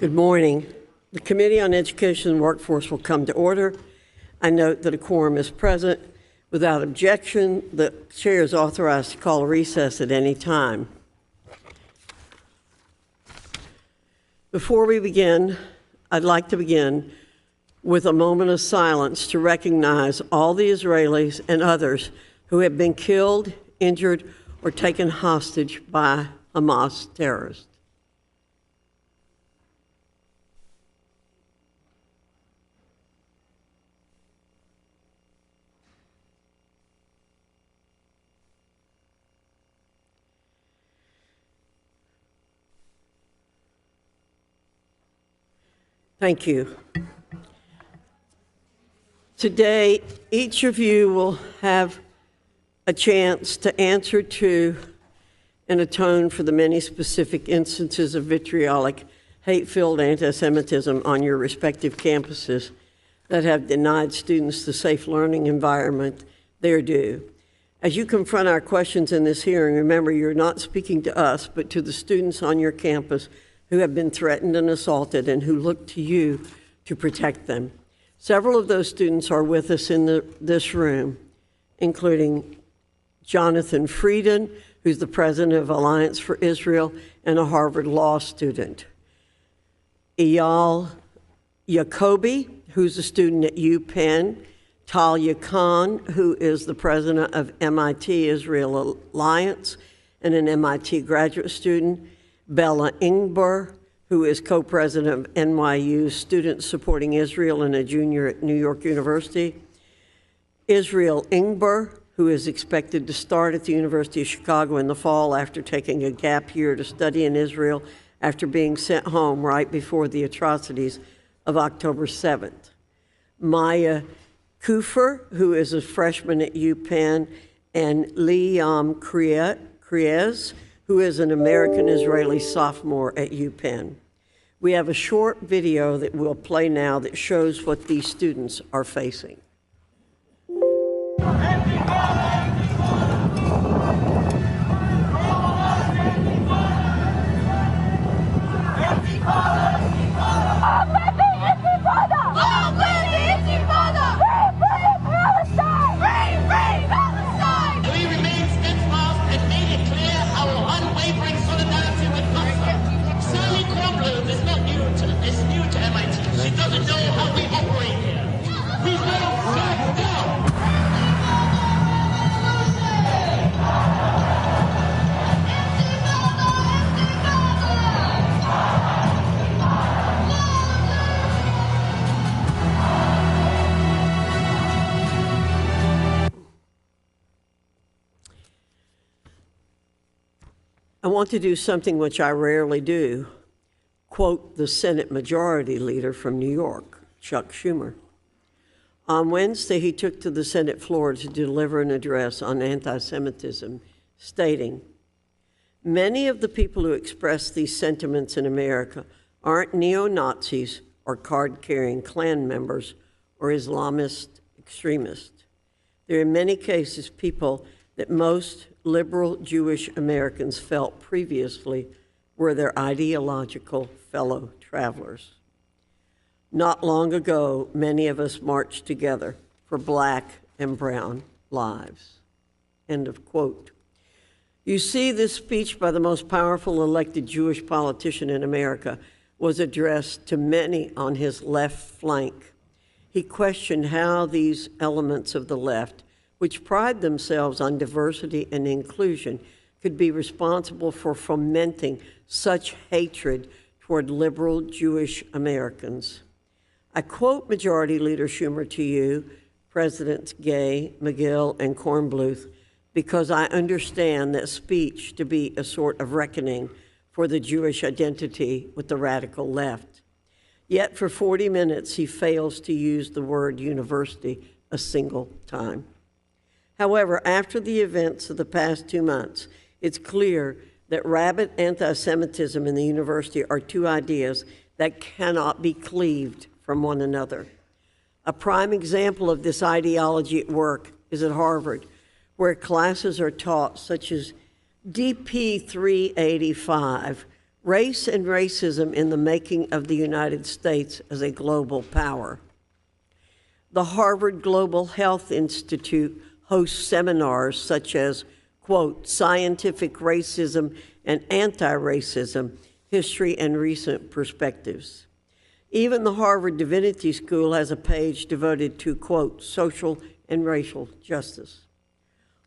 Good morning. The Committee on Education and Workforce will come to order. I note that a quorum is present. Without objection, the chair is authorized to call a recess at any time. Before we begin, I'd like to begin with a moment of silence to recognize all the Israelis and others who have been killed, injured, or taken hostage by Hamas terrorists. Thank you. Today, each of you will have a chance to answer to and atone for the many specific instances of vitriolic, hate-filled anti-Semitism on your respective campuses that have denied students the safe learning environment they're due. As you confront our questions in this hearing, remember you're not speaking to us, but to the students on your campus who have been threatened and assaulted and who look to you to protect them. Several of those students are with us in this room, including Jonathan Frieden, who's the president of Alliance for Israel and a Harvard Law student. Eyal Yacobi, who's a student at UPenn. Talia Khan, who is the president of MIT Israel Alliance and an MIT graduate student. Bella Ingber, who is co-president of NYU Students Supporting Israel and a junior at New York University. Israel Ingber, who is expected to start at the University of Chicago in the fall after taking a gap year to study in Israel after being sent home right before the atrocities of October 7th. Maya Kufer, who is a freshman at UPenn, and Liam Kriez, who is an American-Israeli sophomore at UPenn. We have a short video that we'll play now that shows what these students are facing. Sally Kornbluth is new to MIT. She doesn't know how we operate here. We will shut down. I want to do something which I rarely do, quote the Senate Majority Leader from New York, Chuck Schumer. On Wednesday, he took to the Senate floor to deliver an address on anti-Semitism, stating, "Many of the people who express these sentiments in America aren't neo-Nazis or card-carrying Klan members or Islamist extremists. There are in many cases people that most liberal Jewish Americans felt previously were their ideological fellow travelers. Not long ago, many of us marched together for black and brown lives." End of quote. You see, this speech by the most powerful elected Jewish politician in America was addressed to many on his left flank. He questioned how these elements of the left, which pride themselves on diversity and inclusion, could be responsible for fomenting such hatred toward liberal Jewish Americans. I quote Majority Leader Schumer to you, Presidents Gay, Magill, and Kornbluth, because I understand that speech to be a sort of reckoning for the Jewish identity with the radical left. Yet for 40 minutes, he fails to use the word university a single time. However, after the events of the past 2 months, it's clear that rabid anti-Semitism and the university are two ideas that cannot be cleaved from one another. A prime example of this ideology at work is at Harvard, where classes are taught such as DP 385, Race and Racism in the Making of the United States as a Global Power. The Harvard Global Health Institute hosts seminars such as, quote, Scientific Racism and Anti-Racism, History and Recent Perspectives. Even the Harvard Divinity School has a page devoted to, quote, social and racial justice.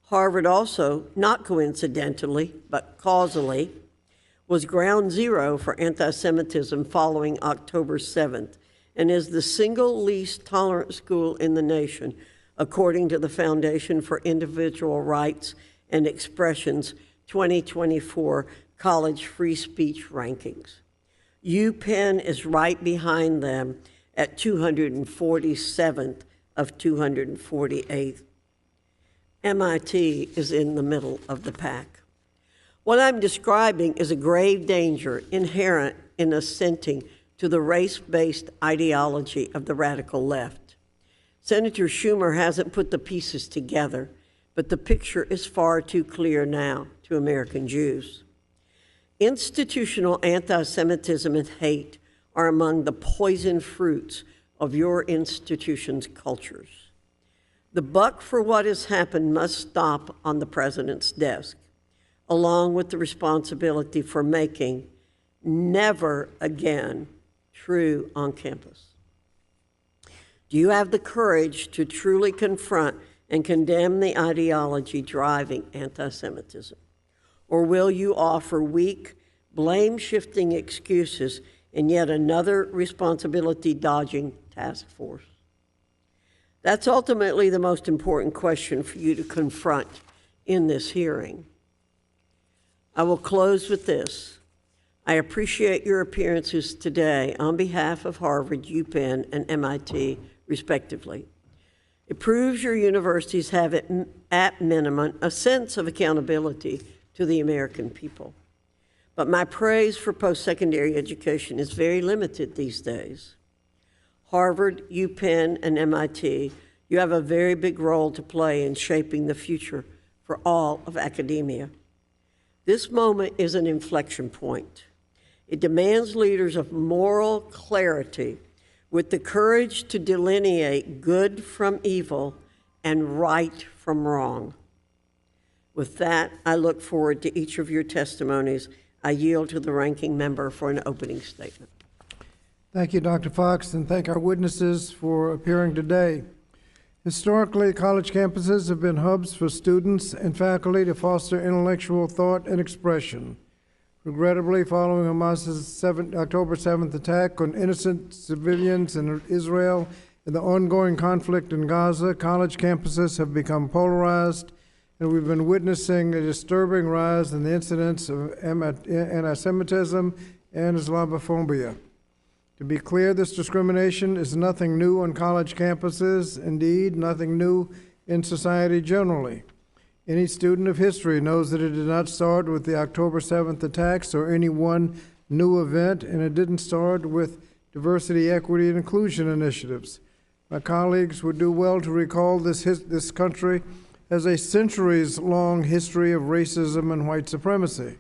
Harvard also, not coincidentally, but causally, was ground zero for anti-Semitism following October 7th and is the single least tolerant school in the nation, according to the Foundation for Individual Rights and Expression's 2024 College Free Speech Rankings. UPenn is right behind them at 247th of 248. MIT is in the middle of the pack. What I'm describing is a grave danger inherent in assenting to the race-based ideology of the radical left. Senator Schumer hasn't put the pieces together, but the picture is far too clear now to American Jews. Institutional anti-Semitism and hate are among the poison fruits of your institution's cultures. The buck for what has happened must stop on the president's desk, along with the responsibility for making never again true on campus. Do you have the courage to truly confront and condemn the ideology driving anti-Semitism? Or will you offer weak, blame-shifting excuses in yet another responsibility-dodging task force? That's ultimately the most important question for you to confront in this hearing. I will close with this. I appreciate your appearances today on behalf of Harvard, UPenn, and MIT, respectively. It proves your universities have, at minimum, a sense of accountability to the American people. But my praise for post-secondary education is very limited these days. Harvard, UPenn, and MIT, you have a very big role to play in shaping the future for all of academia. This moment is an inflection point. It demands leaders of moral clarity with the courage to delineate good from evil and right from wrong. With that, I look forward to each of your testimonies. I yield to the ranking member for an opening statement. Thank you, Dr. Fox, and thank our witnesses for appearing today. Historically, college campuses have been hubs for students and faculty to foster intellectual thought and expression. Regrettably, following Hamas's October 7th attack on innocent civilians in Israel and the ongoing conflict in Gaza, college campuses have become polarized, and we've been witnessing a disturbing rise in the incidence of anti-Semitism and Islamophobia. To be clear, this discrimination is nothing new on college campuses, indeed, nothing new in society generally. Any student of history knows that it did not start with the October 7th attacks or any one new event, and it didn't start with diversity, equity, and inclusion initiatives. My colleagues would do well to recall this country has a centuries-long history of racism and white supremacy.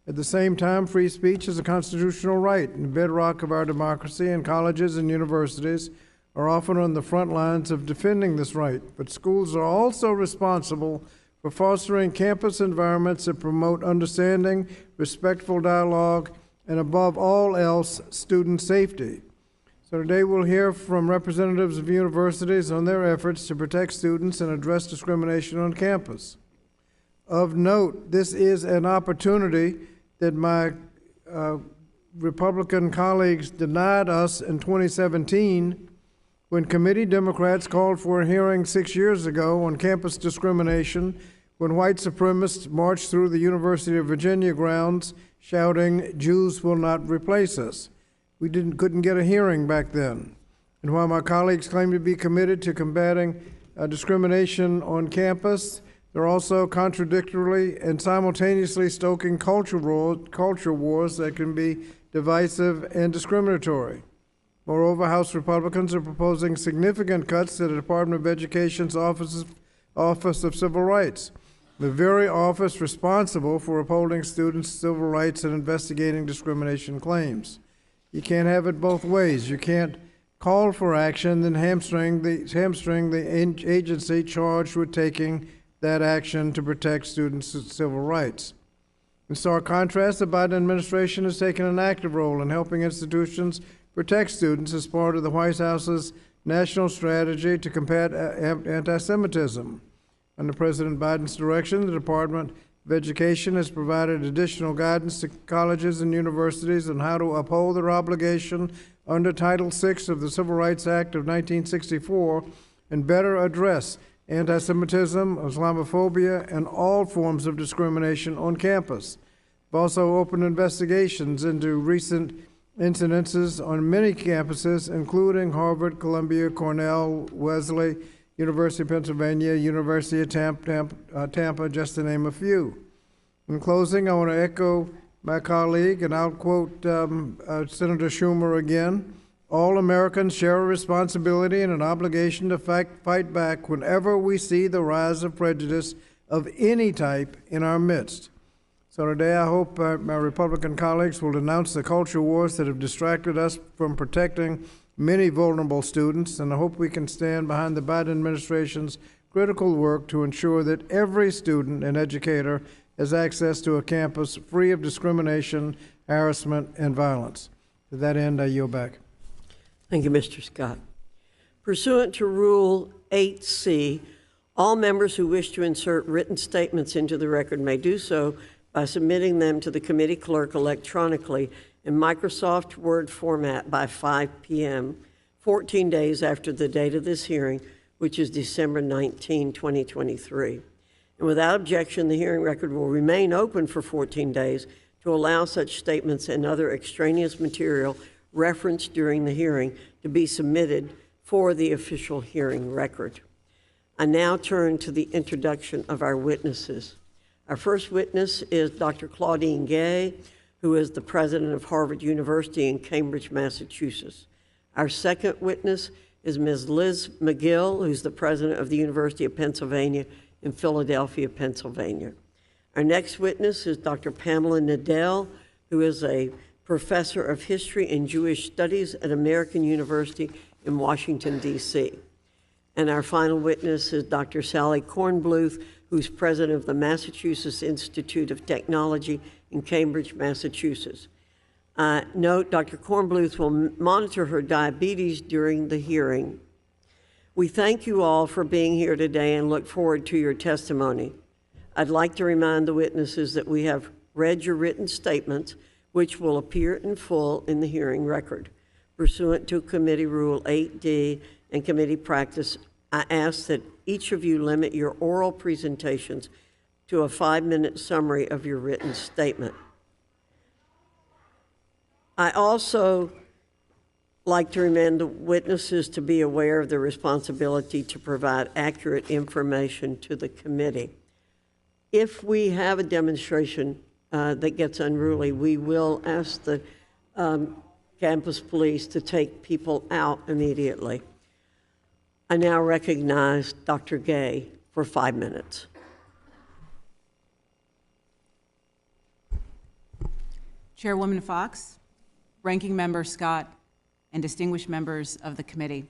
At the same time, free speech is a constitutional right and the bedrock of our democracy, and colleges and universities are often on the front lines of defending this right. But schools are also responsible for fostering campus environments that promote understanding, respectful dialogue, and above all else, student safety. So today we'll hear from representatives of universities on their efforts to protect students and address discrimination on campus. Of note, this is an opportunity that my Republican colleagues denied us in 2017 when committee Democrats called for a hearing 6 years ago on campus discrimination, when white supremacists marched through the University of Virginia grounds shouting, "Jews will not replace us." We couldn't get a hearing back then. And while my colleagues claim to be committed to combating discrimination on campus, they're also contradictorily and simultaneously stoking culture wars that can be divisive and discriminatory. Moreover, House Republicans are proposing significant cuts to the Department of Education's Office of Civil Rights. the very office responsible for upholding students' civil rights and investigating discrimination claims. You can't have it both ways. You can't call for action, then hamstring the agency charged with taking that action to protect students' civil rights. In stark contrast, the Biden administration has taken an active role in helping institutions protect students as part of the White House's national strategy to combat anti-Semitism. Under President Biden's direction, the Department of Education has provided additional guidance to colleges and universities on how to uphold their obligation under Title VI of the Civil Rights Act of 1964 and better address anti-Semitism, Islamophobia, and all forms of discrimination on campus. We've also opened investigations into recent incidences on many campuses, including Harvard, Columbia, Cornell, Wesley, University of Pennsylvania, University of Tampa, just to name a few. In closing, I want to echo my colleague, and I'll quote Senator Schumer again. All Americans share a responsibility and an obligation to fight back whenever we see the rise of prejudice of any type in our midst. So today I hope my Republican colleagues will denounce the culture wars that have distracted us from protecting many vulnerable students, and I hope we can stand behind the Biden administration's critical work to ensure that every student and educator has access to a campus free of discrimination, harassment, and violence. To that end, I yield back. Thank you, Mr. Scott. Pursuant to Rule 8C, all members who wish to insert written statements into the record may do so by submitting them to the committee clerk electronically in Microsoft Word format by 5 p.m., 14 days after the date of this hearing, which is December 19, 2023. And without objection, the hearing record will remain open for 14 days to allow such statements and other extraneous material referenced during the hearing to be submitted for the official hearing record. I now turn to the introduction of our witnesses. Our first witness is Dr. Claudine Gay, who is the president of Harvard University in Cambridge, Massachusetts. Our second witness is Ms. Liz Magill, who's the president of the University of Pennsylvania in Philadelphia, Pennsylvania. Our next witness is Dr. Pamela Nadell, who is a professor of history and Jewish studies at American University in Washington, D.C. And our final witness is Dr. Sally Kornbluth, who's president of the Massachusetts Institute of Technology in Cambridge, Massachusetts. Note, Dr. Kornbluth will monitor her diabetes during the hearing. We thank you all for being here today and look forward to your testimony. I'd like to remind the witnesses that we have read your written statements, which will appear in full in the hearing record. Pursuant to Committee Rule 8D and committee practice, I ask that each of you limit your oral presentations to a 5-minute summary of your written statement. I also like to remind the witnesses to be aware of their responsibility to provide accurate information to the committee. If we have a demonstration that gets unruly, we will ask the campus police to take people out immediately. I now recognize Dr. Gay for 5 minutes. Chairwoman Fox, Ranking Member Scott, and distinguished members of the committee.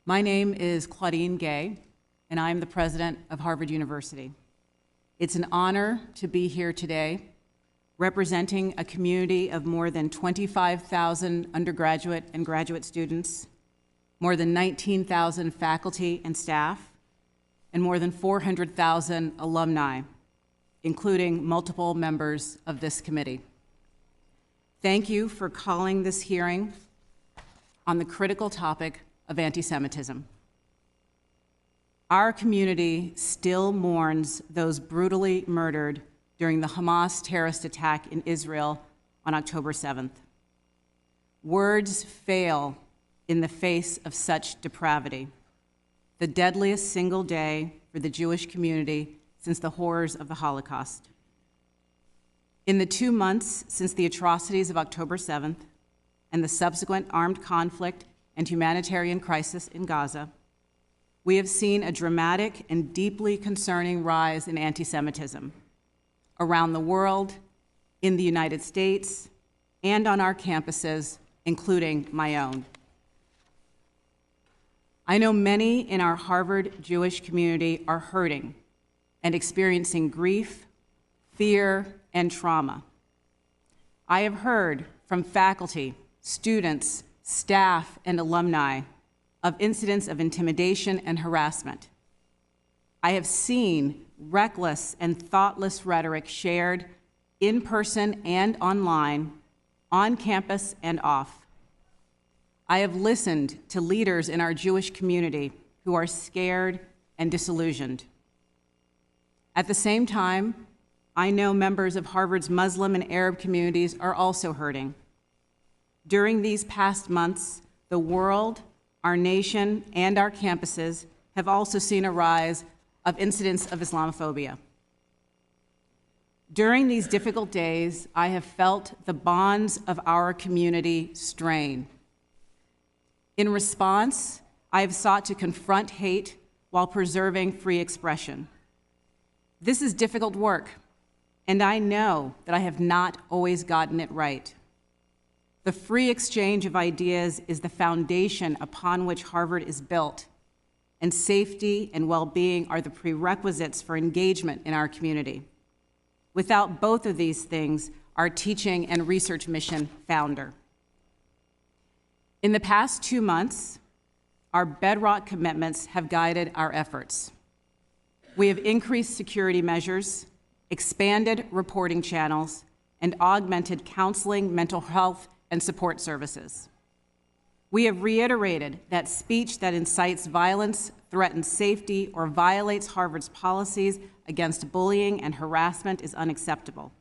My name is Claudine Gay, and I am the president of Harvard University. It's an honor to be here today, representing a community of more than 25,000 undergraduate and graduate students, more than 19,000 faculty and staff, and more than 400,000 alumni, including multiple members of this committee. Thank you for calling this hearing on the critical topic of anti-Semitism. Our community still mourns those brutally murdered during the Hamas terrorist attack in Israel on October 7th. Words fail in the face of such depravity, the deadliest single day for the Jewish community since the horrors of the Holocaust. In the 2 months since the atrocities of October 7th and the subsequent armed conflict and humanitarian crisis in Gaza, we have seen a dramatic and deeply concerning rise in anti-Semitism around the world, in the United States, and on our campuses, including my own. I know many in our Harvard Jewish community are hurting and experiencing grief, fear, and trauma. I have heard from faculty, students, staff, and alumni of incidents of intimidation and harassment. I have seen reckless and thoughtless rhetoric shared in person and online, on campus and off. I have listened to leaders in our Jewish community who are scared and disillusioned. At the same time, I know members of Harvard's Muslim and Arab communities are also hurting. During these past months, the world, our nation, and our campuses have also seen a rise of incidents of Islamophobia. During these difficult days, I have felt the bonds of our community strain. In response, I have sought to confront hate while preserving free expression. This is difficult work, and I know that I have not always gotten it right. The free exchange of ideas is the foundation upon which Harvard is built, and safety and well-being are the prerequisites for engagement in our community. Without both of these things, our teaching and research mission founder. In the past 2 months, our bedrock commitments have guided our efforts. We have increased security measures, expanded reporting channels, and augmented counseling, mental health, and support services. We have reiterated that speech that incites violence, threatens safety, or violates Harvard's policies against bullying and harassment is unacceptable.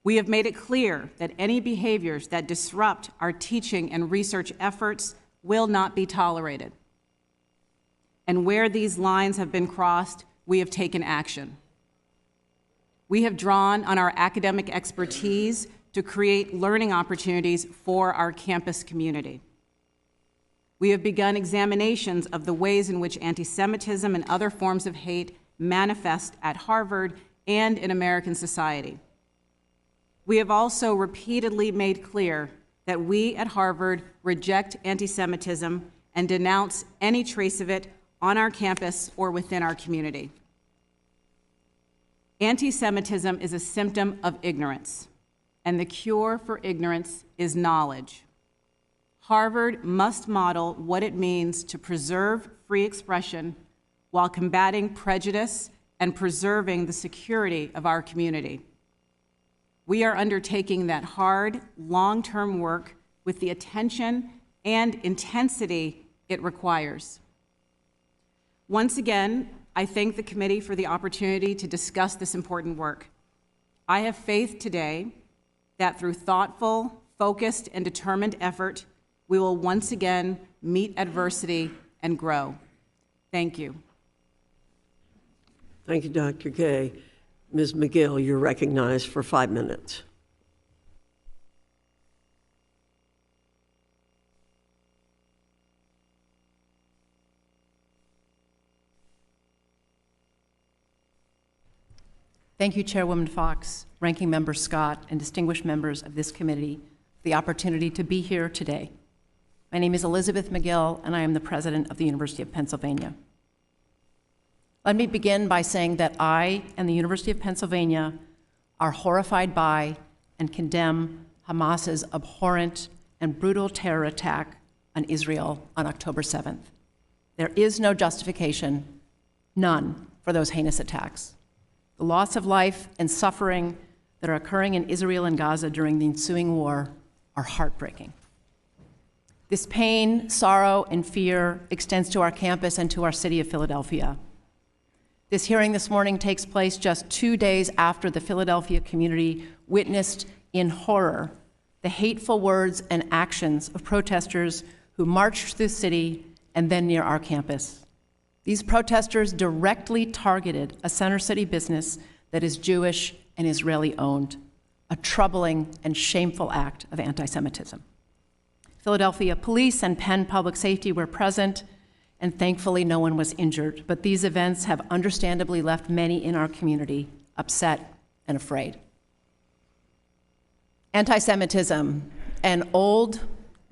We have made it clear that any behaviors that disrupt our teaching and research efforts will not be tolerated. And where these lines have been crossed, we have taken action. We have drawn on our academic expertise to create learning opportunities for our campus community. We have begun examinations of the ways in which anti-Semitism and other forms of hate manifest at Harvard and in American society. We have also repeatedly made clear that we at Harvard reject anti-Semitism and denounce any trace of it on our campus or within our community. Anti-Semitism is a symptom of ignorance, and the cure for ignorance is knowledge. Harvard must model what it means to preserve free expression while combating prejudice and preserving the security of our community. We are undertaking that hard, long-term work with the attention and intensity it requires. Once again, I thank the committee for the opportunity to discuss this important work. I have faith today that through thoughtful, focused, and determined effort, we will once again meet adversity and grow. Thank you. Thank you, Dr. Gay. Ms. Magill, you're recognized for 5 minutes. Thank you, Chairwoman Fox, Ranking Member Scott, and distinguished members of this committee for the opportunity to be here today. My name is Elizabeth Magill, and I am the president of the University of Pennsylvania. Let me begin by saying that I and the University of Pennsylvania are horrified by and condemn Hamas's abhorrent and brutal terror attack on Israel on October 7th. There is no justification, none, for those heinous attacks. The loss of life and suffering that are occurring in Israel and Gaza during the ensuing war are heartbreaking. This pain, sorrow, and fear extends to our campus and to our city of Philadelphia. This hearing this morning takes place just 2 days after the Philadelphia community witnessed in horror the hateful words and actions of protesters who marched through the city and then near our campus. These protesters directly targeted a center city business that is Jewish and Israeli-owned, a troubling and shameful act of anti-Semitism. Philadelphia police and Penn Public Safety were present and thankfully no one was injured, but these events have understandably left many in our community upset and afraid. Anti-Semitism, an old,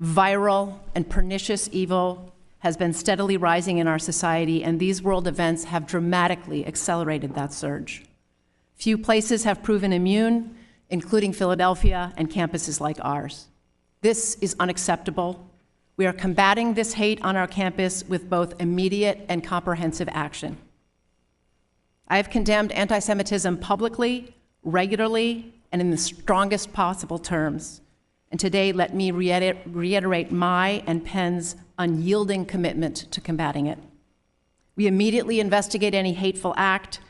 viral, and pernicious evil, has been steadily rising in our society, and these world events have dramatically accelerated that surge. Few places have proven immune, including Philadelphia and campuses like ours. This is unacceptable. We are combating this hate on our campus with both immediate and comprehensive action. I have condemned anti-Semitism publicly, regularly, and in the strongest possible terms. And today, let me reiterate my and Penn's unyielding commitment to combating it. We immediately investigate any hateful act,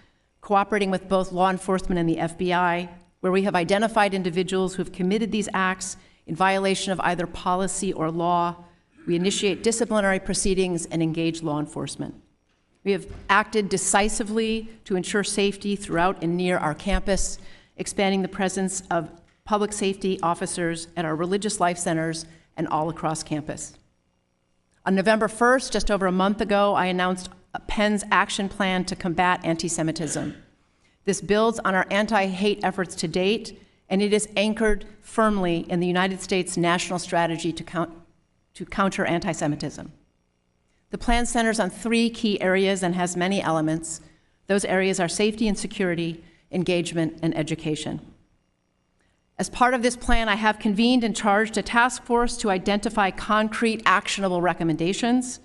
cooperating with both law enforcement and the FBI, where we have identified individuals who have committed these acts in violation of either policy or law. We initiate disciplinary proceedings and engage law enforcement. We have acted decisively to ensure safety throughout and near our campus, expanding the presence of public safety officers at our religious life centers and all across campus. On November 1st, just over a month ago, I announced Penn's action plan to combat anti-Semitism. This builds on our anti-hate efforts to date, and it is anchored firmly in the United States national strategy to counter anti-Semitism. The plan centers on 3 key areas and has many elements. Those areas are safety and security, engagement, and education. As part of this plan, I have convened and charged a task force to identify concrete, actionable recommendations,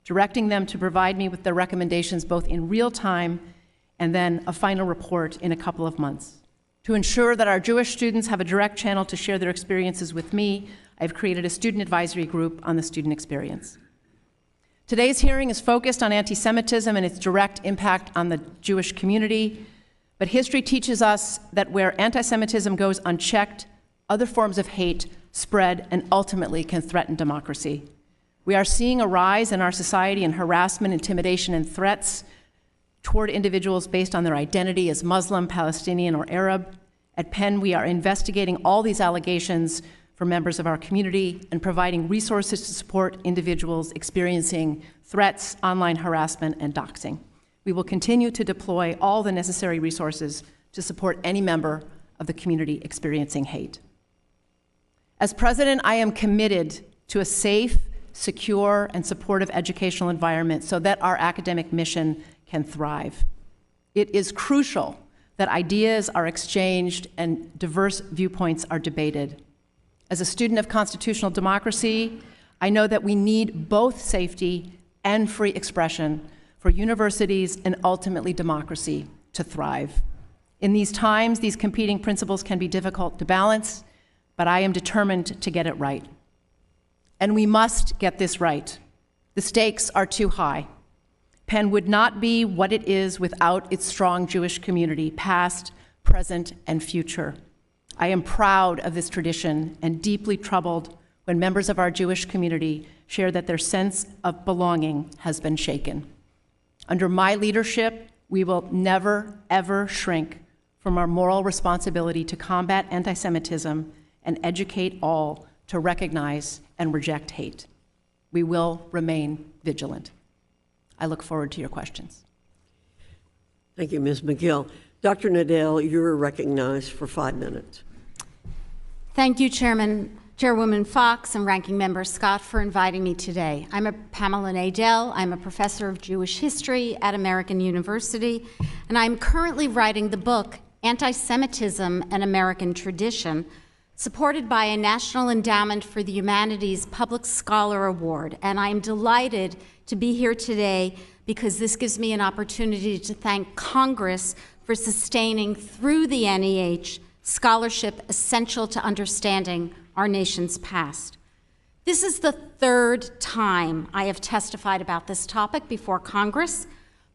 directing them to provide me with their recommendations both in real time and then a final report in a couple of months. To ensure that our Jewish students have a direct channel to share their experiences with me, I've created a student advisory group on the student experience. Today's hearing is focused on anti-Semitism and its direct impact on the Jewish community. But history teaches us that where anti-Semitism goes unchecked, other forms of hate spread and ultimately can threaten democracy. We are seeing a rise in our society in harassment, intimidation, and threats toward individuals based on their identity as Muslim, Palestinian, or Arab. At Penn, we are investigating all these allegations for members of our community and providing resources to support individuals experiencing threats, online harassment, and doxing. We will continue to deploy all the necessary resources to support any member of the community experiencing hate. As president, I am committed to a safe, secure, and supportive educational environment so that our academic mission can thrive. It is crucial that ideas are exchanged and diverse viewpoints are debated. As a student of constitutional democracy, I know that we need both safety and free expression for universities and ultimately democracy to thrive. In these times, these competing principles can be difficult to balance, but I am determined to get it right. And we must get this right. The stakes are too high. Penn would not be what it is without its strong Jewish community, past, present, and future. I am proud of this tradition and deeply troubled when members of our Jewish community share that their sense of belonging has been shaken. Under my leadership, we will never, ever shrink from our moral responsibility to combat anti-Semitism and educate all to recognize and reject hate. We will remain vigilant. I look forward to your questions. Thank you, Ms. Magill. Dr. Nadell, you're recognized for 5 minutes. Thank you, Chairwoman Fox and Ranking Member Scott, for inviting me today. I'm Pamela Nadell. I'm a professor of Jewish history at American University, and I'm currently writing the book, Anti-Semitism, an American Tradition, supported by a National Endowment for the Humanities Public Scholar Award. And I'm delighted to be here today because this gives me an opportunity to thank Congress for sustaining through the NEH scholarship essential to understanding our nation's past. This is the 3rd time I have testified about this topic before Congress.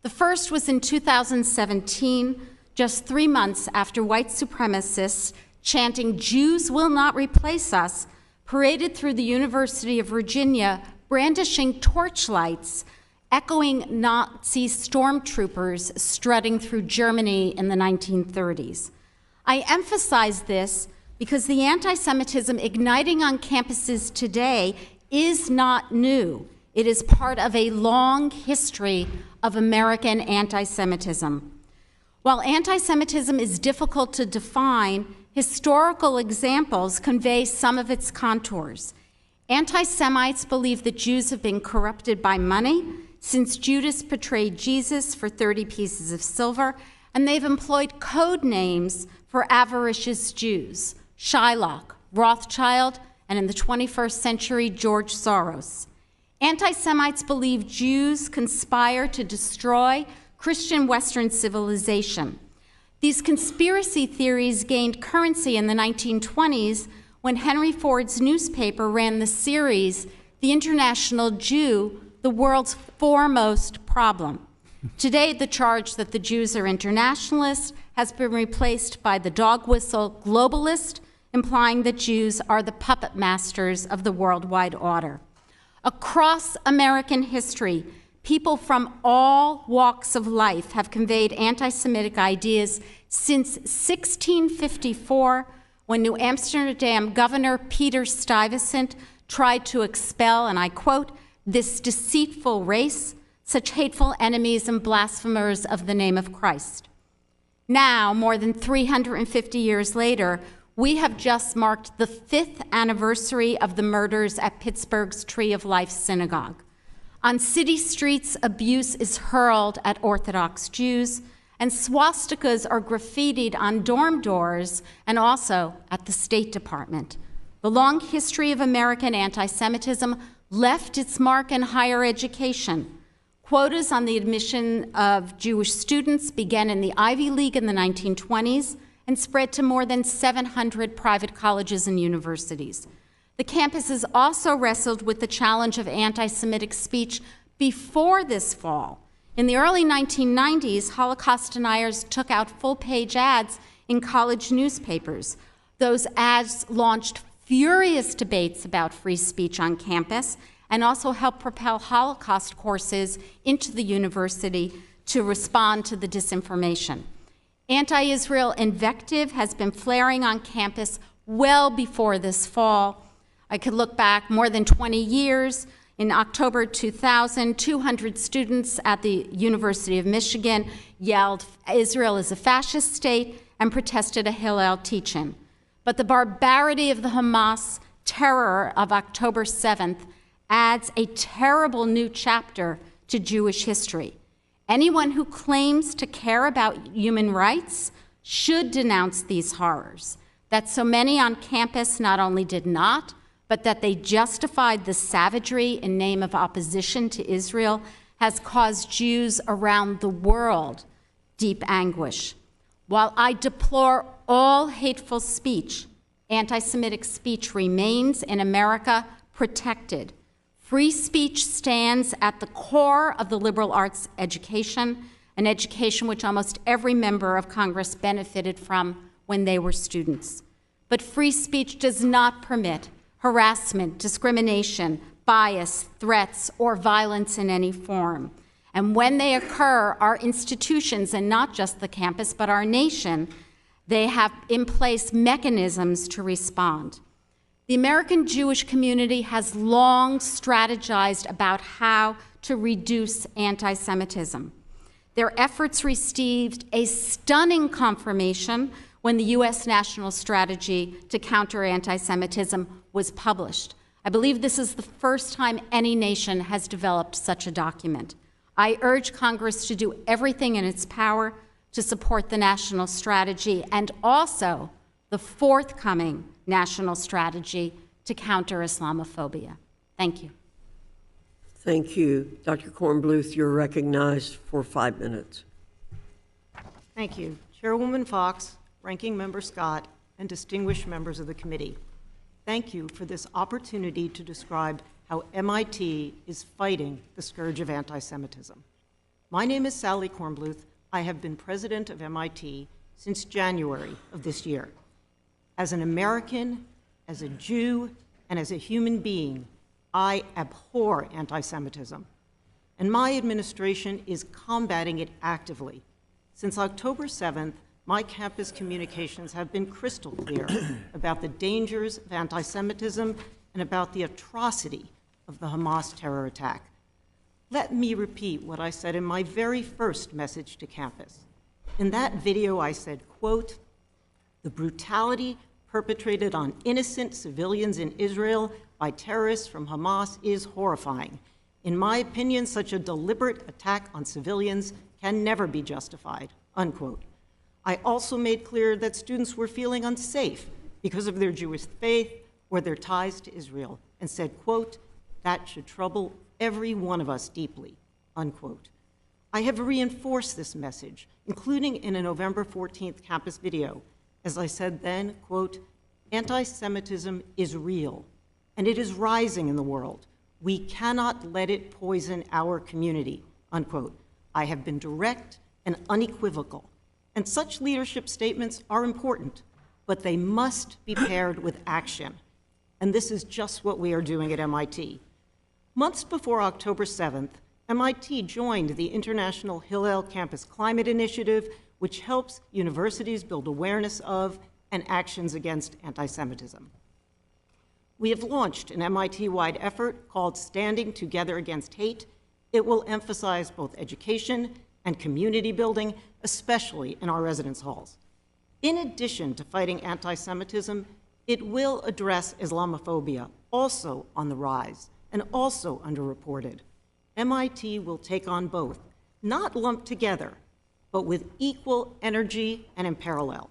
The first was in 2017, just 3 months after white supremacists chanting, "Jews will not replace us," paraded through the University of Virginia, brandishing torchlights, echoing Nazi stormtroopers strutting through Germany in the 1930s. I emphasize this because the anti-Semitism igniting on campuses today is not new. It is part of a long history of American anti-Semitism. While anti-Semitism is difficult to define, historical examples convey some of its contours. Anti-Semites believe that Jews have been corrupted by money since Judas betrayed Jesus for 30 pieces of silver, and they've employed code names for avaricious Jews: Shylock, Rothschild, and in the 21st century, George Soros. Anti-Semites believe Jews conspire to destroy Christian Western civilization. These conspiracy theories gained currency in the 1920s when Henry Ford's newspaper ran the series, The International Jew, the World's Foremost Problem. Today, the charge that the Jews are internationalists has been replaced by the dog whistle globalist, implying that Jews are the puppet masters of the worldwide order. Across American history, people from all walks of life have conveyed anti-Semitic ideas since 1654, when New Amsterdam Governor Peter Stuyvesant tried to expel, and I quote, "this deceitful race, such hateful enemies and blasphemers of the name of Christ." Now, more than 350 years later, we have just marked the 5th anniversary of the murders at Pittsburgh's Tree of Life Synagogue. On city streets, abuse is hurled at Orthodox Jews, and swastikas are graffitied on dorm doors and also at the State Department. The long history of American anti-Semitism left its mark in higher education. Quotas on the admission of Jewish students began in the Ivy League in the 1920s and spread to more than 700 private colleges and universities. The campuses also wrestled with the challenge of anti-Semitic speech before this fall. In the early 1990s, Holocaust deniers took out full-page ads in college newspapers. Those ads launched furious debates about free speech on campus and also helped propel Holocaust courses into the university to respond to the disinformation. Anti-Israel invective has been flaring on campus well before this fall. I could look back more than 20 years. In October 2000, 200 students at the University of Michigan yelled, "Israel is a fascist state," and protested a Hillel teach-in. But the barbarity of the Hamas terror of October 7th adds a terrible new chapter to Jewish history. Anyone who claims to care about human rights should denounce these horrors. That so many on campus not only did not, but that they justified the savagery in name of opposition to Israel has caused Jews around the world deep anguish. While I deplore all hateful speech, anti-Semitic speech remains in America protected. Free speech stands at the core of the liberal arts education, an education which almost every member of Congress benefited from when they were students. But free speech does not permit harassment, discrimination, bias, threats, or violence in any form. And when they occur, our institutions, and not just the campus, but our nation, they have in place mechanisms to respond. The American Jewish community has long strategized about how to reduce anti-Semitism. Their efforts received a stunning confirmation when the U.S. National Strategy to Counter Anti-Semitism was published. I believe this is the first time any nation has developed such a document. I urge Congress to do everything in its power to support the national strategy and also the forthcoming national strategy to counter Islamophobia. Thank you. Thank you. Dr. Kornbluth, you're recognized for 5 minutes. Thank you. Chairwoman Fox, Ranking Member Scott, and distinguished members of the committee. Thank you for this opportunity to describe how MIT is fighting the scourge of anti-Semitism. My name is Sally Kornbluth. I have been president of MIT since January of this year. As an American, as a Jew, and as a human being, I abhor anti-Semitism, and my administration is combating it actively. Since October 7th, my campus communications have been crystal clear about the dangers of anti-Semitism and about the atrocity of the Hamas terror attack. Let me repeat what I said in my very first message to campus. In that video, I said, quote, "The brutality perpetrated on innocent civilians in Israel by terrorists from Hamas is horrifying. In my opinion, such a deliberate attack on civilians can never be justified," unquote. I also made clear that students were feeling unsafe because of their Jewish faith or their ties to Israel, and said, quote, "That should trouble every one of us deeply," unquote. I have reinforced this message, including in a November 14th campus video. As I said then, quote, "Anti-Semitism is real, and it is rising in the world. We cannot let it poison our community," unquote. I have been direct and unequivocal, and such leadership statements are important, but they must be paired with action. And this is just what we are doing at MIT. Months before October 7th, MIT joined the International Hillel Campus Climate Initiative, which helps universities build awareness of and actions against anti-Semitism. We have launched an MIT-wide effort called Standing Together Against Hate. It will emphasize both education and community building, especially in our residence halls. In addition to fighting anti-Semitism, it will address Islamophobia, also on the rise and also underreported. MIT will take on both, not lumped together, but with equal energy and in parallel.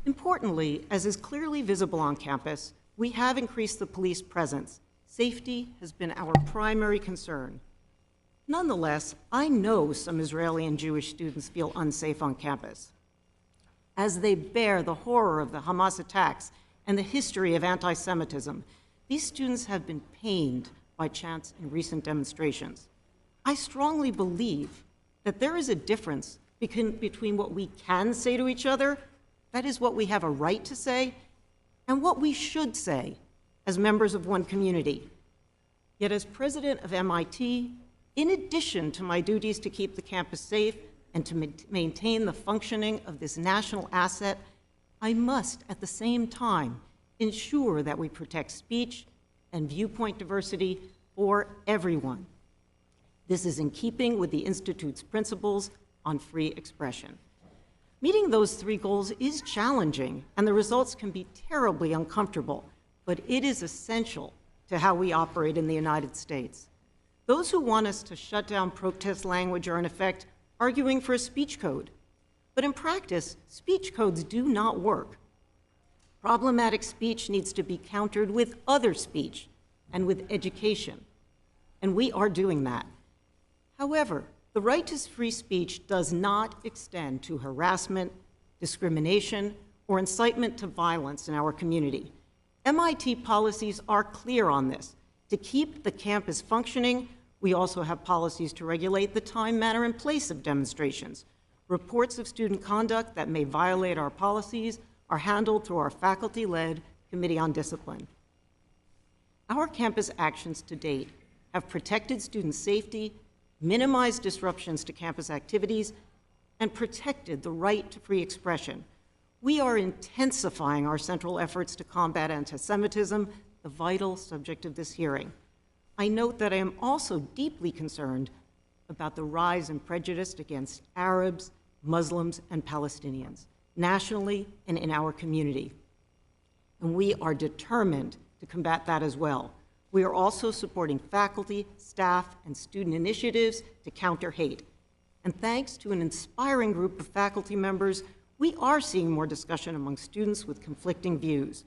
Importantly, as is clearly visible on campus, we have increased the police presence. Safety has been our primary concern. Nonetheless, I know some Israeli and Jewish students feel unsafe on campus. As they bear the horror of the Hamas attacks and the history of anti-Semitism, these students have been pained by chants in recent demonstrations. I strongly believe that there is a difference between what we can say to each other, that is what we have a right to say, and what we should say as members of one community. Yet as president of MIT, in addition to my duties to keep the campus safe and to maintain the functioning of this national asset, I must at the same time ensure that we protect speech and viewpoint diversity for everyone. This is in keeping with the Institute's principles on free expression. Meeting those three goals is challenging, and the results can be terribly uncomfortable, but it is essential to how we operate in the United States. Those who want us to shut down protest language are, in effect, arguing for a speech code. But in practice, speech codes do not work. Problematic speech needs to be countered with other speech and with education, and we are doing that. However, the right to free speech does not extend to harassment, discrimination, or incitement to violence in our community. MIT policies are clear on this. To keep the campus functioning, we also have policies to regulate the time, manner, and place of demonstrations. Reports of student conduct that may violate our policies are handled through our faculty-led Committee on Discipline. Our campus actions to date have protected student safety, minimized disruptions to campus activities, and protected the right to free expression. We are intensifying our central efforts to combat anti-Semitism, the vital subject of this hearing. I note that I am also deeply concerned about the rise in prejudice against Arabs, Muslims, and Palestinians, nationally and in our community. And we are determined to combat that as well. We are also supporting faculty, staff, and student initiatives to counter hate. And thanks to an inspiring group of faculty members, we are seeing more discussion among students with conflicting views.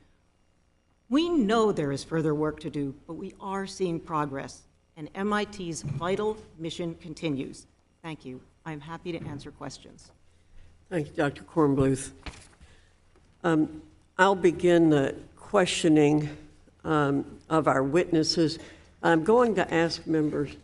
We know there is further work to do, but we are seeing progress, and MIT's vital mission continues. Thank you. I'm happy to answer questions. Thank you, Dr. Kornbluth. I'll begin the questioning of our witnesses. I'm going to ask members.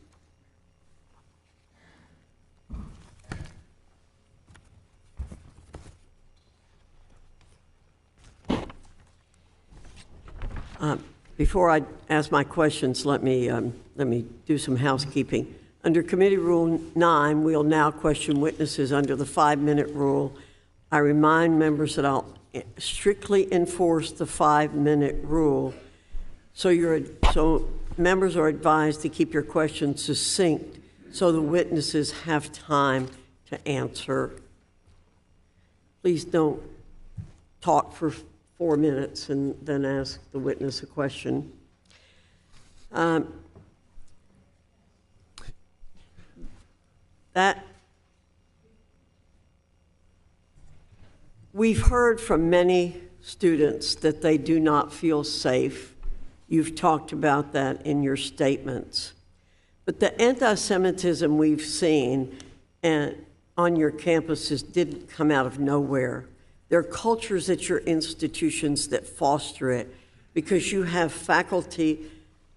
Before I ask my questions, let me do some housekeeping. Under Committee Rule 9, we'll now question witnesses under the 5-minute rule. I remind members that I'll strictly enforce the 5-minute rule. So members are advised to keep your questions succinct so the witnesses have time to answer. Please don't talk for 4 minutes and then ask the witness a question. We've heard from many students that they do not feel safe. You've talked about that in your statements. But the anti-Semitism we've seen on your campuses didn't come out of nowhere. There are cultures at your institutions that foster it because you have faculty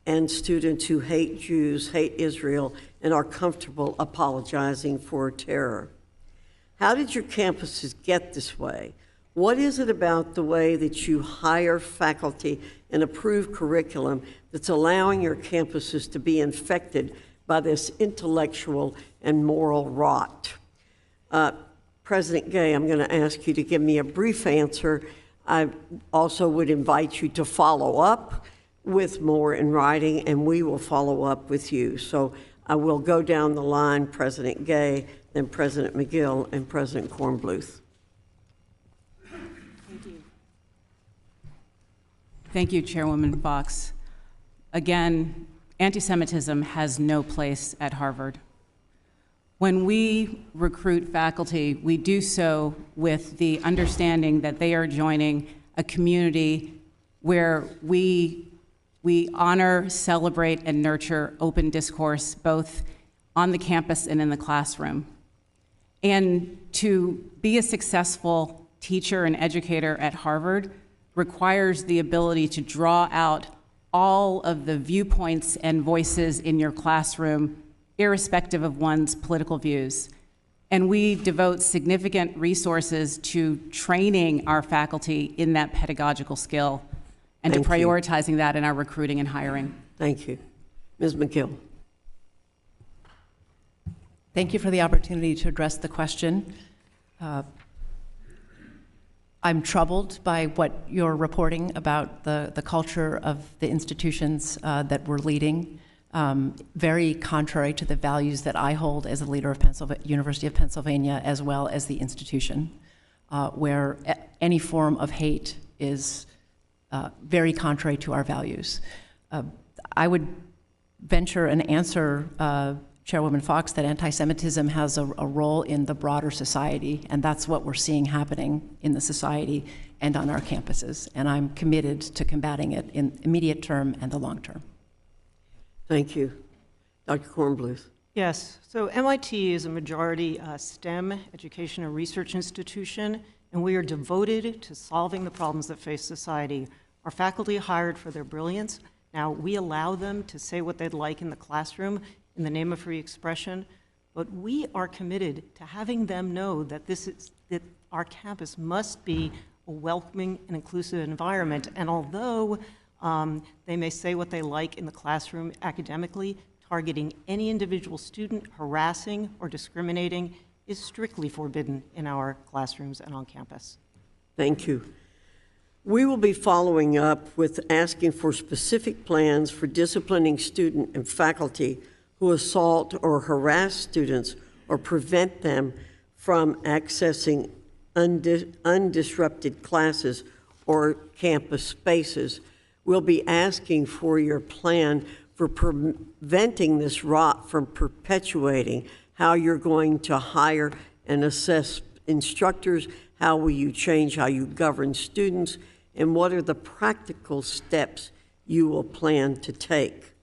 and students who hate Jews, hate Israel, and are comfortable apologizing for terror. How did your campuses get this way? What is it about the way that you hire faculty and approve curriculum that's allowing your campuses to be infected by this intellectual and moral rot? President Gay, I'm going to ask you to give me a brief answer. I also would invite you to follow up with more in writing, and we will follow up with you. So I will go down the line, President Gay, then President Magill, and President Kornbluth. Thank you. Thank you, Chairwoman Fox. Again, anti-Semitism has no place at Harvard. When we recruit faculty, we do so with the understanding that they are joining a community where we honor, celebrate, and nurture open discourse, both on the campus and in the classroom. And to be a successful teacher and educator at Harvard requires the ability to draw out all of the viewpoints and voices in your classroom, irrespective of one's political views. And we devote significant resources to training our faculty in that pedagogical skill and to prioritizing that in our recruiting and hiring. Thank you. Ms. Magill. Thank you for the opportunity to address the question. I'm troubled by what you're reporting about the culture of the institutions that we're leading. Very contrary to the values that I hold as a leader of University of Pennsylvania, as well as the institution, where any form of hate is very contrary to our values. I would venture and answer Chairwoman Fox that anti-Semitism has a role in the broader society, and that's what we're seeing happening in the society and on our campuses. And I'm committed to combating it in immediate term and the long term. Thank you. Dr. Kornbluth. Yes, so MIT is a majority STEM education and research institution, and we are devoted to solving the problems that face society. Our faculty are hired for their brilliance. Now, we allow them to say what they'd like in the classroom in the name of free expression, but we are committed to having them know that that our campus must be a welcoming and inclusive environment. And although they may say what they like in the classroom academically, targeting any individual student, harassing or discriminating is strictly forbidden in our classrooms and on campus. Thank you. We will be following up with asking for specific plans for disciplining student and faculty who assault or harass students or prevent them from accessing undisrupted classes or campus spaces. We'll be asking for your plan for preventing this rot from perpetuating, how you're going to hire and assess instructors, how will you change how you govern students, and what are the practical steps you will plan to take.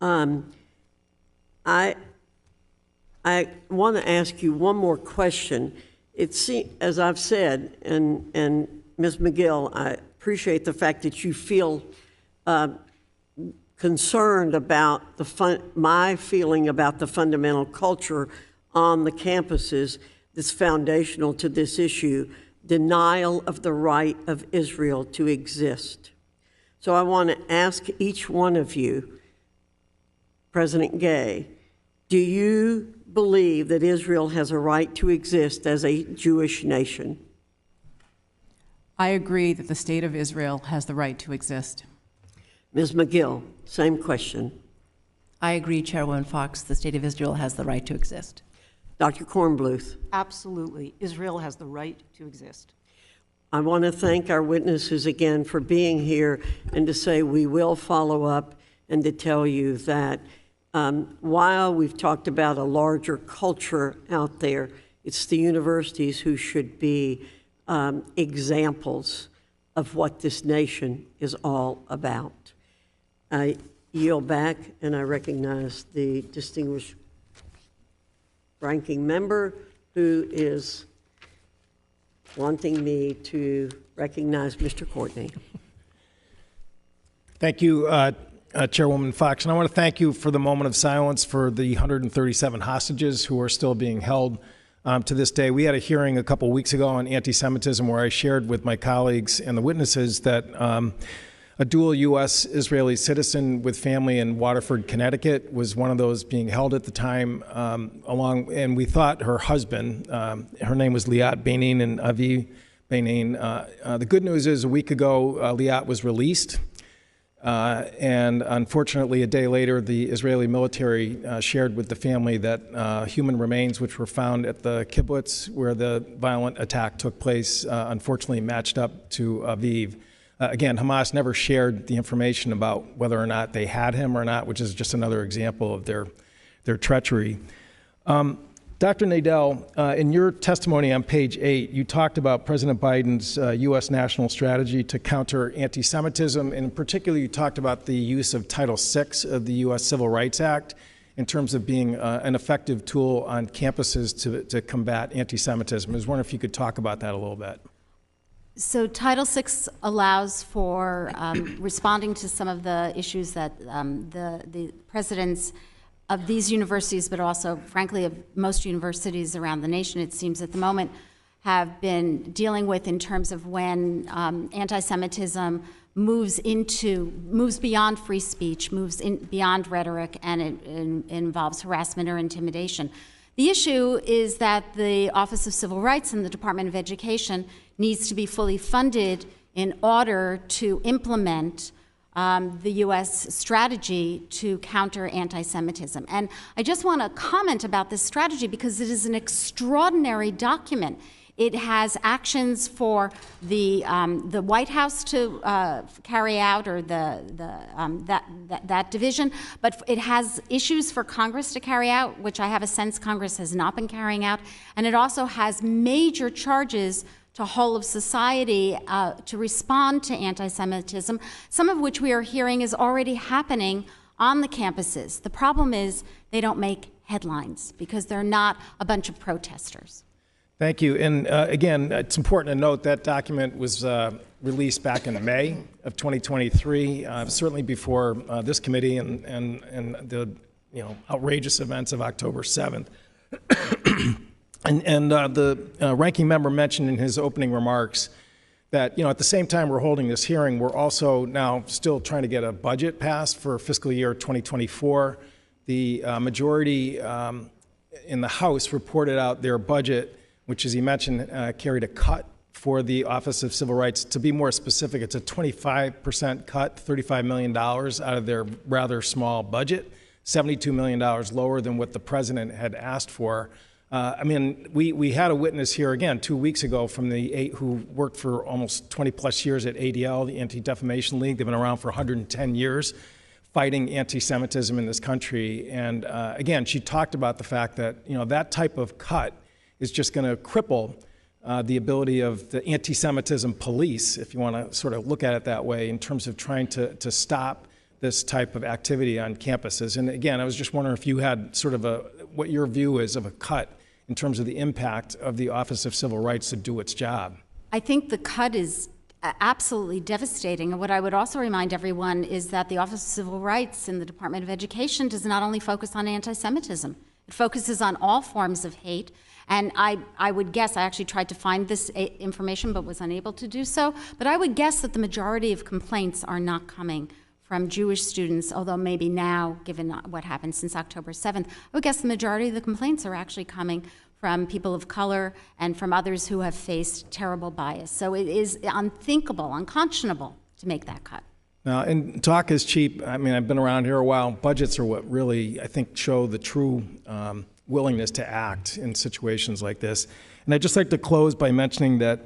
I want to ask you one more question. As I've said, and Ms. Magill, I appreciate the fact that you feel concerned about my feeling about the fundamental culture on the campuses that's foundational to this issue, denial of the right of Israel to exist. So I want to ask each one of you, President Gay, do you believe that Israel has a right to exist as a Jewish nation? I agree that the state of Israel has the right to exist. Ms. Magill, same question. I agree, Chairwoman Fox. The State of Israel has the right to exist. Dr. Kornbluth. Absolutely. Israel has the right to exist. I want to thank our witnesses again for being here and to say we will follow up and to tell you that while we've talked about a larger culture out there, it's the universities who should be examples of what this nation is all about. I yield back and I recognize the distinguished ranking member who is wanting me to recognize Mr. Courtney. Thank you, Chairwoman Fox. And I want to thank you for the moment of silence for the 137 hostages who are still being held to this day. We had a hearing a couple weeks ago on anti-Semitism where I shared with my colleagues and the witnesses that a dual U.S.-Israeli citizen with family in Waterford, Connecticut, was one of those being held at the time, and we thought her husband, her name was Liat Benin and Avi Benin. The good news is a week ago, Liat was released. And unfortunately, a day later, the Israeli military shared with the family that human remains, which were found at the kibbutz where the violent attack took place, unfortunately matched up to Aviv. Again, Hamas never shared the information about whether or not they had him or not, which is just another example of their treachery. Dr. Nadell, in your testimony on page 8, you talked about President Biden's U.S. national strategy to counter anti-Semitism, and in particular, you talked about the use of Title VI of the U.S. Civil Rights Act in terms of being an effective tool on campuses to combat anti-Semitism. I was wondering if you could talk about that a little bit. So Title VI allows for responding to some of the issues that the presidents of these universities, but also, frankly, of most universities around the nation, it seems at the moment, have been dealing with in terms of when anti-Semitism moves beyond free speech, beyond rhetoric, and it involves harassment or intimidation. The issue is that the Office of Civil Rights and the Department of Education needs to be fully funded in order to implement the U.S. strategy to counter anti-Semitism. And I just want to comment about this strategy because it is an extraordinary document. It has actions for the White House to carry out, or that division, but it has issues for Congress to carry out, which I have a sense Congress has not been carrying out, and it also has major charges to whole of society to respond to anti-Semitism, some of which we are hearing is already happening on the campuses. The problem is they don't make headlines because they're not a bunch of protesters. Thank you. And again, it's important to note that document was released back in May of 2023, certainly before this committee and the outrageous events of October 7th. And the ranking member mentioned in his opening remarks that, at the same time we're holding this hearing, we're also now still trying to get a budget passed for fiscal year 2024. The majority in the House reported out their budget, which, as he mentioned, carried a cut for the Office of Civil Rights. To be more specific, it's a 25% cut, $35 million out of their rather small budget, $72 million lower than what the president had asked for. We had a witness here again 2 weeks ago from who worked for almost 20 plus years at ADL, the Anti-Defamation League. They've been around for 110 years fighting anti-Semitism in this country. And again, she talked about the fact that, that type of cut is just going to cripple the ability of the anti-Semitism police, if you want to sort of look at it that way, in terms of trying to stop this type of activity on campuses. And again, I was just wondering if you had sort of what your view is of a cut in terms of the impact of the Office of Civil Rights to do its job. I think the cut is absolutely devastating. And what I would also remind everyone is that the Office of Civil Rights and the Department of Education does not only focus on anti-Semitism. It focuses on all forms of hate. And I would guess, I actually tried to find this information but was unable to do so, but I would guess that the majority of complaints are not coming from Jewish students, although maybe now, given what happened since October 7th, I would guess the majority of the complaints are actually coming from people of color and from others who have faced terrible bias. So it is unthinkable, unconscionable to make that cut. Now, and talk is cheap. I mean, I've been around here a while. Budgets are what really, I think, show the true willingness to act in situations like this. And I'd just like to close by mentioning that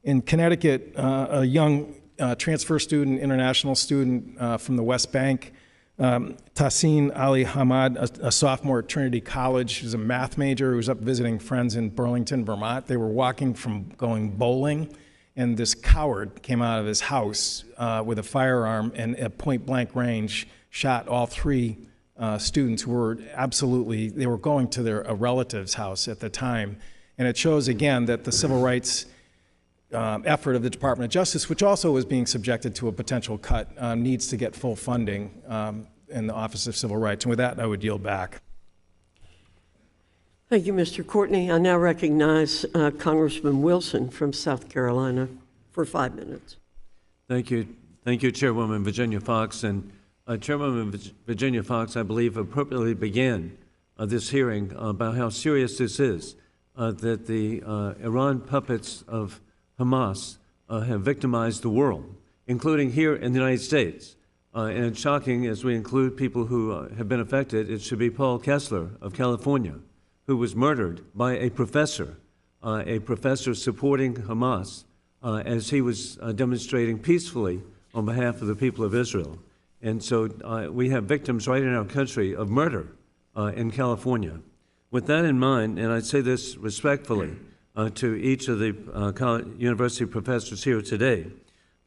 in Connecticut, a young transfer student, international student from the West Bank, Tahsin Ali Hamad, a sophomore at Trinity College, who's a math major who was up visiting friends in Burlington, Vermont. They were walking from going bowling, and this coward came out of his house with a firearm and at point-blank range shot all three students who were they were going to a relative's house at the time. And it shows, again, that the civil rights effort of the Department of Justice, which also was being subjected to a potential cut, needs to get full funding in the Office of Civil Rights. And with that, I would yield back. Thank you, Mr. Courtney. I now recognize Congressman Wilson from South Carolina for 5 minutes. Thank you. Thank you, Chairwoman Virginia Foxx. And Chairwoman Virginia Foxx, I believe, appropriately began this hearing about how serious this is, that the Iran puppets of Hamas have victimized the world, including here in the United States. And it's shocking, as we include people who have been affected. It should be Paul Kessler of California, who was murdered by a professor supporting Hamas as he was demonstrating peacefully on behalf of the people of Israel. And so we have victims right in our country of murder in California. With that in mind, and I say this respectfully to each of the university professors here today,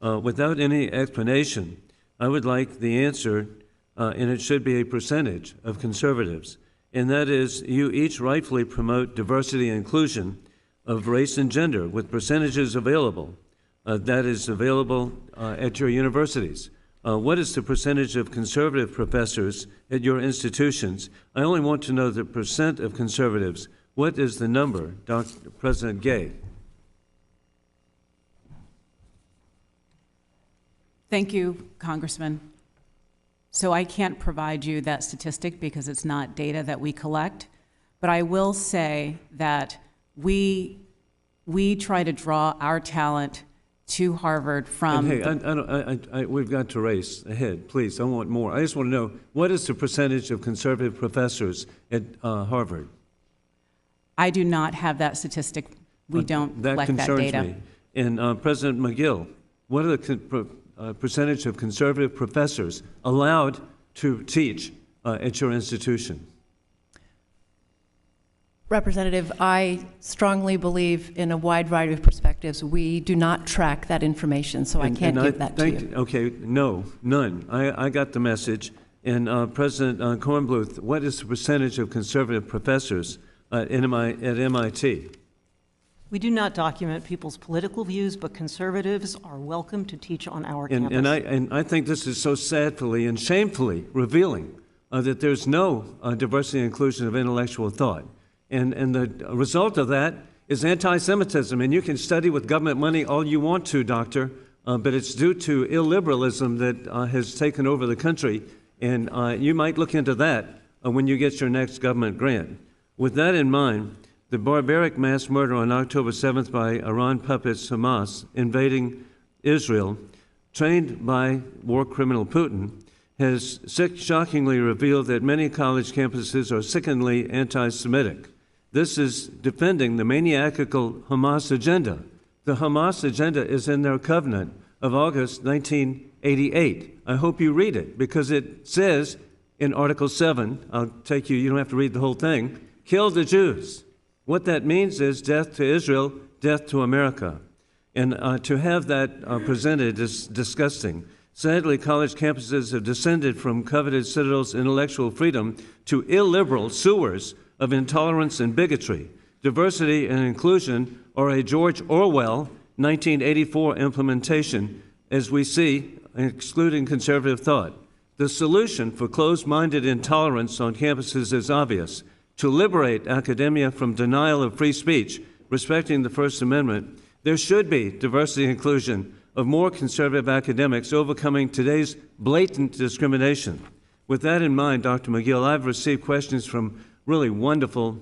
without any explanation, I would like the answer, and it should be a percentage of conservatives, and that is you each rightfully promote diversity and inclusion of race and gender with percentages available. That is available at your universities. What is the percentage of conservative professors at your institutions? I only want to know the percent of conservatives. What is the number, Dr. President Gay? Thank you, Congressman. So I can't provide you that statistic because it's not data that we collect, but I will say that we try to draw our talent to Harvard from... And hey, we've got to race ahead, please. I want more. I just want to know, what is the percentage of conservative professors at Harvard? I do not have that statistic. We don't collect that data. That concerns me. And President Magill, what are the percentage of conservative professors allowed to teach at your institution? Representative, I strongly believe in a wide variety of perspectives. We do not track that information, so I can't give that to you. Okay, no, none. I got the message. And President Kornbluth, what is the percentage of conservative professors at MIT? We do not document people's political views, but conservatives are welcome to teach on our campus. And I think this is so sadly and shamefully revealing that there's no diversity and inclusion of intellectual thought. And the result of that is anti-Semitism. And you can study with government money all you want to, Doctor, but it's due to illiberalism that has taken over the country. And you might look into that when you get your next government grant. With that in mind, the barbaric mass murder on October 7th by Iran puppets Hamas invading Israel, trained by war criminal Putin, has shockingly revealed that many college campuses are sickeningly anti-Semitic. This is defending the maniacal Hamas agenda. The Hamas agenda is in their covenant of August 1988. I hope you read it, because it says in Article 7, I'll take you, you don't have to read the whole thing, kill the Jews. What that means is death to Israel, death to America. And to have that presented is disgusting. Sadly, college campuses have descended from coveted citadels of intellectual freedom to illiberal sewers of intolerance and bigotry. Diversity and inclusion are a George Orwell 1984 implementation, as we see, excluding conservative thought. The solution for closed-minded intolerance on campuses is obvious: to liberate academia from denial of free speech, respecting the First Amendment. There should be diversity and inclusion of more conservative academics overcoming today's blatant discrimination. With that in mind, Dr. Magill, I've received questions from really wonderful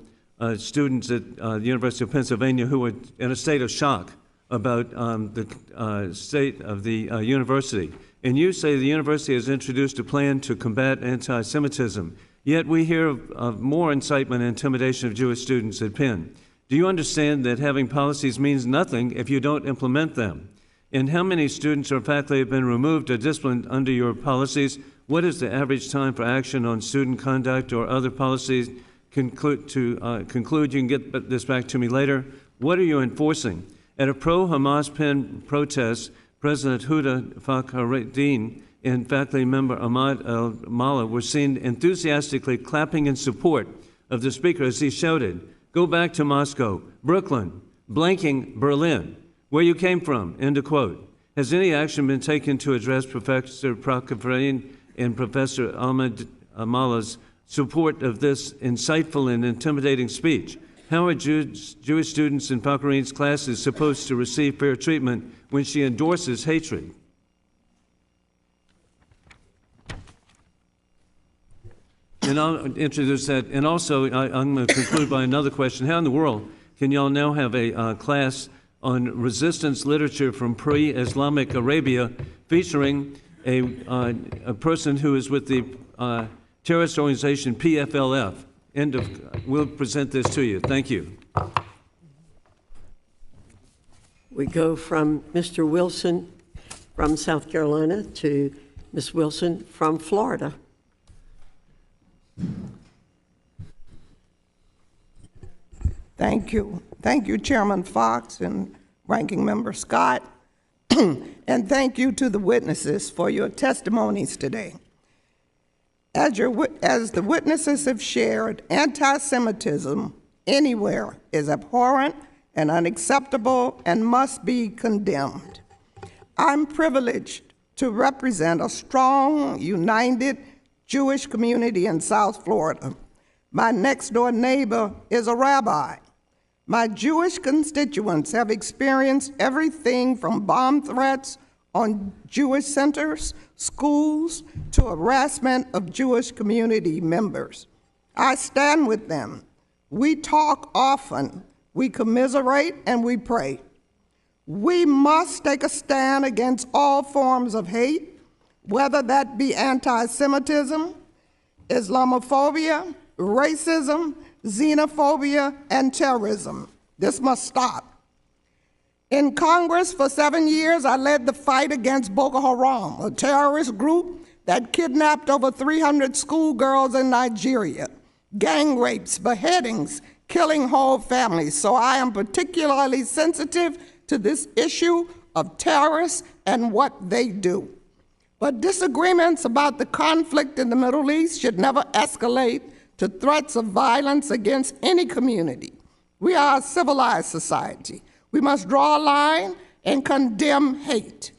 students at the University of Pennsylvania who are in a state of shock about the state of the university. And you say the university has introduced a plan to combat anti-Semitism. Yet we hear of more incitement and intimidation of Jewish students at Penn. Do you understand that having policies means nothing if you don't implement them? And how many students or faculty have been removed or disciplined under your policies? What is the average time for action on student conduct or other policies? Conclude, you can get this back to me later. What are you enforcing? At a pro-Hamas Penn protest, President Huda Fakhrudin and faculty member Ahmad al-Mallah were seen enthusiastically clapping in support of the speaker as he shouted, "Go back to Moscow, Brooklyn, blanking Berlin, where you came from," end of quote. Has any action been taken to address Professor Fakhrudin and Professor Ahmad al-Mallah's support of this insightful and intimidating speech? How are Jewish students in Fakhrudin's classes supposed to receive fair treatment when she endorses hatred? And I'll introduce that. And also, I'm going to conclude by another question. How in the world can y'all now have a class on resistance literature from pre-Islamic Arabia featuring a person who is with the terrorist organization PFLF? We'll present this to you. Thank you. We go from Mr. Wilson from South Carolina to Ms. Wilson from Florida. Thank you. Thank you, Chairman Fox and Ranking Member Scott. And thank you to the witnesses for your testimonies today. As the witnesses have shared, anti-Semitism anywhere is abhorrent and unacceptable and must be condemned. I'm privileged to represent a strong, united Jewish community in South Florida. My next-door neighbor is a rabbi. My Jewish constituents have experienced everything from bomb threats on Jewish centers, schools, to harassment of Jewish community members. I stand with them. We talk often, we commiserate, and we pray. We must take a stand against all forms of hate, whether that be anti-Semitism, Islamophobia, racism, xenophobia, and terrorism. This must stop. In Congress for 7 years, I led the fight against Boko Haram, a terrorist group that kidnapped over 300 schoolgirls in Nigeria, gang rapes, beheadings, killing whole families. So I am particularly sensitive to this issue of terrorists and what they do. But disagreements about the conflict in the Middle East should never escalate to threats of violence against any community. We are a civilized society. We must draw a line and condemn hate.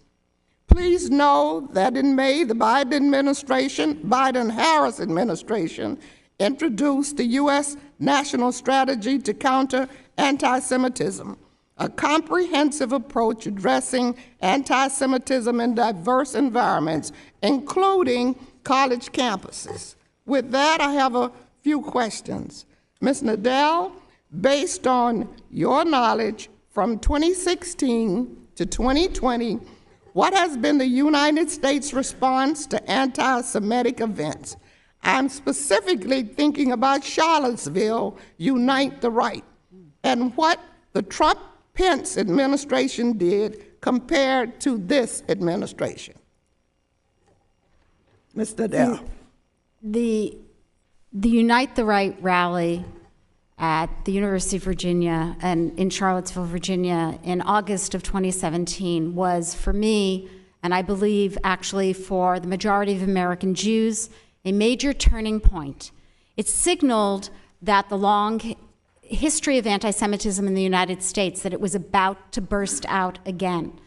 Please know that in May, the Biden-Harris administration introduced the U.S. National Strategy to Counter Anti-Semitism, a comprehensive approach addressing anti-Semitism in diverse environments, including college campuses. With that, I have a few questions. Ms. Nadell, based on your knowledge from 2016 to 2020, what has been the United States response to anti-Semitic events? I'm specifically thinking about Charlottesville, Unite the Right, and what the Trump-Pence administration did compared to this administration. Ms. Nadell. The Unite the Right rally at the University of Virginia and in Charlottesville, Virginia in August of 2017 was, for me, and I believe actually for the majority of American Jews, a major turning point. It signaled that the long history of anti-Semitism in the United States, that it was about to burst out again.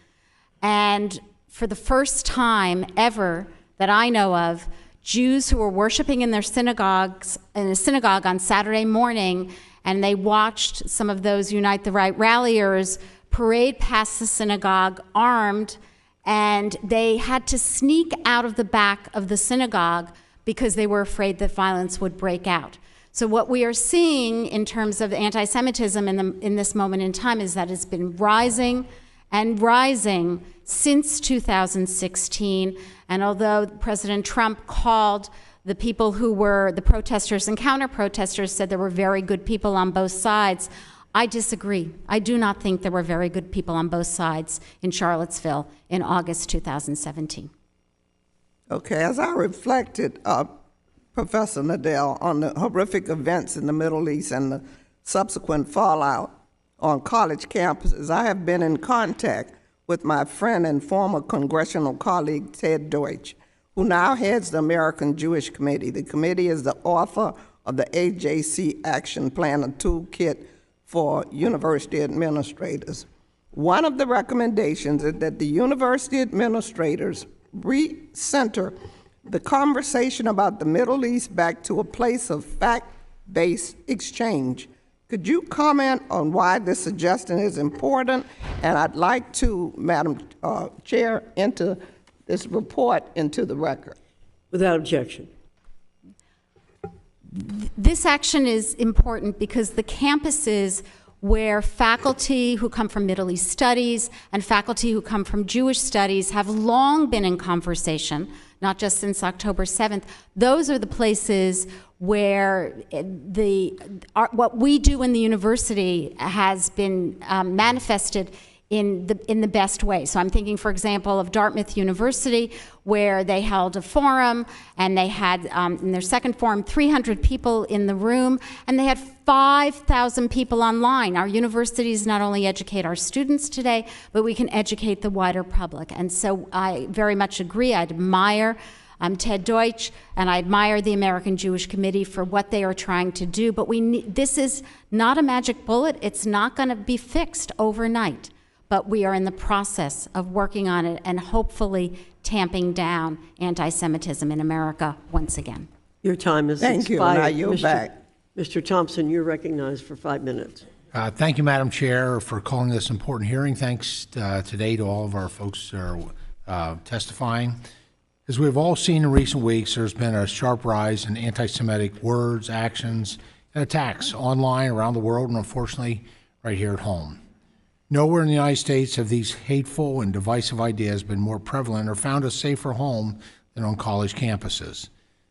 And for the first time ever that I know of, Jews who were worshiping in their synagogues, in a synagogue on Saturday morning, and they watched some of those Unite the Right ralliers parade past the synagogue armed, and they had to sneak out of the back of the synagogue because they were afraid that violence would break out. So what we are seeing in terms of anti-Semitism in this moment in time is that it's been rising, and rising since 2016. And although President Trump called the people who were the protesters and counter-protesters, said there were very good people on both sides, I disagree. I do not think there were very good people on both sides in Charlottesville in August 2017. Okay, as I reflected, Professor Nadell, on the horrific events in the Middle East and the subsequent fallout on college campuses, I have been in contact with my friend and former congressional colleague, Ted Deutsch, who now heads the American Jewish Committee. The committee is the author of the AJC Action Plan, a toolkit for university administrators. One of the recommendations is that the university administrators recenter the conversation about the Middle East back to a place of fact-based exchange. Could you comment on why this suggestion is important? And I'd like to, Madam Chair, enter this report into the record. Without objection. This action is important because the campuses where faculty who come from Middle East studies and faculty who come from Jewish studies have long been in conversation, not just since October 7th, those are the places where what we do in the university has been manifested in the best way. So I'm thinking, for example, of Dartmouth University, where they held a forum, and they had, in their second forum, 300 people in the room, and they had 5,000 people online. Our universities not only educate our students today, but we can educate the wider public. And so I very much agree. I admire Ted Deutsch, and I admire the American Jewish Committee for what they are trying to do, but this is not a magic bullet. It's not going to be fixed overnight. But we are in the process of working on it and hopefully tamping down anti-Semitism in America once again. Your time is expired. Thank you, and I yield back. Mr. Thompson, you're recognized for 5 minutes. Thank you, Madam Chair, for calling this important hearing. Thanks today to all of our folks who are testifying. As we've all seen in recent weeks, there's been a sharp rise in anti-Semitic words, actions, and attacks online around the world, and unfortunately, right here at home. Nowhere in the United States have these hateful and divisive ideas been more prevalent or found a safer home than on college campuses.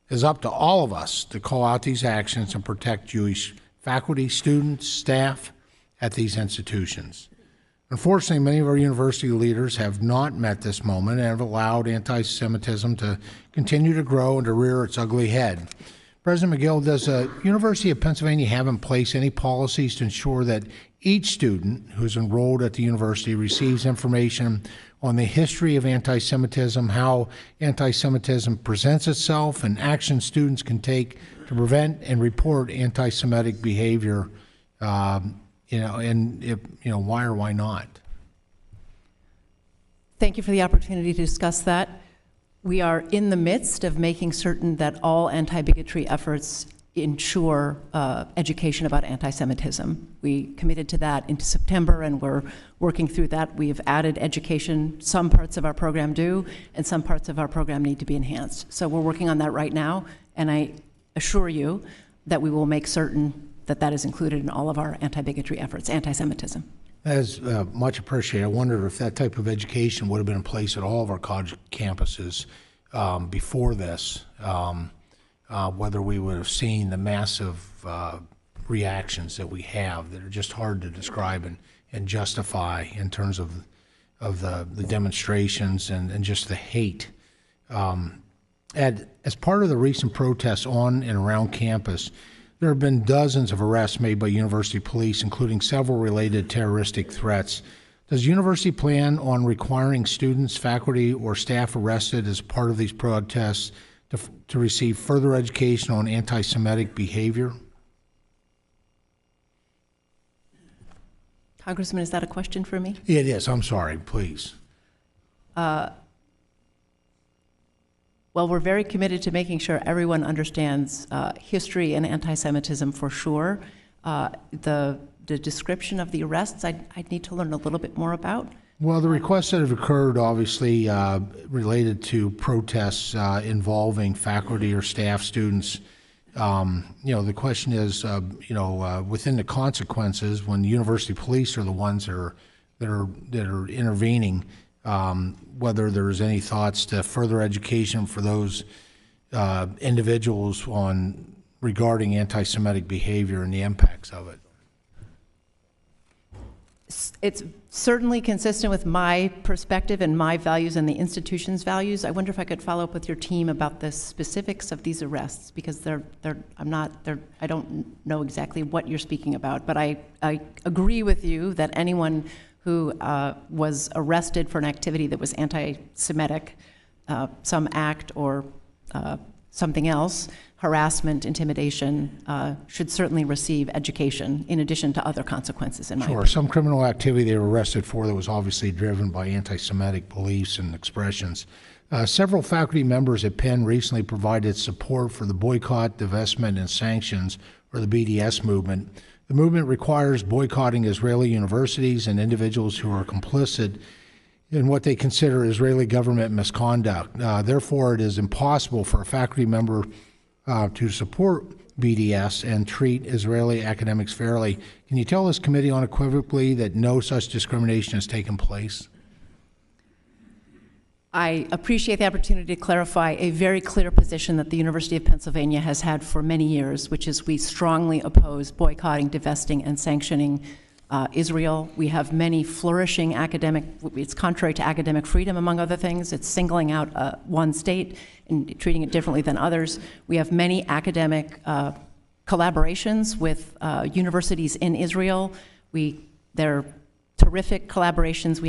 It is up to all of us to call out these actions and protect Jewish faculty, students, staff at these institutions. Unfortunately, many of our university leaders have not met this moment and have allowed anti-Semitism to continue to grow and to rear its ugly head. President Magill, does the University of Pennsylvania have in place any policies to ensure that each student who is enrolled at the university receives information on the history of anti-Semitism, how anti-Semitism presents itself, and action students can take to prevent and report anti-Semitic behavior, and why or why not? Thank you for the opportunity to discuss that. We are in the midst of making certain that all anti-bigotry efforts ensure education about anti-Semitism. We committed to that into September, and we're working through that. We've added education. Some parts of our program do, and some parts of our program need to be enhanced. So we're working on that right now, and I assure you that we will make certain that that is included in all of our anti-bigotry efforts, anti-Semitism. That is much appreciated. I wonder if that type of education would have been in place at all of our college campuses before this, whether we would have seen the massive reactions that we have that are just hard to describe and justify in terms of the demonstrations and just the hate. As part of the recent protests on and around campus, there have been dozens of arrests made by university police, including several related terroristic threats. Does the university plan on requiring students, faculty, or staff arrested as part of these protests to receive further education on anti-Semitic behavior? Congressman, is that a question for me? It is. I'm sorry. Please. Well, we're very committed to making sure everyone understands history and anti-Semitism for sure. The description of the arrests, I'd need to learn a little bit more about. Well, the requests that have occurred, obviously, related to protests involving faculty or staff, students. The question is, within the consequences, when the university police are the ones that that are intervening, whether there's any thoughts to further education for those individuals regarding anti-Semitic behavior and the impacts of it. It's certainly consistent with my perspective and my values and the institution's values. I wonder if I could follow up with your team about the specifics of these arrests, because I don't know exactly what you're speaking about, but I agree with you that anyone who was arrested for an activity that was anti-Semitic, some act or something else, harassment, intimidation, should certainly receive education in addition to other consequences, in my opinion. Some criminal activity they were arrested for that was obviously driven by anti-Semitic beliefs and expressions. Several faculty members at Penn recently provided support for the boycott, divestment, and sanctions, or the BDS movement. The movement requires boycotting Israeli universities and individuals who are complicit in what they consider Israeli government misconduct. Therefore, it is impossible for a faculty member to support BDS and treat Israeli academics fairly. Can you tell this committee unequivocally that no such discrimination has taken place? I appreciate the opportunity to clarify a very clear position that the University of Pennsylvania has had for many years, which is we strongly oppose boycotting, divesting, and sanctioning Israel. We have many flourishing it's contrary to academic freedom, among other things. It's singling out one state and treating it differently than others. We have many academic collaborations with universities in Israel. They're terrific collaborations.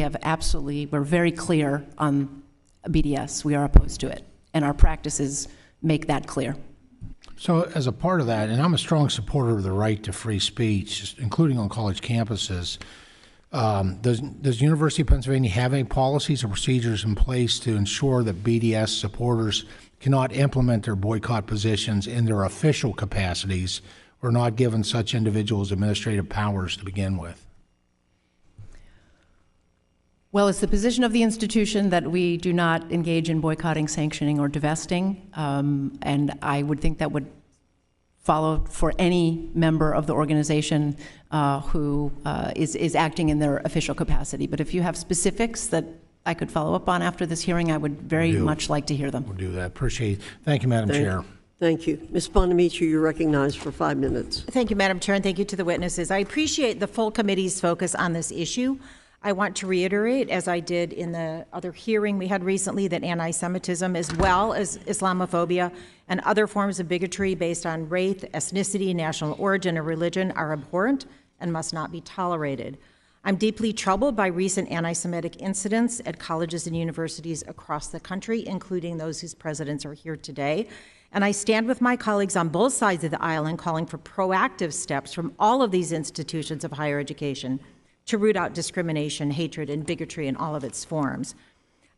We're very clear on BDS. We are opposed to it, and our practices make that clear. So as a part of that, and I'm a strong supporter of the right to free speech, including on college campuses, does University of Pennsylvania have any policies or procedures in place to ensure that BDS supporters cannot implement their boycott positions in their official capacities, or not given such individuals administrative powers to begin with? Well, it's the position of the institution that we do not engage in boycotting, sanctioning, or divesting, and I would think that would follow for any member of the organization who is acting in their official capacity. But if you have specifics that I could follow up on after this hearing, I would very much like to hear them. We'll do that. Appreciate it. Thank you, Madam Chair. Thank you. Ms. Bonamici, you're recognized for 5 minutes. Thank you, Madam Chair, and thank you to the witnesses. I appreciate the full committee's focus on this issue. I want to reiterate, as I did in the other hearing we had recently, that anti-Semitism, as well as Islamophobia and other forms of bigotry based on race, ethnicity, national origin, or religion are abhorrent and must not be tolerated. I'm deeply troubled by recent anti-Semitic incidents at colleges and universities across the country, including those whose presidents are here today. And I stand with my colleagues on both sides of the aisle in calling for proactive steps from all of these institutions of higher education to root out discrimination, hatred, and bigotry in all of its forms.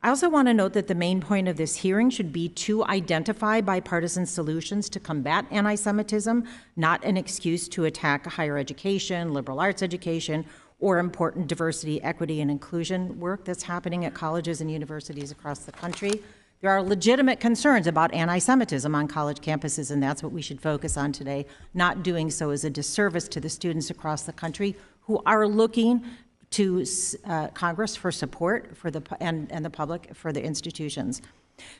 I also want to note that the main point of this hearing should be to identify bipartisan solutions to combat anti-Semitism, not an excuse to attack higher education, liberal arts education, or important diversity, equity, and inclusion work that's happening at colleges and universities across the country. There are legitimate concerns about anti-Semitism on college campuses, and that's what we should focus on today. Not doing so is a disservice to the students across the country who are looking to Congress for support for and the public for the institutions.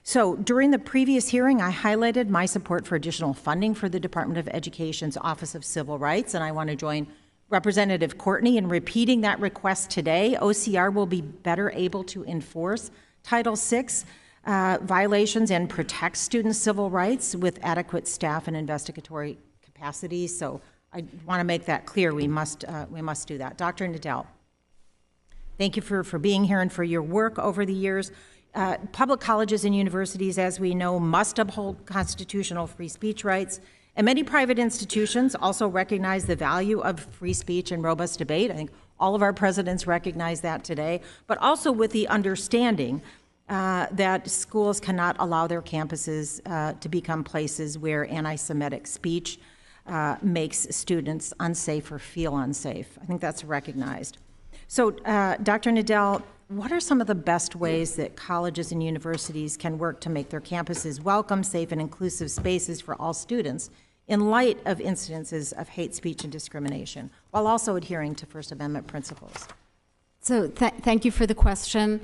So during the previous hearing, I highlighted my support for additional funding for the Department of Education's Office of Civil Rights, and I want to join Representative Courtney in repeating that request today. OCR will be better able to enforce Title VI violations and protect students' civil rights with adequate staff and investigatory capacity. So I want to make that clear. We must do that. Dr. Nadell, thank you for being here and for your work over the years. Public colleges and universities, as we know, must uphold constitutional free speech rights. And many private institutions also recognize the value of free speech and robust debate. I think all of our presidents recognize that today, but also with the understanding that schools cannot allow their campuses to become places where anti-Semitic speech makes students unsafe or feel unsafe. I think that's recognized. So, Dr. Nadell, what are some of the best ways that colleges and universities can work to make their campuses welcome, safe, and inclusive spaces for all students in light of incidences of hate speech and discrimination, while also adhering to First Amendment principles? So thank you for the question.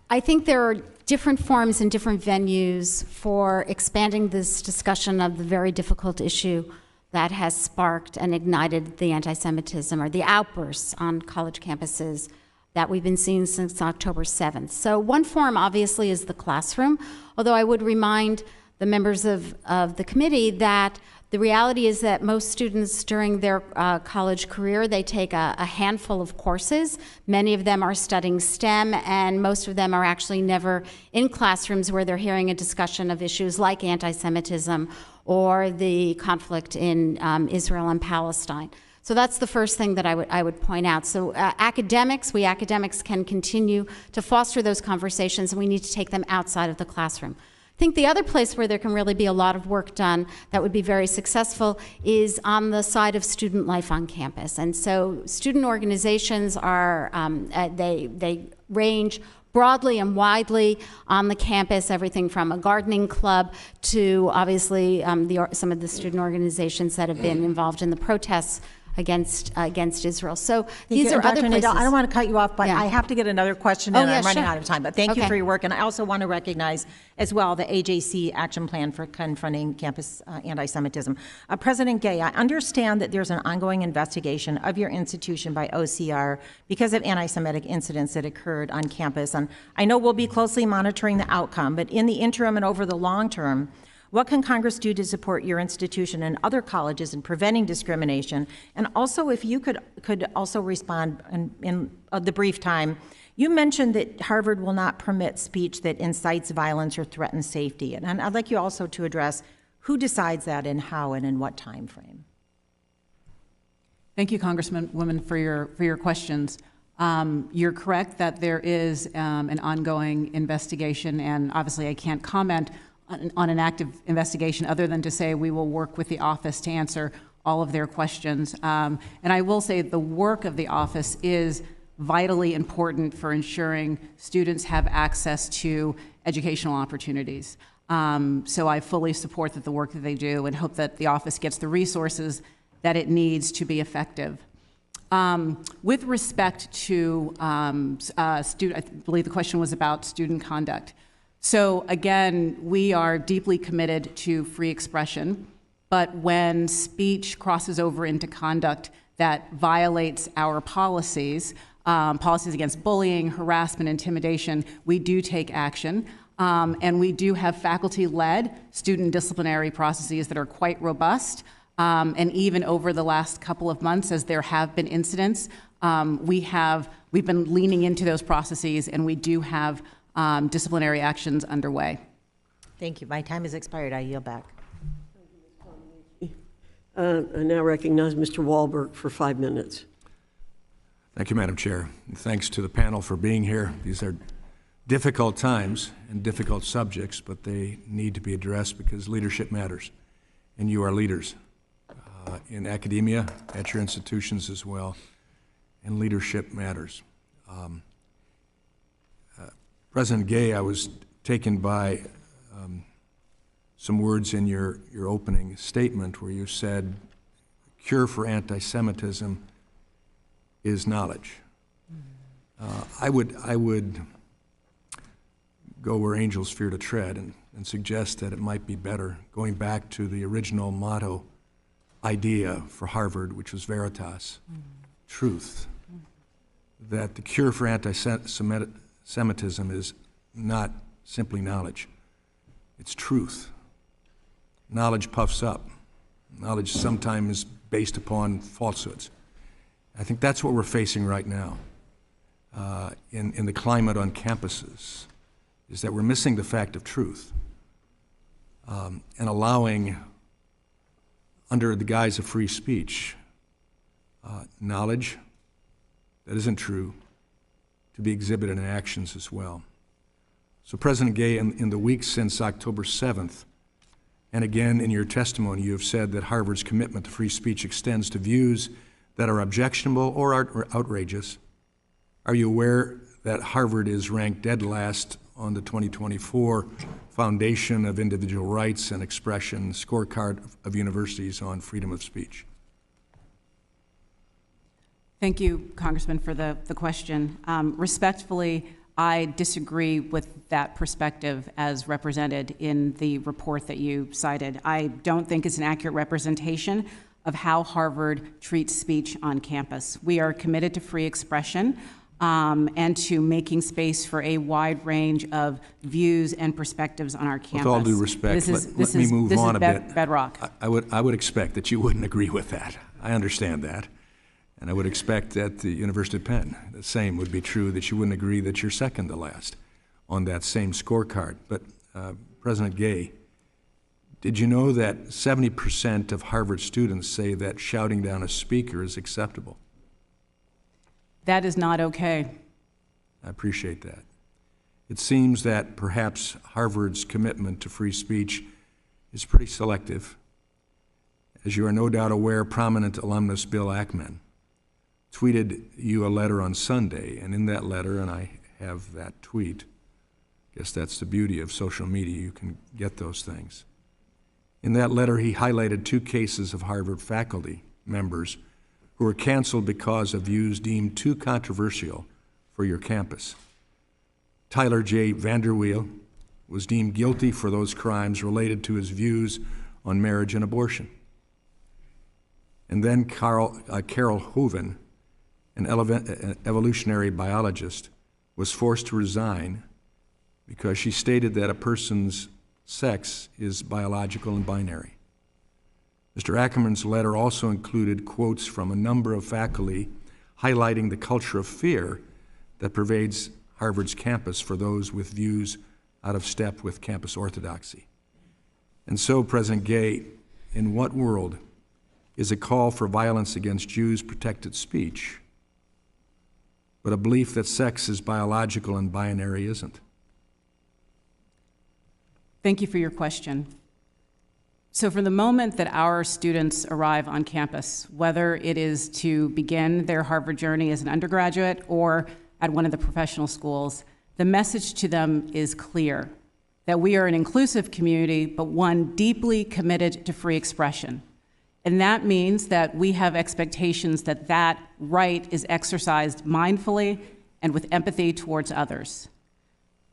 I think there are different forms and different venues for expanding this discussion of the very difficult issue that has sparked and ignited the anti-Semitism or the outbursts on college campuses that we've been seeing since October 7th. So one form, obviously, is the classroom, although I would remind the members of the committee that the reality is that most students during their college career, they take a handful of courses. Many of them are studying STEM, and most of them are actually never in classrooms where they're hearing a discussion of issues like anti-Semitism or the conflict in Israel and Palestine. So that's the first thing that I would point out. So we academics can continue to foster those conversations, and we need to take them outside of the classroom. I think the other place where there can really be a lot of work done that would be very successful is on the side of student life on campus. And so student organizations are, they range broadly and widely on the campus, everything from a gardening club to obviously some of the student organizations that have been involved in the protests against Israel. So these are other places. Nadell, I don't want to cut you off, but I have to get another question in. I'm running sure. out of time. But thank you for your work. And I also want to recognize as well the AJC Action Plan for Confronting Campus Anti-Semitism. President Gay, I understand that there's an ongoing investigation of your institution by OCR because of anti-Semitic incidents that occurred on campus. And I know we'll be closely monitoring the outcome, but in the interim and over the long term, what can Congress do to support your institution and other colleges in preventing discrimination? And also, if you could also respond in the brief time, you mentioned that Harvard will not permit speech that incites violence or threatens safety. And I'd like you also to address who decides that and how and in what time frame. Thank you, Congresswoman, for your questions. You're correct that there is an ongoing investigation, and obviously I can't comment on an active investigation other than to say we will work with the office to answer all of their questions. And I will say the work of the office is vitally important for ensuring students have access to educational opportunities. So I fully support the work that they do and hope that the office gets the resources that it needs to be effective. With respect to I believe the question was about student conduct. So again, we are deeply committed to free expression, but when speech crosses over into conduct that violates our policies, policies against bullying, harassment, intimidation, we do take action. And we do have faculty-led student disciplinary processes that are quite robust. And even over the last couple of months, as there have been incidents, we've been leaning into those processes, and we do have disciplinary actions underway. Thank you. My time has expired. I yield back. I now recognize Mr. Wahlberg for 5 minutes. Thank you, Madam Chair. And thanks to the panel for being here. These are difficult times and difficult subjects, but they need to be addressed because leadership matters. And you are leaders in academia, at your institutions as well, and leadership matters. President Gay, I was taken by some words in your opening statement where you said, cure for anti-Semitism is knowledge. I would go where angels fear to tread and suggest that it might be better going back to the original motto idea for Harvard, which was Veritas, truth, that the cure for anti-Semitism is not simply knowledge, it's truth. Knowledge puffs up. Knowledge sometimes is based upon falsehoods. I think that's what we're facing right now in the climate on campuses, is that we're missing the fact of truth and allowing, under the guise of free speech, knowledge that isn't true to be exhibited in actions as well. So President Gay, in the weeks since October 7th, and again in your testimony, you have said that Harvard's commitment to free speech extends to views that are objectionable or outrageous. Are you aware that Harvard is ranked dead last on the 2024 Foundation of Individual Rights and Expression scorecard of universities on freedom of speech? Thank you, Congressman, for the question. Respectfully, I disagree with that perspective as represented in the report that you cited. I don't think it's an accurate representation of how Harvard treats speech on campus. We are committed to free expression and to making space for a wide range of views and perspectives on our campus. With all due respect, let me move on a bit. Bedrock. I would expect that you wouldn't agree with that. I understand that. And I would expect that the University of Penn, the same would be true, that you wouldn't agree that you're second to last on that same scorecard. But President Gay, did you know that 70% of Harvard students say that shouting down a speaker is acceptable? That is not okay. I appreciate that. It seems that perhaps Harvard's commitment to free speech is pretty selective. As you are no doubt aware, prominent alumnus Bill Ackman tweeted you a letter on Sunday, and in that letter, and I have that tweet, I guess that's the beauty of social media, you can get those things. In that letter, he highlighted 2 cases of Harvard faculty members who were canceled because of views deemed too controversial for your campus. Tyler J. Vanderweel was deemed guilty for those crimes related to his views on marriage and abortion. And then Carol Hoven, an evolutionary biologist, was forced to resign because she stated that a person's sex is biological and binary. Mr. Ackerman's letter also included quotes from a number of faculty highlighting the culture of fear that pervades Harvard's campus for those with views out of step with campus orthodoxy. And so, President Gay, in what world is a call for violence against Jews protected speech, but a belief that sex is biological and binary isn't? Thank you for your question. So from the moment that our students arrive on campus, whether it is to begin their Harvard journey as an undergraduate or at one of the professional schools, the message to them is clear, that we are an inclusive community, but one deeply committed to free expression. And that means that we have expectations that that right is exercised mindfully and with empathy towards others.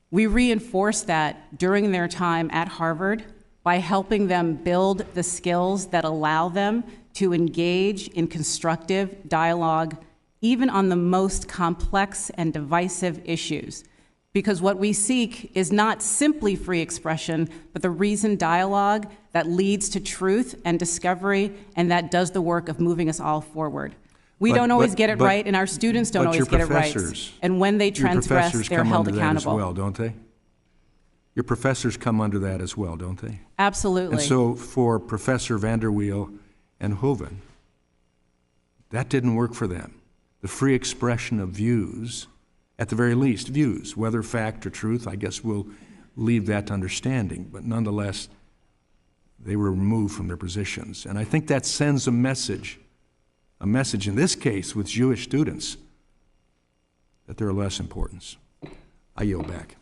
We reinforce that during their time at Harvard by helping them build the skills that allow them to engage in constructive dialogue, even on the most complex and divisive issues. Because what we seek is not simply free expression, but the reasoned dialogue that leads to truth and discovery, and that does the work of moving us all forward. We don't always get it right, and our students don't always get it right. And when they transgress, they're held accountable. Your professors come under that as well, don't they? Your professors come under that as well, don't they? Absolutely. And so for Professor Vanderweel and Hoven, that didn't work for them. The free expression of views, at the very least, views, whether fact or truth, I guess we'll leave that to understanding, but nonetheless, they were removed from their positions. And I think that sends a message in this case with Jewish students, that they're less importance. I yield back.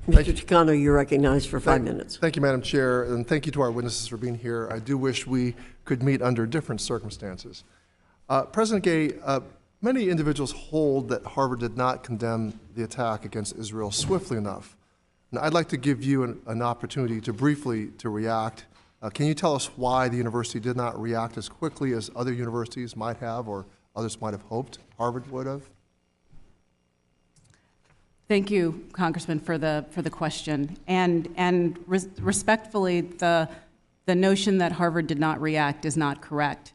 Mr. Chicano, you're recognized for 5 minutes. Thank you, Madam Chair, and thank you to our witnesses for being here. I do wish we could meet under different circumstances. President Gay, many individuals hold that Harvard did not condemn the attack against Israel swiftly enough. And I'd like to give you an opportunity to briefly react. Can you tell us why the university did not react as quickly as other universities might have or others might have hoped Harvard would have? Thank you, Congressman, for the question. And respectfully, the notion that Harvard did not react is not correct.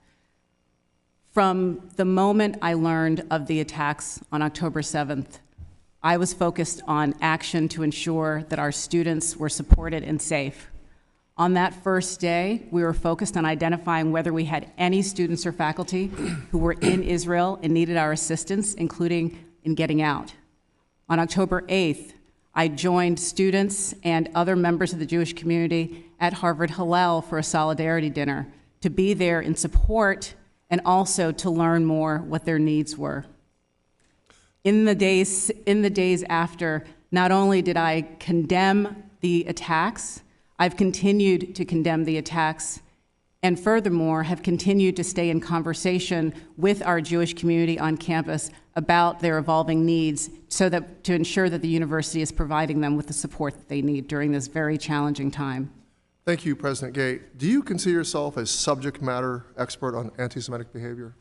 From the moment I learned of the attacks on October 7th, I was focused on action to ensure that our students were supported and safe. On that first day, we were focused on identifying whether we had any students or faculty who were in Israel and needed our assistance, including in getting out. On October 8th, I joined students and other members of the Jewish community at Harvard Hillel for a solidarity dinner to be there in support and also to learn more what their needs were. In the days after, not only did I condemn the attacks, I've continued to condemn the attacks and furthermore have continued to stay in conversation with our Jewish community on campus about their evolving needs to ensure that the university is providing them with the support that they need during this very challenging time. Thank you, President Gay. Do you consider yourself a subject matter expert on anti-Semitic behavior?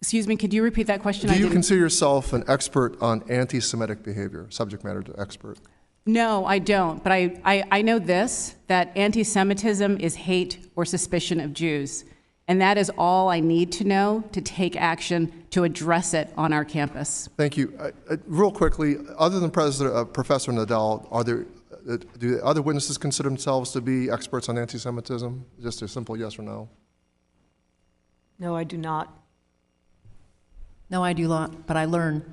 Excuse me, could you repeat that question? Do you consider yourself an expert on anti-Semitic behavior, subject matter expert? No, I don't, but I know this, that anti-Semitism is hate or suspicion of Jews, and that is all I need to know to take action to address it on our campus. Thank you. Real quickly, other than Professor Nadell, do other witnesses consider themselves to be experts on anti-Semitism? Just a simple yes or no. No, I do not. No, I do not, but I learn.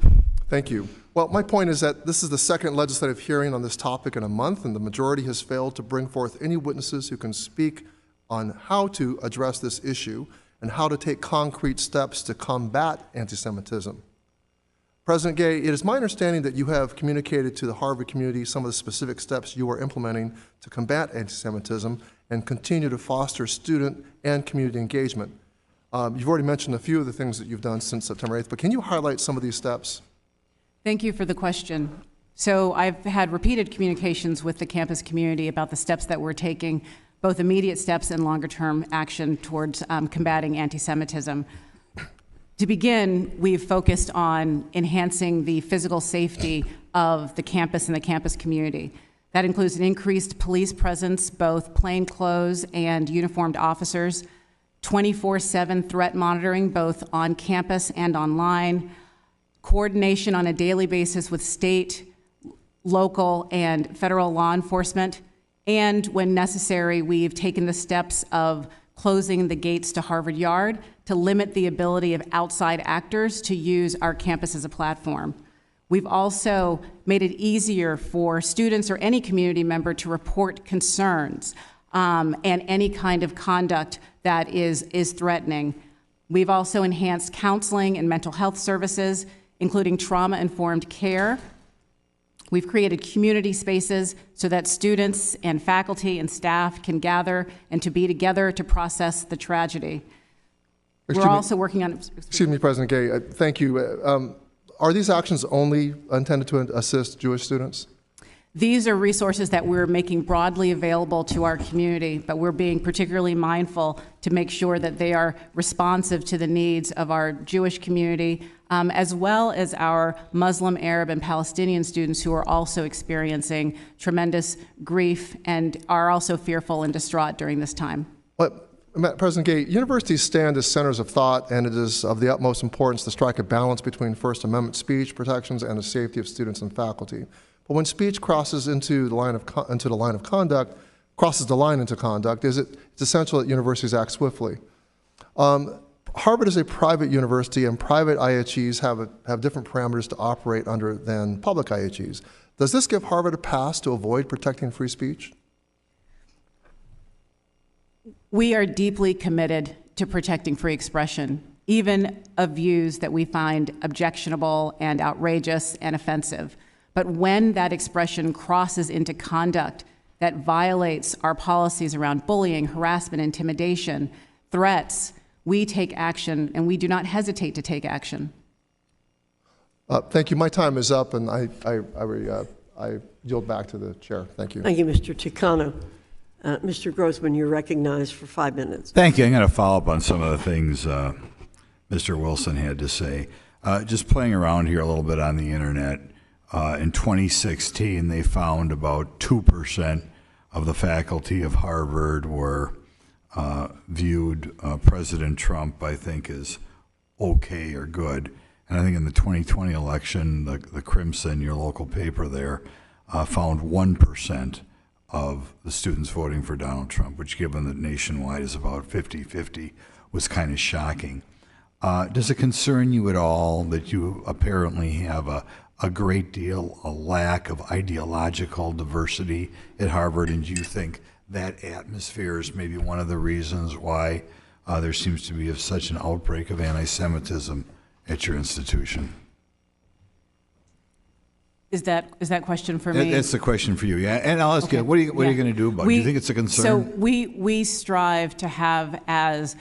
Thank you. Well, my point is that this is the second legislative hearing on this topic in a month, and the majority has failed to bring forth any witnesses who can speak on how to address this issue and how to take concrete steps to combat anti-Semitism. President Gay, it is my understanding that you have communicated to the Harvard community some of the specific steps you are implementing to combat anti-Semitism and continue to foster student and community engagement. You've already mentioned a few of the things that you've done since September 8th, but can you highlight some of these steps? Thank you for the question. So I've had repeated communications with the campus community about the steps that we're taking, both immediate steps and longer-term action towards combating anti-Semitism. To begin, we've focused on enhancing the physical safety of the campus and the campus community. That includes an increased police presence, both plainclothes and uniformed officers, 24/7 threat monitoring, both on campus and online, coordination on a daily basis with state, local, and federal law enforcement, and when necessary, we've taken the steps of closing the gates to Harvard Yard to limit the ability of outside actors to use our campus as a platform. We've also made it easier for students or any community member to report concerns and any kind of conduct that is threatening. We've also enhanced counseling and mental health services, including trauma-informed care. We've created community spaces so that students and faculty and staff can gather and to be together to process the tragedy. We're also working on... Excuse me, President Gay, thank you. Are these actions only intended to assist Jewish students? These are resources that we're making broadly available to our community, but we're being particularly mindful to make sure that they are responsive to the needs of our Jewish community, as well as our Muslim, Arab, and Palestinian students who are also experiencing tremendous grief and are also fearful and distraught during this time. President Gay, universities stand as centers of thought, and it is of the utmost importance to strike a balance between First Amendment speech protections and the safety of students and faculty. But when speech crosses into the line of conduct, it's essential that universities act swiftly. Harvard is a private university, and private IHEs have different parameters to operate under than public IHEs. Does this give Harvard a pass to avoid protecting free speech? We are deeply committed to protecting free expression, even of views that we find objectionable and outrageous and offensive. But when that expression crosses into conduct that violates our policies around bullying, harassment, intimidation, threats, we take action, and we do not hesitate to take action. Thank you. My time is up, and I yield back to the chair. Thank you. Thank you, Mr. Ticano. Mr. Grossman, you're recognized for 5 minutes. Thank you. I'm going to follow up on some of the things Mr. Wilson had to say. Just playing around here a little bit on the internet, in 2016, they found about 2% of the faculty of Harvard were viewed President Trump, I think, as okay or good. And I think in the 2020 election, the Crimson, your local paper there, found 1% of the students voting for Donald Trump, which given that nationwide is about 50-50, was kind of shocking. Does it concern you at all that you apparently have a great deal, a lack of ideological diversity at Harvard, and do you think that atmosphere is maybe one of the reasons why there seems to be such an outbreak of anti-Semitism at your institution? Is that question for me? That's the question for you, yeah. And I'll ask you, what are you going to do about it? Do you think it's a concern? So we strive to have as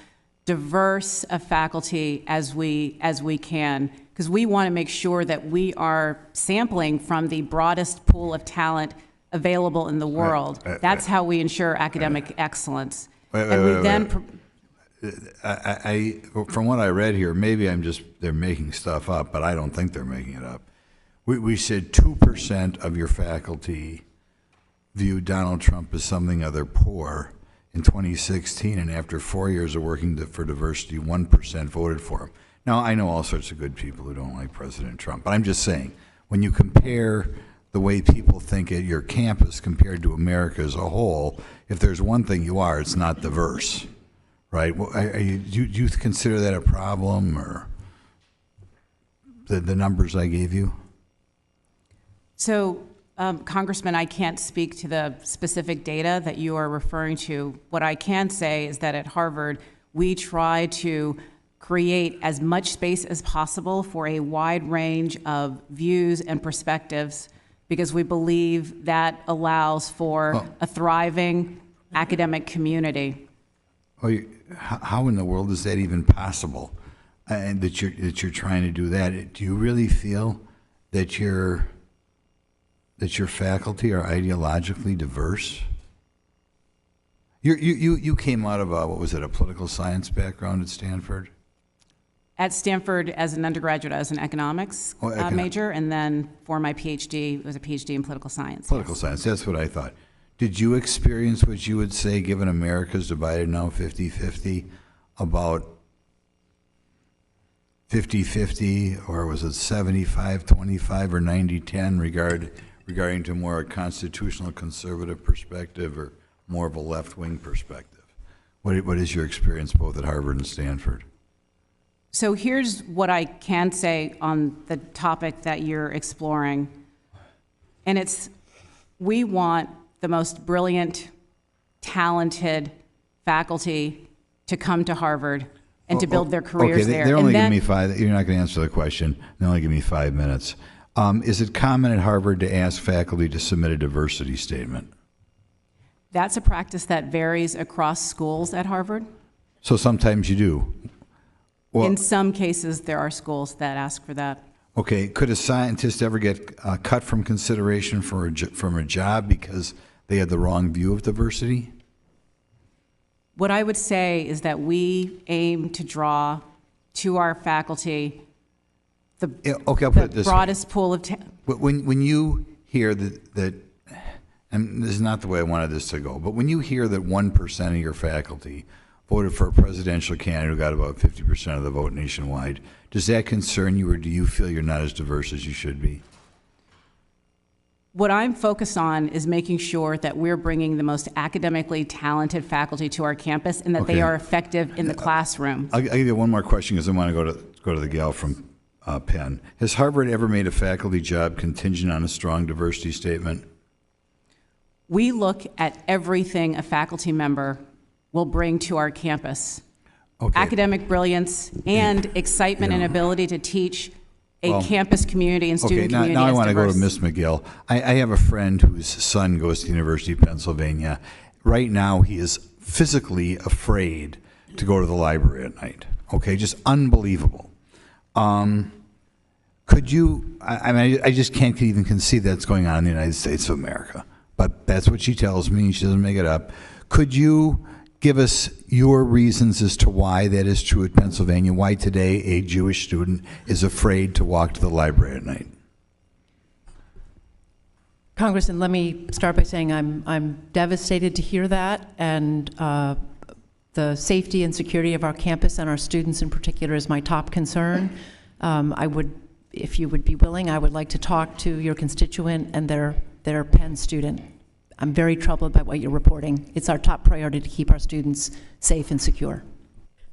diverse a faculty as we can, because we want to make sure that we are sampling from the broadest pool of talent available in the world. That's how we ensure academic excellence. From what I read here, maybe they're making stuff up, but I don't think they're making it up. We said 2% of your faculty viewed Donald Trump as something other poor in 2016, and after 4 years of working for diversity, 1% voted for him. Now, I know all sorts of good people who don't like President Trump, but I'm just saying, when you compare the way people think at your campus compared to America as a whole, if there's one thing you are, it's not diverse, right? Well, do you consider that a problem, or the numbers I gave you? So, Congressman, I can't speak to the specific data that you are referring to. What I can say is that at Harvard, we try to create as much space as possible for a wide range of views and perspectives, because we believe that allows for a thriving academic community. Well, how in the world is that even possible? And that you're trying to do that? Do you really feel that your faculty are ideologically diverse? You came out of what was it, a political science background at Stanford? At Stanford, as an undergraduate, I was an economics major, and then for my PhD, it was a PhD in political science. Political science, that's what I thought. Did you experience what you would say, given America's divided now 50-50, about 50-50, or was it 75-25 or 90-10 regarding to more a constitutional conservative perspective or more of a left-wing perspective? What is your experience both at Harvard and Stanford? So here's what I can say on the topic that you're exploring. And it's, we want the most brilliant, talented faculty to come to Harvard and to build their careers there. They're only giving me 5, you're not going to answer the question. They only give me 5 minutes. Is it common at Harvard to ask faculty to submit a diversity statement? That's a practice that varies across schools at Harvard. So sometimes you do. Well, in some cases, there are schools that ask for that. Okay, could a scientist ever get cut from consideration from a job because they had the wrong view of diversity? What I would say is that we aim to draw to our faculty the broadest pool of talent. When you hear that, and this is not the way I wanted this to go, but when you hear that 1% of your faculty voted for a presidential candidate who got about 50% of the vote nationwide, does that concern you, or do you feel you're not as diverse as you should be? What I'm focused on is making sure that we're bringing the most academically talented faculty to our campus, and that they are effective in the classroom. I'll give you one more question, because I want to go to the gal from Penn. Has Harvard ever made a faculty job contingent on a strong diversity statement? We look at everything a faculty member will bring to our campus. Academic brilliance and excitement and ability to teach a campus community and student community. Now I want to go to Ms. Magill. I have a friend whose son goes to the University of Pennsylvania. Right now, he is physically afraid to go to the library at night. Okay, just unbelievable. Could you, I just can't even conceive that's going on in the United States of America. But that's what she tells me. She doesn't make it up. Could you give us your reasons as to why that is true at Pennsylvania, why today a Jewish student is afraid to walk to the library at night? Congressman, let me start by saying I'm devastated to hear that, and the safety and security of our campus and our students in particular is my top concern. I would, if you would be willing, I would like to talk to your constituent and their Penn student. I'm very troubled by what you're reporting. It's our top priority to keep our students safe and secure.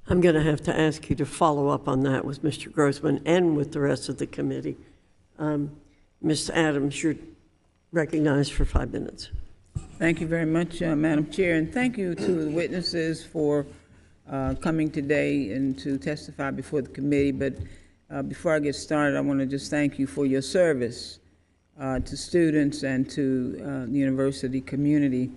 I'm going to have to ask you to follow up on that with Mr. Grossman and with the rest of the committee. Ms. Adams, you're recognized for 5 minutes. Thank you very much, Madam Chair, and thank you to the witnesses for coming today and to testify before the committee. But before I get started, I want to just thank you for your service. to students and to the university community.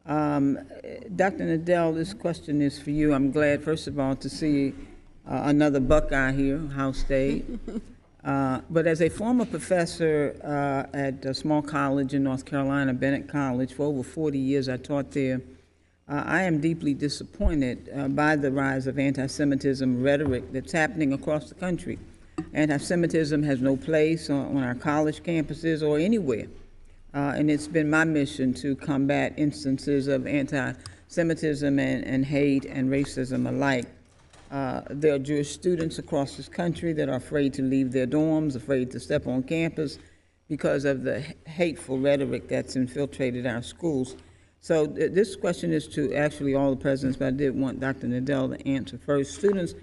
Dr. Nadell, this question is for you. I'm glad, first of all, to see another Buckeye here, Ohio State. But as a former professor at a small college in North Carolina, Bennett College, for over 40 years I taught there, I am deeply disappointed by the rise of anti-Semitism rhetoric that's happening across the country. Anti-Semitism has no place on our college campuses or anywhere. And it's been my mission to combat instances of anti-Semitism and hate and racism alike. There are Jewish students across this country that are afraid to leave their dorms, afraid to step on campus because of the hateful rhetoric that's infiltrated our schools. So this question is to actually all the presidents, but I did want Dr. Nadell to answer first. Students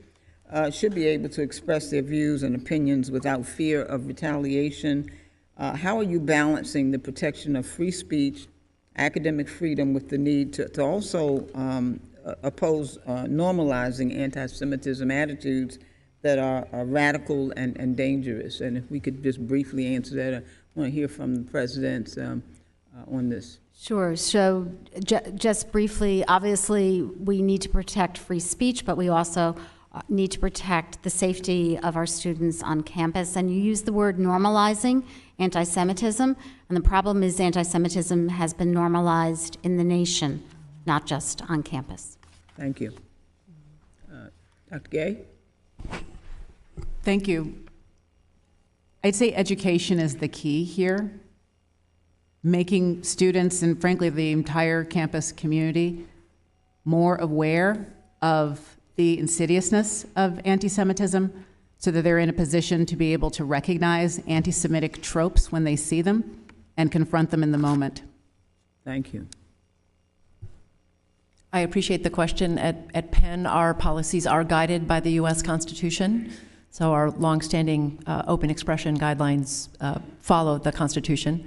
should be able to express their views and opinions without fear of retaliation. How are you balancing the protection of free speech, academic freedom, with the need to also oppose normalizing anti-Semitism attitudes that are radical and dangerous? And if we could just briefly answer that, I want to hear from the presidents on this. Sure. So just briefly, obviously, we need to protect free speech, but we also need to protect the safety of our students on campus. And you use the word normalizing anti-Semitism, and the problem is anti-Semitism has been normalized in the nation, not just on campus. Thank you. Dr. Gay? Thank you. I'd say education is the key here. Making students and frankly the entire campus community more aware of the insidiousness of anti-Semitism so that they're in a position to be able to recognize anti-Semitic tropes when they see them and confront them in the moment. Thank you. I appreciate the question. At Penn, our policies are guided by the U.S. Constitution. So our longstanding open expression guidelines follow the Constitution.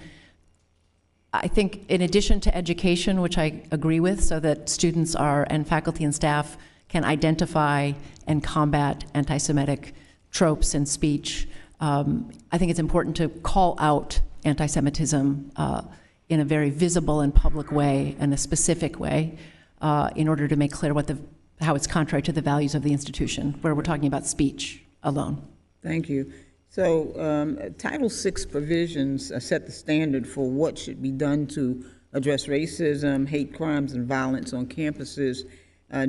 I think in addition to education, which I agree with, so that students and faculty and staff can identify and combat anti-Semitic tropes in speech, I think it's important to call out anti-Semitism in a very visible and public way and a specific way in order to make clear how it's contrary to the values of the institution, where we're talking about speech alone. Thank you. So Title VI provisions set the standard for what should be done to address racism, hate crimes, and violence on campuses.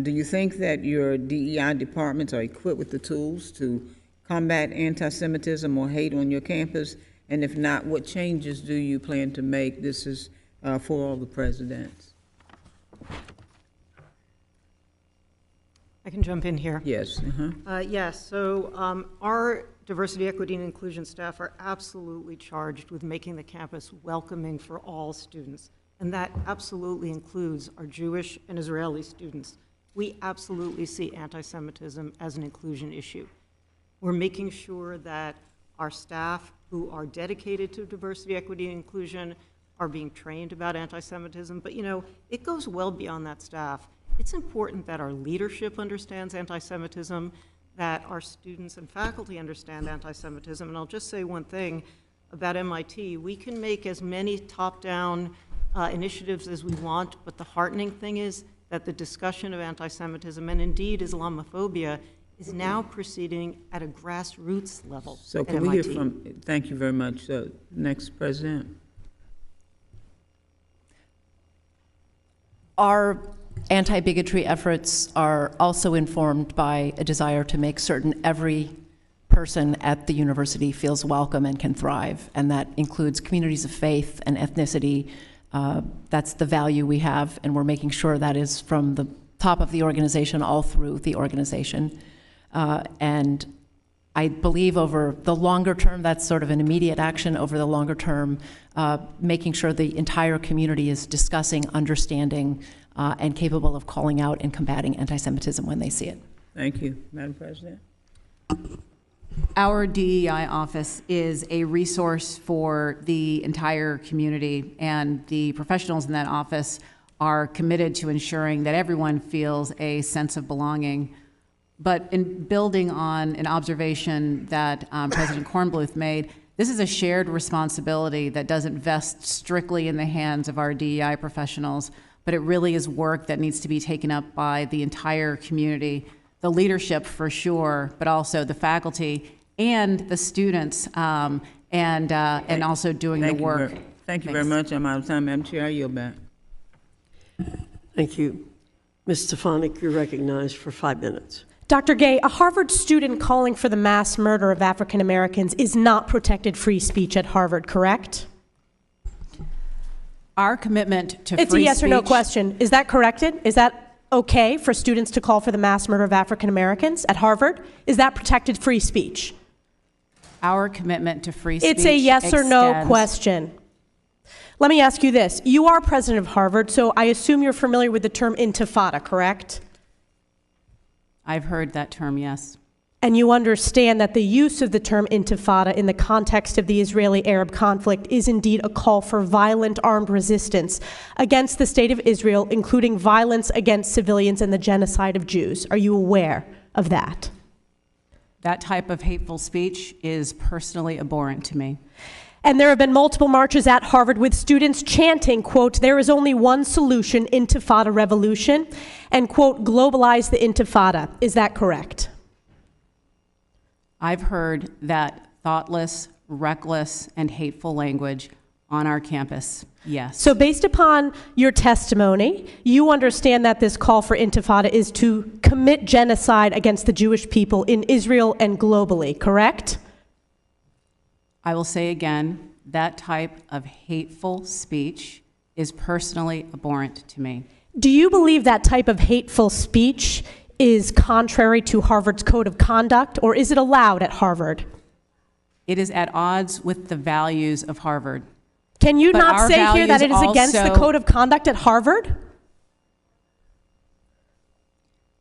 Do you think that your DEI departments are equipped with the tools to combat anti-Semitism or hate on your campus? And if not, what changes do you plan to make? This is for all the presidents. I can jump in here. Yes. Yes, so our diversity, equity, and inclusion staff are absolutely charged with making the campus welcoming for all students, and that absolutely includes our Jewish and Israeli students. We absolutely see anti-Semitism as an inclusion issue. We're making sure that our staff who are dedicated to diversity, equity, and inclusion are being trained about anti-Semitism, but you know, it goes well beyond that staff. It's important that our leadership understands anti-Semitism, that our students and faculty understand anti-Semitism. And I'll just say one thing about MIT. We can make as many top-down initiatives as we want, but the heartening thing is that the discussion of anti-Semitism and indeed Islamophobia is now proceeding at a grassroots level. So can we hear from, thank you very much. Next president. Our anti-bigotry efforts are also informed by a desire to make certain every person at the university feels welcome and can thrive, and that includes communities of faith and ethnicity. That's the value we have, and we're making sure that is from the top of the organization all through the organization. And I believe over the longer term, that's sort of an immediate action. Over the longer term, making sure the entire community is discussing, understanding, and capable of calling out and combating anti-Semitism when they see it. Thank you, Madam President. Our DEI office is a resource for the entire community, and the professionals in that office are committed to ensuring that everyone feels a sense of belonging. But in building on an observation that President Kornbluth made, This is a shared responsibility that doesn't vest strictly in the hands of our DEI professionals, but it really is work that needs to be taken up by the entire community, the leadership for sure, but also the faculty and the students, and also doing the work. Thank you very much. I'm out of time, Madam Chair. I yield back. Thank you. Ms. Stefanik, you're recognized for 5 minutes. Dr. Gay, a Harvard student calling for the mass murder of African Americans is not protected free speech at Harvard, correct? Our commitment to free speech... It's a yes or no question. Is that corrected? Is that okay for students to call for the mass murder of African Americans at Harvard? Is that protected free speech? Our commitment to free speech It's a yes or no question. Let me ask you this. You are president of Harvard, so I assume you're familiar with the term intifada, correct? I've heard that term, yes. And you understand that the use of the term intifada in the context of the Israeli-Arab conflict is indeed a call for violent armed resistance against the state of Israel, including violence against civilians and the genocide of Jews. Are you aware of that? That type of hateful speech is personally abhorrent to me. And there have been multiple marches at Harvard with students chanting, quote, "There is only one solution, intifada revolution," and, quote, "globalize the intifada." Is that correct? I've heard that thoughtless, reckless, and hateful language on our campus, yes. So based upon your testimony, you understand that this call for intifada is to commit genocide against the Jewish people in Israel and globally, correct? I will say again, that type of hateful speech is personally abhorrent to me. Do you believe that type of hateful speech is contrary to Harvard's code of conduct, or is it allowed at Harvard? It is at odds with the values of Harvard. Can you not say here that it is against the code of conduct at Harvard?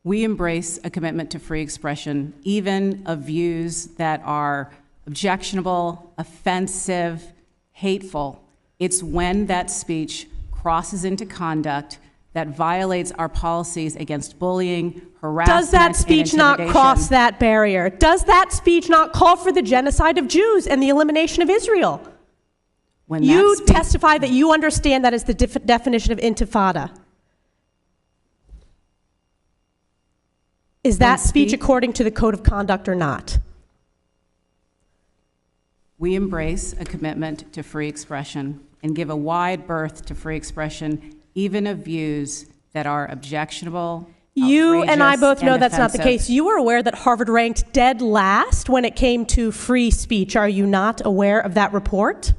We embrace a commitment to free expression, even of views that are objectionable, offensive, hateful. It's when that speech crosses into conduct that violates our policies against bullying, harassment, Does that speech not cross that barrier? Does that speech not call for the genocide of Jews and the elimination of Israel? When you testify that you understand that is the definition of intifada. Is that speech according to the code of conduct or not? We embrace a commitment to free expression and give a wide berth to free expression, even of views that are objectionable. You and I both know that's offensive. not the case. You were aware that Harvard ranked dead last when it came to free speech. Are you not aware of that report?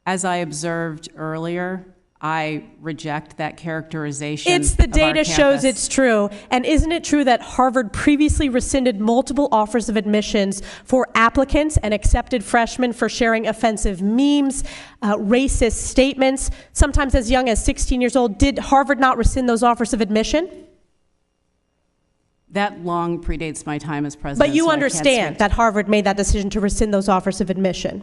As I observed earlier, I reject that characterization. It's the data shows it's true. And isn't it true that Harvard previously rescinded multiple offers of admissions for applicants and accepted freshmen for sharing offensive memes, racist statements, sometimes as young as 16 years old? Did Harvard not rescind those offers of admission? That long predates my time as president. But you so understand that Harvard made that decision to rescind those offers of admission?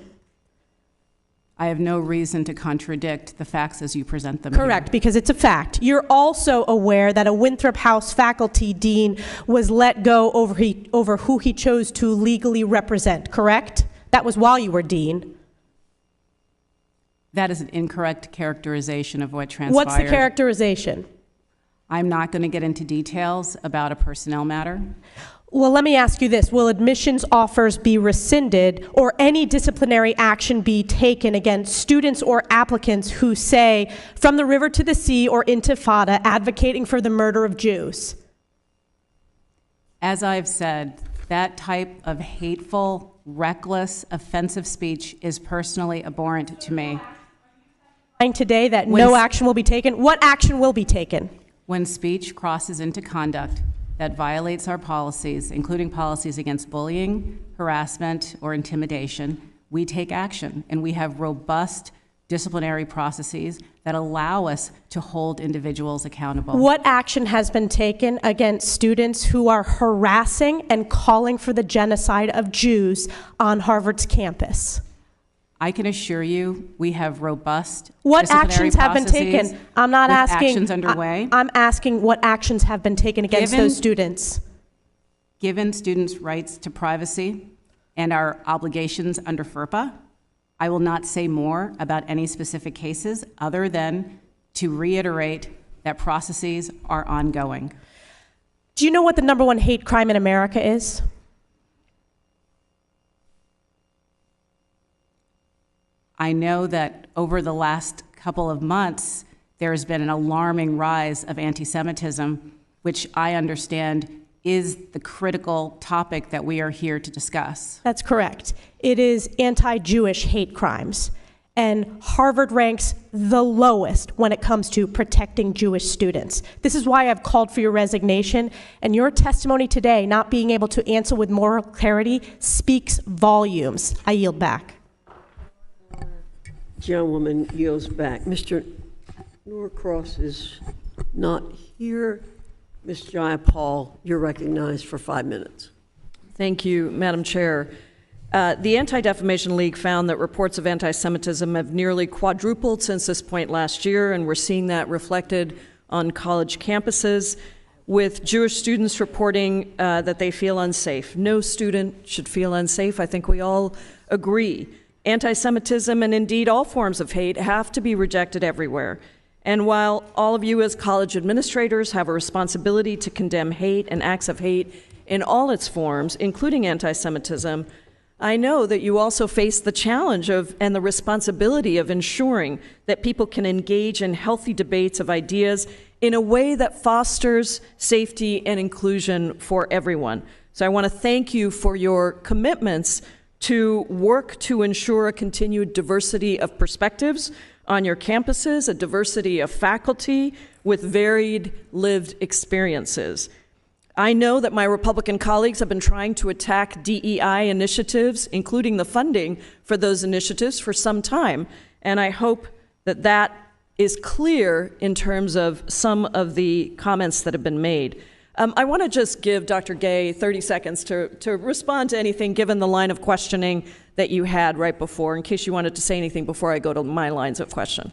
I have no reason to contradict the facts as you present them. Correct, because it's a fact. You're also aware that a Winthrop House faculty dean was let go over who he chose to legally represent, correct? That was while you were dean. That is an incorrect characterization of what transpired. What's the characterization? I'm not going to get into details about a personnel matter. Well, let me ask you this. Will admissions offers be rescinded or any disciplinary action be taken against students or applicants who say, "From the river to the sea" or "Intifada," advocating for the murder of Jews? As I've said, that type of hateful, reckless, offensive speech is personally abhorrent to me. Today that no action will be taken. What action will be taken? When speech crosses into conduct that violates our policies, including policies against bullying, harassment, or intimidation, we take action, and we have robust disciplinary processes that allow us to hold individuals accountable. What action has been taken against students who are harassing and calling for the genocide of Jews on Harvard's campus? I can assure you we have robust What disciplinary actions have been taken? I'm not asking. Actions underway. I'm asking what actions have been taken against those students. Given students' rights to privacy and our obligations under FERPA, I will not say more about any specific cases other than to reiterate that processes are ongoing. Do you know what the #1 hate crime in America is? I know that over the last couple of months, there has been an alarming rise of anti-Semitism, which I understand is the critical topic that we are here to discuss. That's correct. It is anti-Jewish hate crimes. And Harvard ranks the lowest when it comes to protecting Jewish students. This is why I've called for your resignation, and your testimony today, not being able to answer with moral clarity, speaks volumes. I yield back. Gentlewoman yields back. Mr. Norcross is not here. Ms. Jayapal, you're recognized for 5 minutes. Thank you, Madam Chair. The Anti-Defamation League found that reports of anti-Semitism have nearly quadrupled since this point last year, and we're seeing that reflected on college campuses, with Jewish students reporting that they feel unsafe. No student should feel unsafe. I think we all agree. Anti-Semitism, and indeed all forms of hate, have to be rejected everywhere. And while all of you as college administrators have a responsibility to condemn hate and acts of hate in all its forms, including anti-Semitism, I know that you also face the challenge of and the responsibility of ensuring that people can engage in healthy debates of ideas in a way that fosters safety and inclusion for everyone. So I want to thank you for your commitments to work to ensure a continued diversity of perspectives on your campuses, a diversity of faculty with varied lived experiences. I know that my Republican colleagues have been trying to attack DEI initiatives, including the funding for those initiatives, for some time, and I hope that that is clear in terms of some of the comments that have been made. I want to just give Dr. Gay 30 seconds to respond to anything, given the line of questioning that you had right before, in case you wanted to say anything before I go to my lines of question.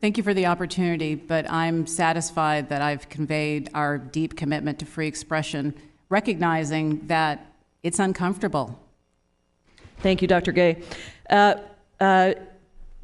Thank you for the opportunity, but I'm satisfied that I've conveyed our deep commitment to free expression, recognizing that it's uncomfortable. Thank you, Dr. Gay. Dr.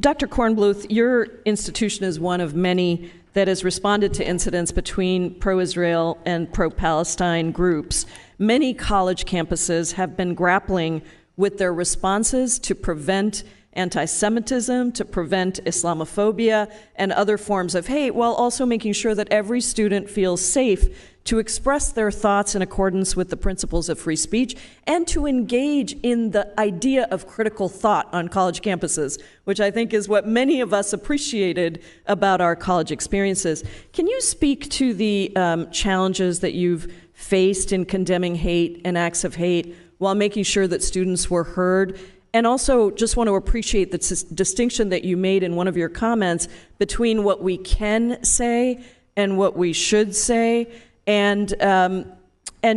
Kornbluth, your institution is one of many that has responded to incidents between pro-Israel and pro-Palestine groups. Many college campuses have been grappling with their responses to prevent anti-Semitism, to prevent Islamophobia and other forms of hate, while also making sure that every student feels safe to express their thoughts in accordance with the principles of free speech and to engage in the idea of critical thought on college campuses, which I think is what many of us appreciated about our college experiences. Can you speak to the challenges that you've faced in condemning hate and acts of hate while making sure that students were heard? And also just want to appreciate the distinction that you made in one of your comments between what we can say and what we should say, and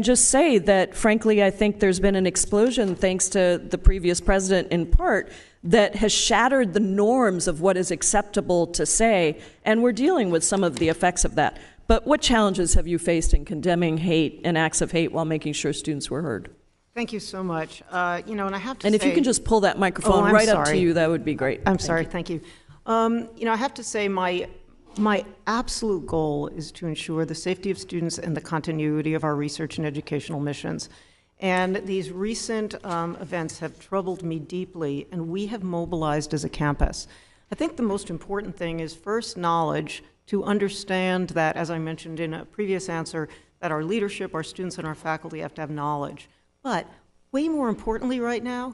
just say that, frankly, I think there's been an explosion, thanks to the previous president in part, that has shattered the norms of what is acceptable to say, and we're dealing with some of the effects of that. But what challenges have you faced in condemning hate and acts of hate while making sure students were heard? Thank you so much. And I have to say... And say, if you can just pull that microphone right up to you, that would be great. I'm sorry, thank you. I have to say my absolute goal is to ensure the safety of students and the continuity of our research and educational missions. And these recent events have troubled me deeply, and we have mobilized as a campus. I think the most important thing is first knowledge, to understand that, as I mentioned in a previous answer, that our leadership, our students, and our faculty have to have knowledge. But way more importantly right now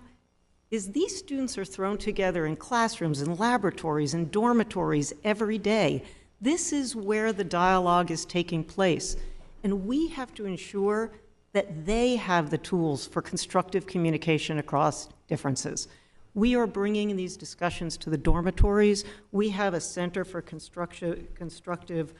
is these students are thrown together in classrooms, in laboratories, in dormitories every day. This is where the dialogue is taking place. And we have to ensure that they have the tools for constructive communication across differences. We are bringing these discussions to the dormitories. We have a Center for Constructive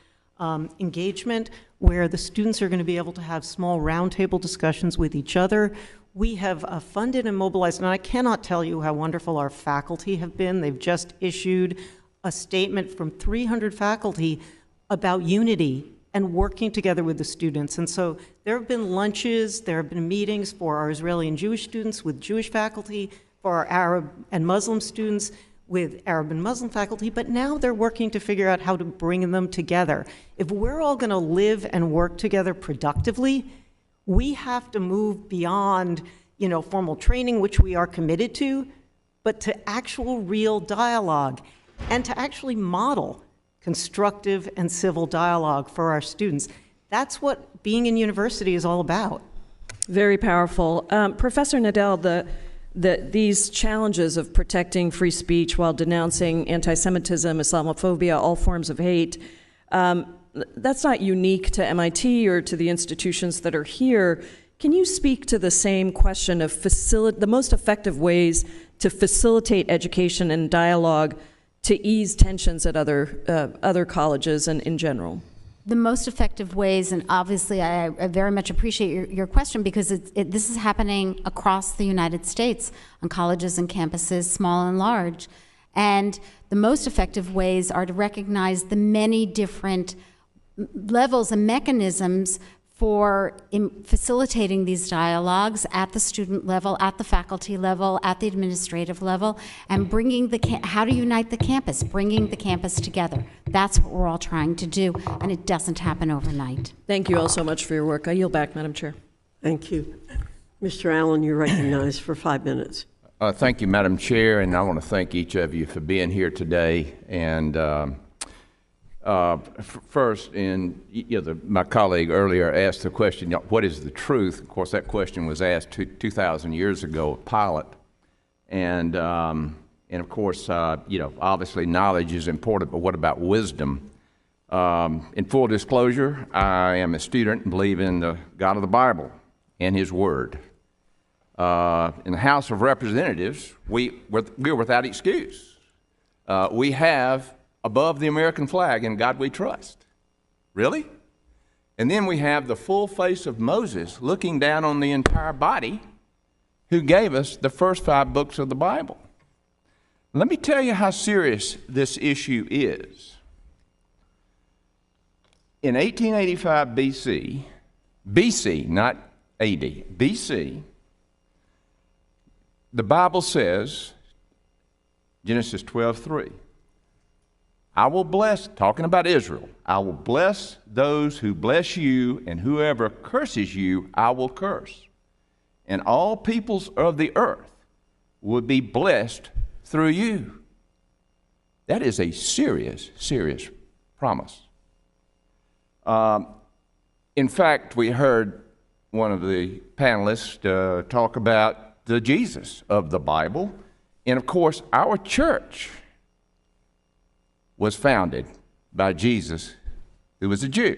Engagement where the students are going to be able to have small roundtable discussions with each other. We have funded and mobilized, and I cannot tell you how wonderful our faculty have been. They've just issued a statement from 300 faculty about unity and working together with the students. And so there have been lunches, there have been meetings for our Israeli and Jewish students with Jewish faculty. for our Arab and Muslim students, with Arab and Muslim faculty, but now they're working to figure out how to bring them together. If we're all going to live and work together productively, we have to move beyond, formal training, which we are committed to, but to actual real dialogue, and to actually model constructive and civil dialogue for our students. That's what being in university is all about. Very powerful. Professor Nadell, these challenges of protecting free speech while denouncing anti-Semitism, Islamophobia, all forms of hate, that's not unique to MIT or to the institutions that are here. Can you speak to the same question of the most effective ways to facilitate education and dialogue to ease tensions at other colleges and in general? The most effective ways, and obviously I very much appreciate your question, because this is happening across the United States on colleges and campuses, small and large. And the most effective ways are to recognize the many different levels and mechanisms for facilitating these dialogues at the student level, at the faculty level, at the administrative level, and bringing how to unite the campus, bringing the campus together. That's what we're all trying to do, and it doesn't happen overnight. Thank you all so much for your work. I yield back, Madam Chair. Thank you. Mr. Allen, you're recognized for 5 minutes. Thank you, Madam Chair, and I want to thank each of you for being here today. And first, my colleague earlier asked the question, what is the truth? Of course, that question was asked 2,000 years ago at Pilate. And of course, obviously knowledge is important, but what about wisdom? In full disclosure, I am a student and believe in the God of the Bible and His Word. In the House of Representatives, we're without excuse. We have above the American flag, "In God We Trust." Really? And then we have the full face of Moses looking down on the entire body, who gave us the first 5 books of the Bible. Let me tell you how serious this issue is. In 1885 BC, not AD, BC, the Bible says, Genesis 12:3, I will bless, talking about Israel, I will bless those who bless you, and whoever curses you, I will curse. And all peoples of the earth will be blessed through you. That is a serious, serious promise. In fact, we heard one of the panelists talk about the Jesus of the Bible. And of course, our church was founded by Jesus, who was a Jew,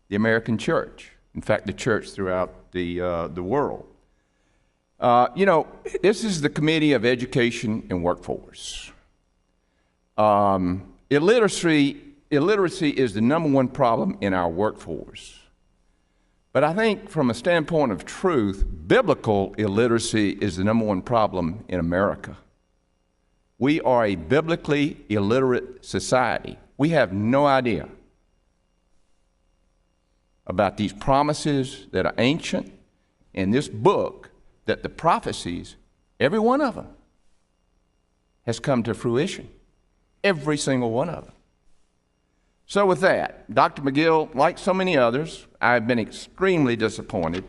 the American church. In fact, the church throughout the world. This is the Committee of Education and Workforce. Illiteracy is the #1 problem in our workforce. But I think from a standpoint of truth, biblical illiteracy is the #1 problem in America. We are a biblically illiterate society. We have no idea about these promises that are ancient, and this book that the prophecies, every one of them, has come to fruition. Every single one of them. So with that, Dr. Magill, like so many others, I've been extremely disappointed.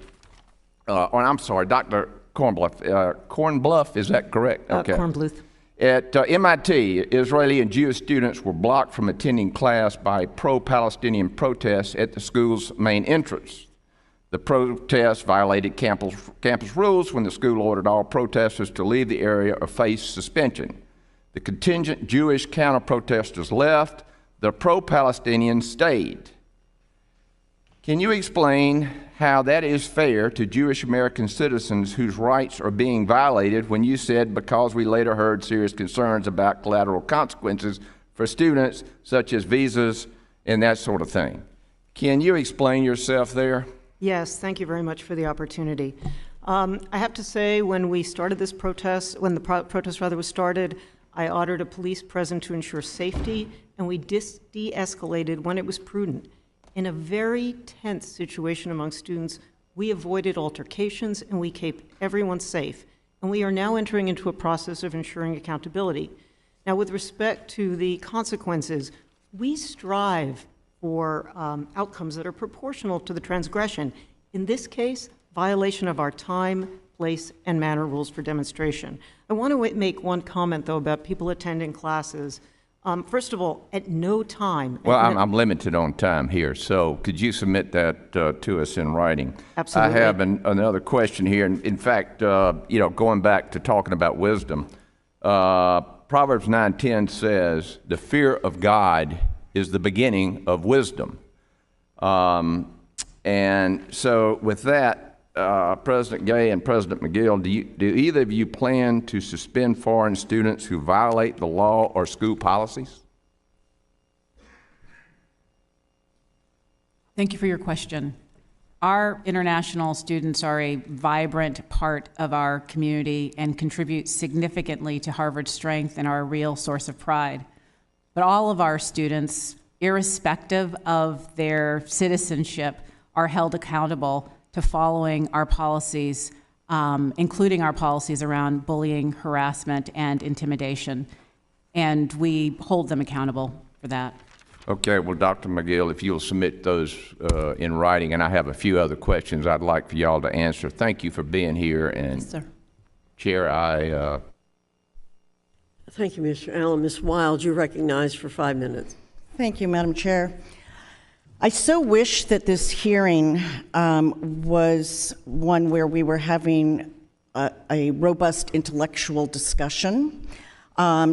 Dr. Kornbluth. Kornbluth, is that correct? Okay. Kornbluth. At MIT, Israeli and Jewish students were blocked from attending class by pro-Palestinian protests at the school's main entrance. The protests violated campus rules when the school ordered all protesters to leave the area or face suspension. The contingent Jewish counter-protesters left. The pro-Palestinians stayed. Can you explain how that is fair to Jewish American citizens whose rights are being violated when you said because we later heard serious concerns about collateral consequences for students such as visas and that sort of thing? Can you explain yourself there? Yes, thank you very much for the opportunity. I have to say, when we started this protest, when the protest was started, I ordered a police presence to ensure safety, and we de-escalated when it was prudent. In a very tense situation among students, we avoided altercations and we kept everyone safe. and we are now entering into a process of ensuring accountability. Now, with respect to the consequences, we strive for outcomes that are proportional to the transgression. In this case, violation of our time, place, and manner rules for demonstration. I want to make one comment, though, about people attending classes. First of all, at no time. Well, I'm limited on time here, so could you submit that to us in writing? Absolutely. I have another question here. In fact, going back to talking about wisdom, Proverbs 9:10 says, "The fear of God is the beginning of wisdom." And so with that, President Gay and President Magill, do either of you plan to suspend foreign students who violate the law or school policies? Thank you for your question. Our international students are a vibrant part of our community and contribute significantly to Harvard's strength and are a real source of pride. But all of our students, irrespective of their citizenship, are held accountable to following our policies, including our policies around bullying, harassment, and intimidation. And we hold them accountable for that. Okay, well, Dr. Magill, if you'll submit those in writing, and I have a few other questions I'd like for y'all to answer. Thank you for being here. And yes, sir. Chair, I... Thank you, Mr. Allen. Ms. Wild, you're recognized for 5 minutes. Thank you, Madam Chair. I so wish that this hearing was one where we were having a robust intellectual discussion,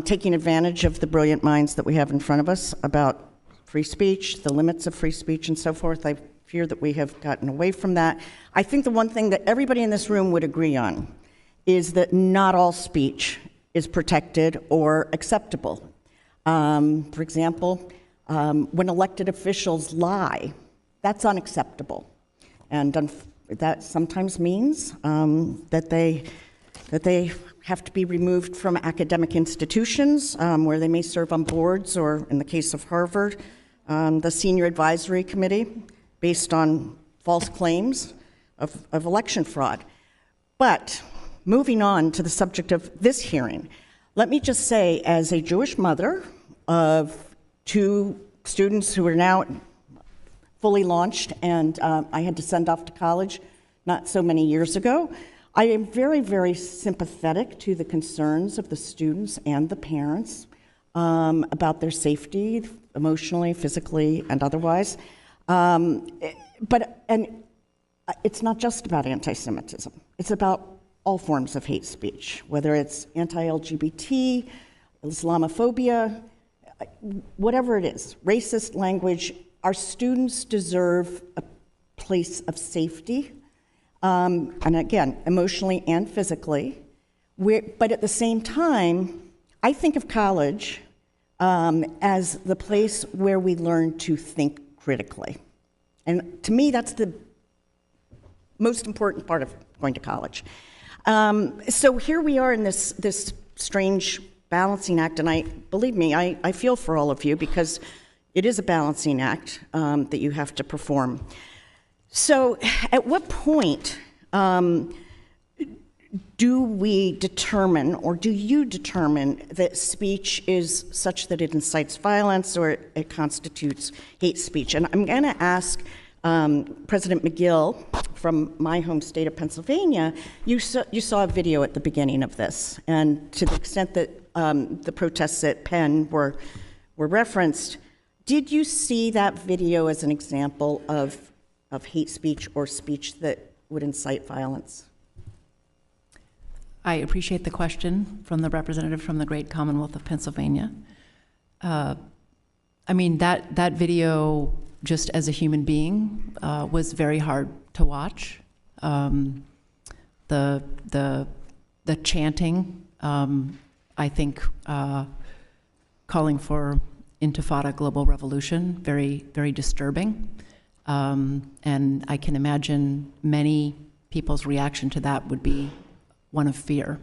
taking advantage of the brilliant minds that we have in front of us about free speech, the limits of free speech, and so forth. I fear that we have gotten away from that. I think the one thing that everybody in this room would agree on is that not all speech is protected or acceptable. For example, when elected officials lie, that's unacceptable. And that sometimes means that they have to be removed from academic institutions where they may serve on boards or, in the case of Harvard, the Senior Advisory Committee, based on false claims of election fraud. But moving on to the subject of this hearing, let me just say, as a Jewish mother of 2 students who are now fully launched, and I had to send off to college not so many years ago, I am very, very sympathetic to the concerns of the students and the parents about their safety, emotionally, physically, and otherwise. But it's not just about anti-Semitism. It's about all forms of hate speech, whether it's anti-LGBT, Islamophobia, whatever it is, racist language. Our students deserve a place of safety, and again, emotionally and physically. But at the same time, I think of college as the place where we learn to think critically. And to me, that's the most important part of going to college. So here we are in this strange balancing act, and believe me, I feel for all of you because it is a balancing act that you have to perform. So at what point do we determine, or do you determine, that speech is such that it incites violence or it constitutes hate speech? And I'm going to ask President Magill from my home state of Pennsylvania. You saw a video at the beginning of this, and to the extent that the protests at Penn were referenced, did you see that video as an example of hate speech or speech that would incite violence? I appreciate the question from the representative from the great Commonwealth of Pennsylvania. I mean, that video, just as a human being, was very hard to watch. The chanting, I think, calling for Intifada global revolution, very, very disturbing. And I can imagine many people's reaction to that would be one of fear.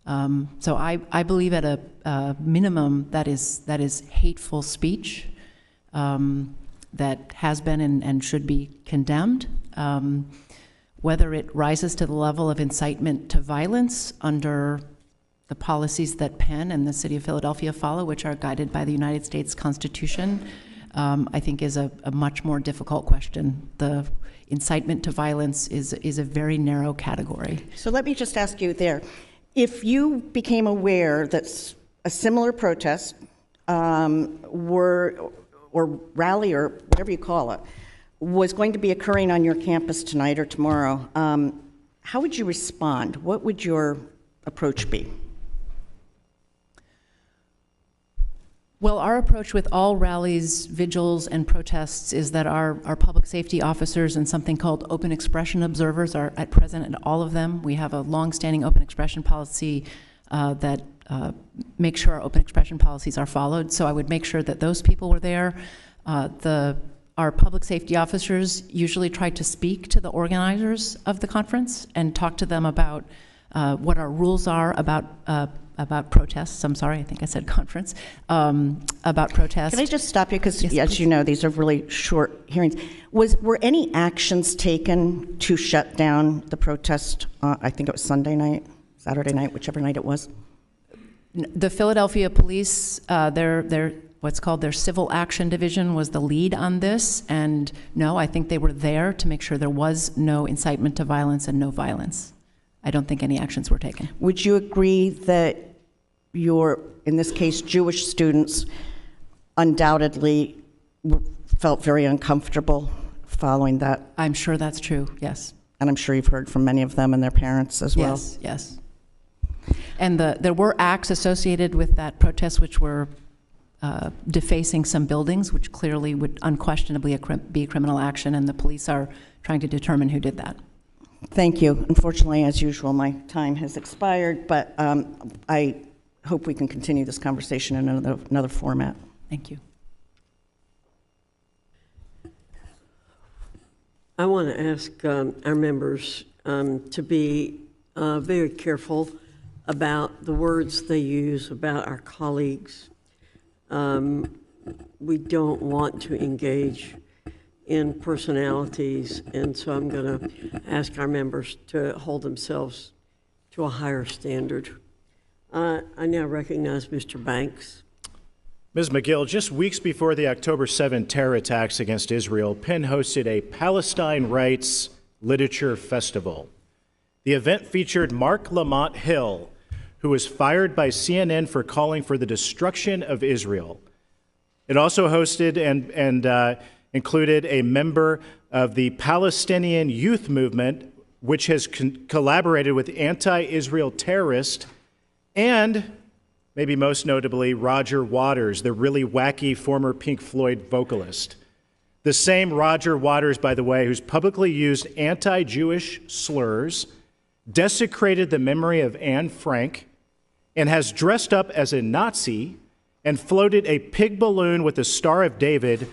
Mm-hmm. So I believe at a minimum that is hateful speech that has been and should be condemned. whether it rises to the level of incitement to violence under the policies that Penn and the City of Philadelphia follow, which are guided by the United States Constitution, I think is a much more difficult question. The incitement to violence is a very narrow category. So let me just ask you there, if you became aware that a similar protest or rally or whatever you call it was going to be occurring on your campus tonight or tomorrow, how would you respond? What would your approach be? Well, our approach with all rallies, vigils, and protests is that our public safety officers and something called open expression observers are present at all of them. We have a long-standing open expression policy that makes sure our open expression policies are followed. So I would make sure that those people were there. Our public safety officers usually try to speak to the organizers of the conference and talk to them about what our rules are about protests. I'm sorry, I think I said conference. About protests. Can I just stop you? Because, yes, as please. you know, these are really short hearings. Were any actions taken to shut down the protest? I think it was Sunday night, Saturday night, whichever night it was. The Philadelphia Police, their what's called their Civil Action Division was the lead on this. And no, I think they were there to make sure there was no incitement to violence and no violence. I don't think any actions were taken. Would you agree that your, in this case, Jewish students undoubtedly felt very uncomfortable following that? I'm sure that's true, yes. And I'm sure you've heard from many of them and their parents as well. Yes, yes. And there were acts associated with that protest which were defacing some buildings, which clearly would unquestionably be a criminal action, and the police are trying to determine who did that. Thank you. Unfortunately, as usual, my time has expired, but I hope we can continue this conversation in another format. Thank you. I want to ask our members to be very careful about the words they use about our colleagues. We don't want to engage in personalities, and so I'm going to ask our members to hold themselves to a higher standard. I now recognize Mr. Banks. Ms. Magill, just weeks before the October 7 terror attacks against Israel, Penn hosted a Palestine Rights Literature Festival. The event featured Mark Lamont Hill, who was fired by CNN for calling for the destruction of Israel. It also hosted and included a member of the Palestinian Youth Movement, which has collaborated with anti-Israel terrorists, and maybe most notably, Roger Waters, the really wacky former Pink Floyd vocalist. The same Roger Waters, by the way, who's publicly used anti-Jewish slurs, desecrated the memory of Anne Frank, and has dressed up as a Nazi and floated a pig balloon with the Star of David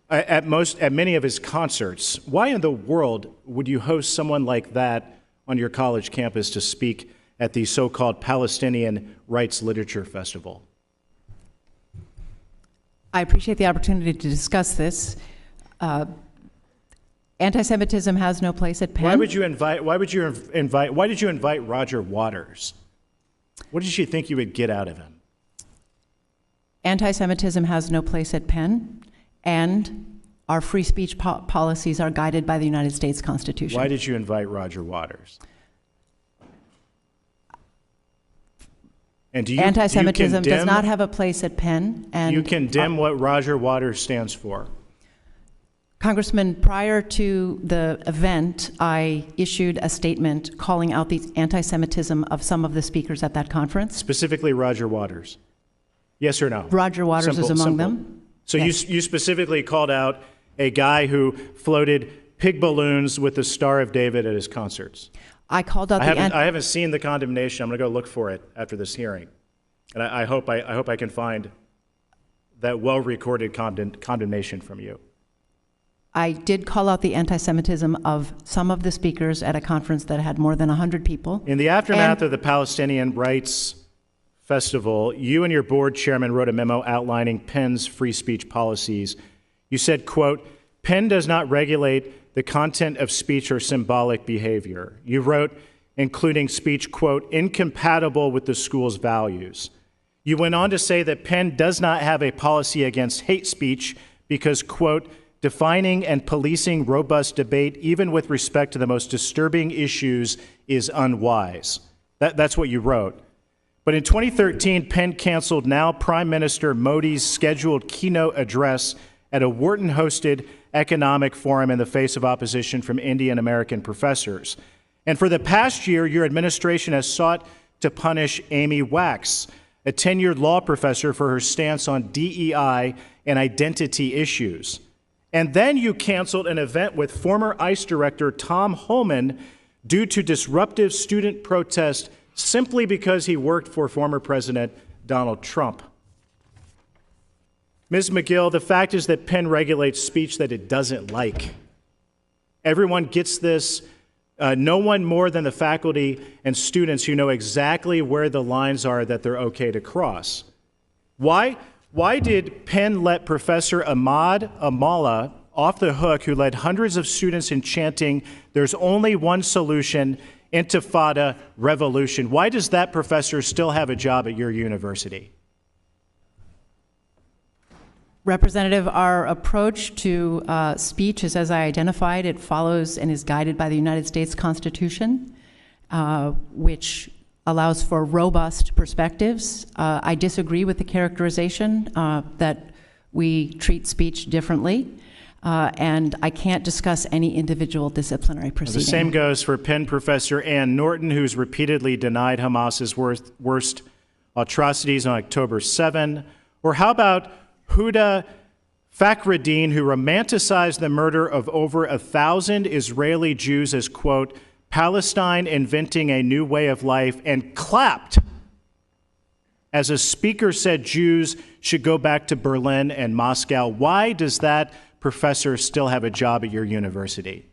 at many of his concerts. Why in the world would you host someone like that on your college campus to speak at the so-called Palestinian Rights Literature Festival? I appreciate the opportunity to discuss this. Anti-Semitism has no place at Penn. Why did you invite Roger Waters? What did you think you would get out of him? Anti-Semitism has no place at Penn, and our free speech policies are guided by the United States Constitution. Why did you invite Roger Waters? And do you, Anti-Semitism does not have a place at Penn. And you condemn what Roger Waters stands for. Congressman, prior to the event, I issued a statement calling out the anti-Semitism of some of the speakers at that conference. Specifically Roger Waters. Yes or no? Roger Waters is among them. So yes. you specifically called out a guy who floated pig balloons with the Star of David at his concerts. I called out I haven't seen the condemnation. I'm going to go look for it after this hearing. And I hope I can find that well-recorded condemnation from you. I did call out the anti-Semitism of some of the speakers at a conference that had more than 100 people. In the aftermath of the Palestinian Rights Festival, you and your board chairman wrote a memo outlining Penn's free speech policies. You said, quote, Penn does not regulate the content of speech or symbolic behavior. You wrote, including speech, quote, incompatible with the school's values. You went on to say that Penn does not have a policy against hate speech because, quote, defining and policing robust debate, even with respect to the most disturbing issues, is unwise. That's what you wrote. But in 2013, Penn canceled now Prime Minister Modi's scheduled keynote address at a Wharton-hosted economic forum in the face of opposition from Indian American professors. And for the past year, your administration has sought to punish Amy Wax, a tenured law professor, for her stance on DEI and identity issues. And then you canceled an event with former ICE Director Tom Homan due to disruptive student protest simply because he worked for former President Donald Trump. Ms. Magill, the fact is that Penn regulates speech that it doesn't like. Everyone gets this. No one more than the faculty and students who know exactly where the lines are that they're okay to cross. Why did Penn let Professor Ahmad Amala off the hook, who led hundreds of students in chanting, "There's only one solution, Intifada, revolution"? Why does that professor still have a job at your university? Representative, our approach to speech is as I identified. It follows and is guided by the United States Constitution, which allows for robust perspectives. I disagree with the characterization that we treat speech differently, and I can't discuss any individual disciplinary proceeding. The same goes for Penn professor Ann Norton, who's repeatedly denied Hamas's worst atrocities on October 7. Or how about Huda Fakhreddin, who romanticized the murder of over 1,000 Israeli Jews as, quote, Palestine inventing a new way of life, and clapped as a speaker said Jews should go back to Berlin and Moscow? Why does that professor still have a job at your university?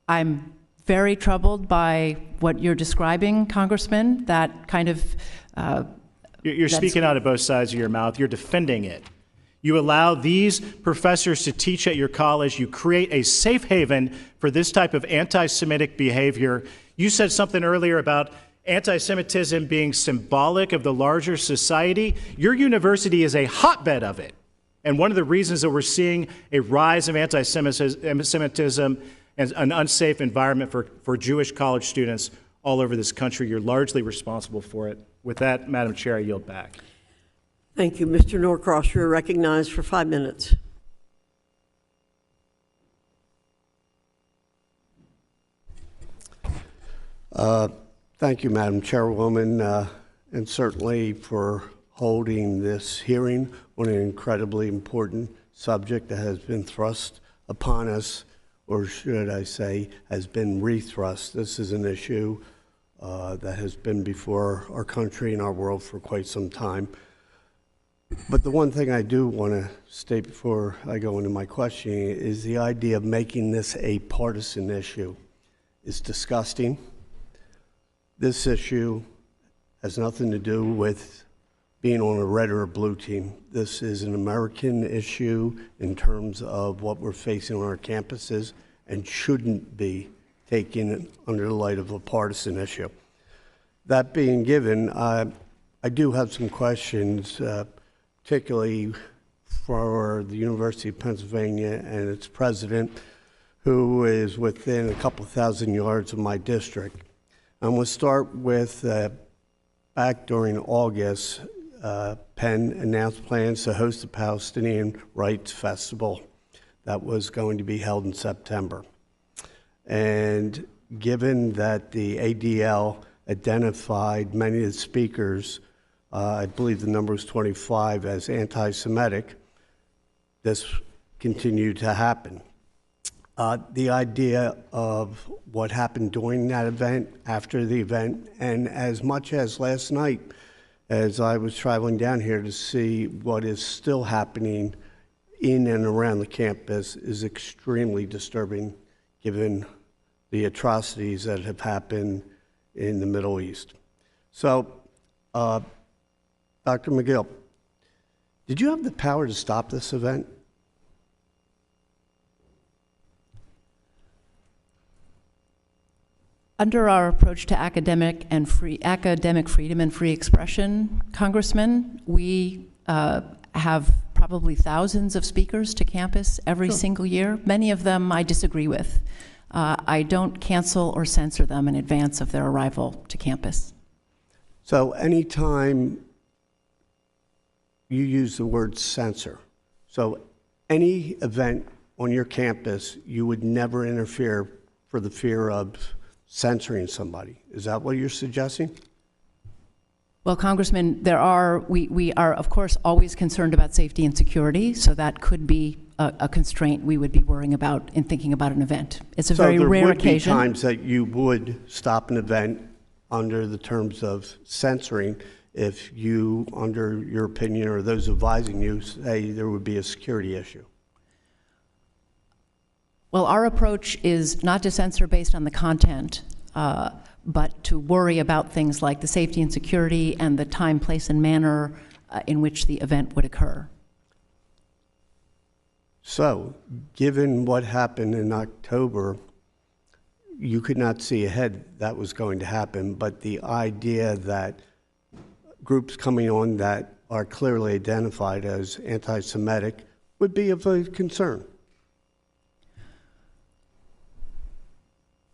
I'm very troubled by what you're describing, Congressman, that kind of... You're speaking out of both sides of your mouth. You're defending it. You allow these professors to teach at your college. You create a safe haven for this type of anti-Semitic behavior. You said something earlier about anti-Semitism being symbolic of the larger society. Your university is a hotbed of it. And one of the reasons that we're seeing a rise of anti-Semitism and an unsafe environment for Jewish college students all over this country, you're largely responsible for it. With that, Madam Chair, I yield back. Thank you. Mr. Norcross, you're recognized for 5 minutes. Thank you, Madam Chairwoman, and certainly for holding this hearing on an incredibly important subject that has been thrust upon us, or should I say, has been rethrust. This is an issue that has been before our country and our world for quite some time. But the one thing I do want to state before I go into my questioning is the idea of making this a partisan issue is disgusting. This issue has nothing to do with being on a red or a blue team. This is an American issue in terms of what we're facing on our campuses and shouldn't be taken under the light of a partisan issue. That being given, I do have some questions, particularly for the University of Pennsylvania and its president, who is within a couple thousand yards of my district. I'm going to start with back during August, Penn announced plans to host the Palestinian Rights Festival that was going to be held in September. And given that the ADL identified many of the speakers, I believe the number was 25, as anti-Semitic, this continued to happen. The idea of what happened during that event, after the event, and as much as last night, as I was traveling down here to see what is still happening in and around the campus, is extremely disturbing given the atrocities that have happened in the Middle East. So, Dr. Magill, did you have the power to stop this event? Under our approach to academic freedom and free expression, Congressman, we have probably thousands of speakers to campus every single year. Many of them I disagree with. I don't cancel or censor them in advance of their arrival to campus. So anytime you use the word censor, so any event on your campus, you would never interfere for the fear of censoring somebody. Is that what you're suggesting? Well, Congressman, we are, of course, always concerned about safety and security, so that could be a constraint we would be worrying about in thinking about an event. It's a very rare occasion. So there would be times that you would stop an event under the terms of censoring if you, under your opinion or those advising you, say there would be a security issue. Well, our approach is not to censor based on the content, but to worry about things like the safety and security and the time, place, and manner in which the event would occur. So, given what happened in October, you could not see ahead that was going to happen, but the idea that groups coming on that are clearly identified as anti-Semitic would be of a concern.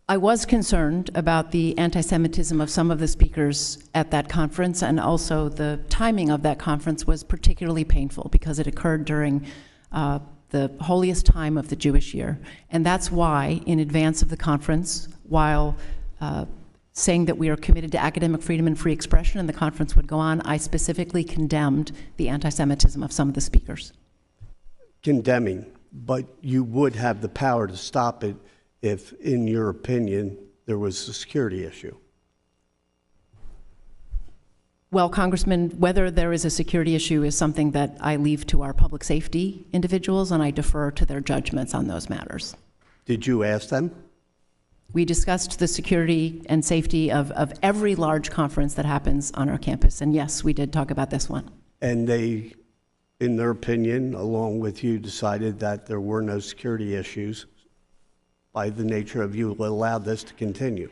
I was concerned about the anti-Semitism of some of the speakers at that conference, and also the timing of that conference was particularly painful because it occurred during the holiest time of the Jewish year. And that's why, in advance of the conference, while saying that we are committed to academic freedom and free expression and the conference would go on, I specifically condemned the anti-Semitism of some of the speakers. Condemning, but you would have the power to stop it if, in your opinion, there was a security issue. Well, Congressman, whether there is a security issue is something that I leave to our public safety individuals, and I defer to their judgments on those matters. Did you ask them? We discussed the security and safety of every large conference that happens on our campus, and yes, we did talk about this one. And they, in their opinion, along with you, decided that there were no security issues by the nature of you allowed this to continue.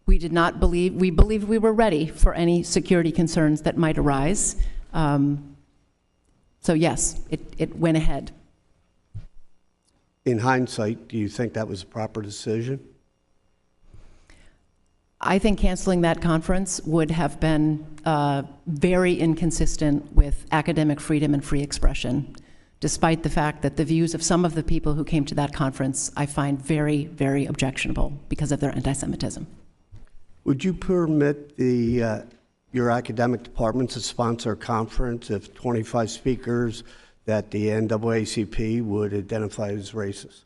We did not believe, we believed we were ready for any security concerns that might arise. So yes, it went ahead. In hindsight, do you think that was a proper decision? I think canceling that conference would have been very inconsistent with academic freedom and free expression, despite the fact that the views of some of the people who came to that conference I find very, very objectionable because of their anti-Semitism. Would you permit your academic department to sponsor a conference if 25 speakers that the NAACP would identify as racist?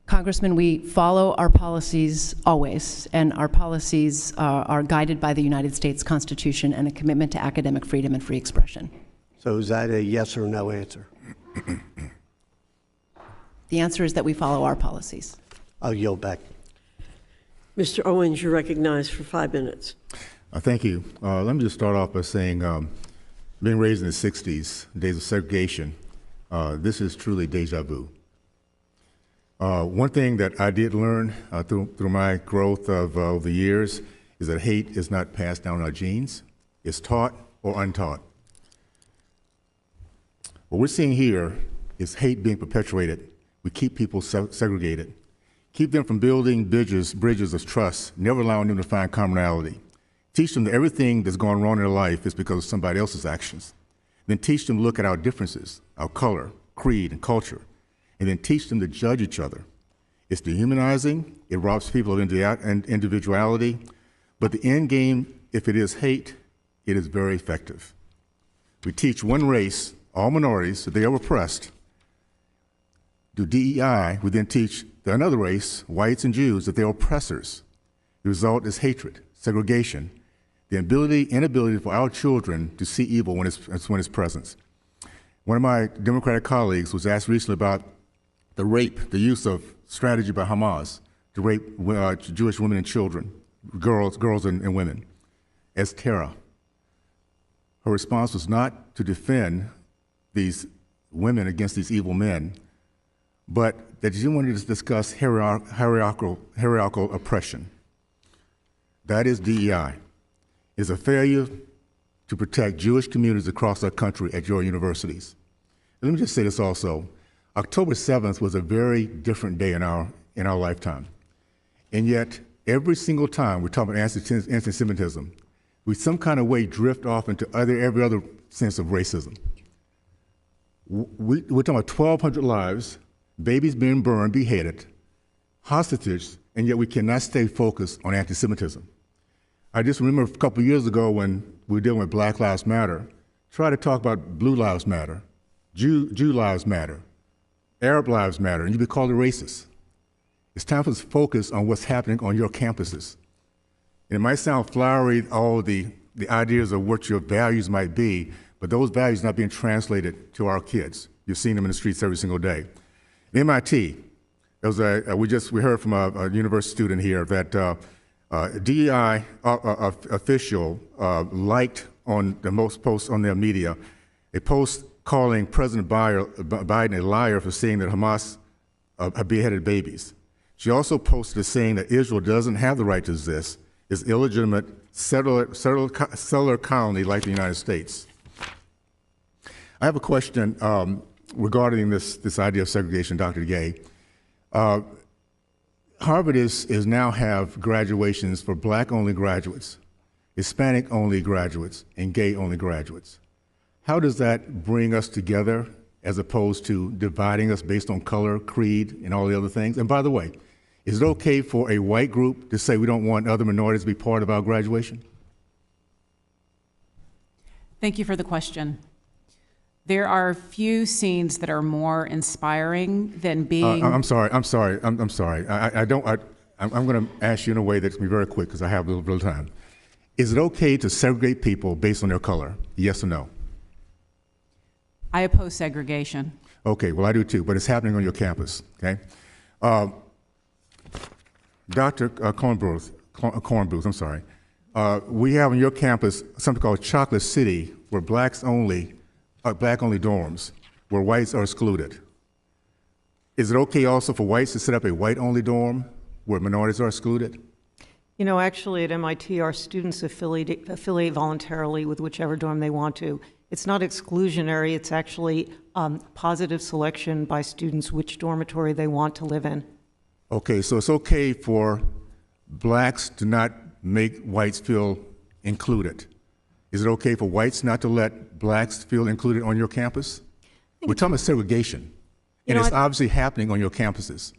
Congressman, we follow our policies always, and our policies are guided by the United States Constitution and a commitment to academic freedom and free expression. So is that a yes or no answer? The answer is that we follow our policies. I'll yield back. Mr. Owens, you're recognized for 5 minutes. Thank you. Let me just start off by saying, being raised in the 60s, days of segregation, this is truly deja vu. One thing that I did learn through my growth of over the years is that hate is not passed down in our genes. It's taught or untaught. What we're seeing here is hate being perpetuated. We keep people segregated, keep them from building bridges of trust, never allowing them to find commonality. Teach them that everything that's gone wrong in their life is because of somebody else's actions. Then teach them to look at our differences, our color, creed, and culture, and then teach them to judge each other. It's dehumanizing, it robs people of individuality, but the end game, if it is hate, it is very effective. We teach one race, all minorities, that they are oppressed. Do DEI, we then teach another race, whites and Jews, that they are oppressors. The result is hatred, segregation, the inability for our children to see evil when it's present. One of my Democratic colleagues was asked recently about the use of strategy by Hamas to rape Jewish women and children, girls and women, as terror. Her response was not to defend these women against these evil men, but that you wanted to discuss hierarchical oppression. That is DEI. It's a failure to protect Jewish communities across our country at your universities. And let me just say this also. October 7th was a very different day in our lifetime. And yet, every single time we're talking about anti-Semitism, we some kind of way drift off into every other sense of racism. We're talking about 1,200 lives, babies being burned, beheaded, hostages, and yet we cannot stay focused on anti-Semitism. I just remember a couple of years ago when we were dealing with Black Lives Matter, try to talk about Blue Lives Matter, Jew Lives Matter, Arab Lives Matter, and you'd be called a racist. It's time for us to focus on what's happening on your campuses. And it might sound flowery, all the ideas of what your values might be, but those values are not being translated to our kids. You're seeing them in the streets every single day. MIT, we heard from a university student here that DEI official liked on the most posts on their media, a post calling President Biden a liar for saying that Hamas beheaded babies. She also posted saying that Israel doesn't have the right to exist, is illegitimate settler colony like the United States. I have a question regarding this idea of segregation, Dr. Gay. Harvard is now have graduations for Black-only graduates, Hispanic-only graduates, and gay-only graduates. How does that bring us together as opposed to dividing us based on color, creed, and all the other things? And by the way, is it okay for a white group to say we don't want other minorities to be part of our graduation? Thank you for the question. There are few scenes that are more inspiring than being. I'm sorry. I'm going to ask you in a way that's going to be very quick because I have a little time. Is it okay to segregate people based on their color? Yes or no? I oppose segregation. Okay, well, I do too, but it's happening on your campus, okay? Dr. Kornbluth, I'm sorry. We have on your campus something called Chocolate City, where Black-only dorms, where whites are excluded. Is it okay also for whites to set up a white-only dorm where minorities are excluded? You know, actually at MIT, our students affiliate voluntarily with whichever dorm they want to. It's not exclusionary, it's actually positive selection by students which dormitory they want to live in. Okay, so it's okay for Blacks to not make whites feel included. Is it okay for whites not to let Blacks feel included on your campus? We're talking about segregation, and it's obviously happening on your campuses.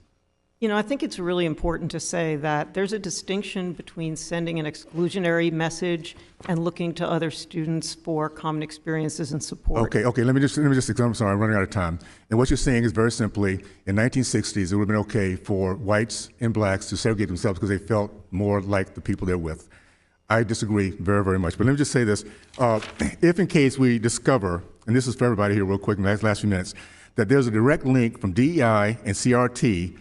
You know, I think it's really important to say that there's a distinction between sending an exclusionary message and looking to other students for common experiences and support. Okay, let me just, I'm sorry, I'm running out of time. And what you're saying is very simply, in 1960s, it would have been okay for whites and Blacks to segregate themselves because they felt more like the people they're with. I disagree very, very much. But let me just say this. If in case we discover, and this is for everybody here real quick in the last few minutes, that there's a direct link from DEI and CRT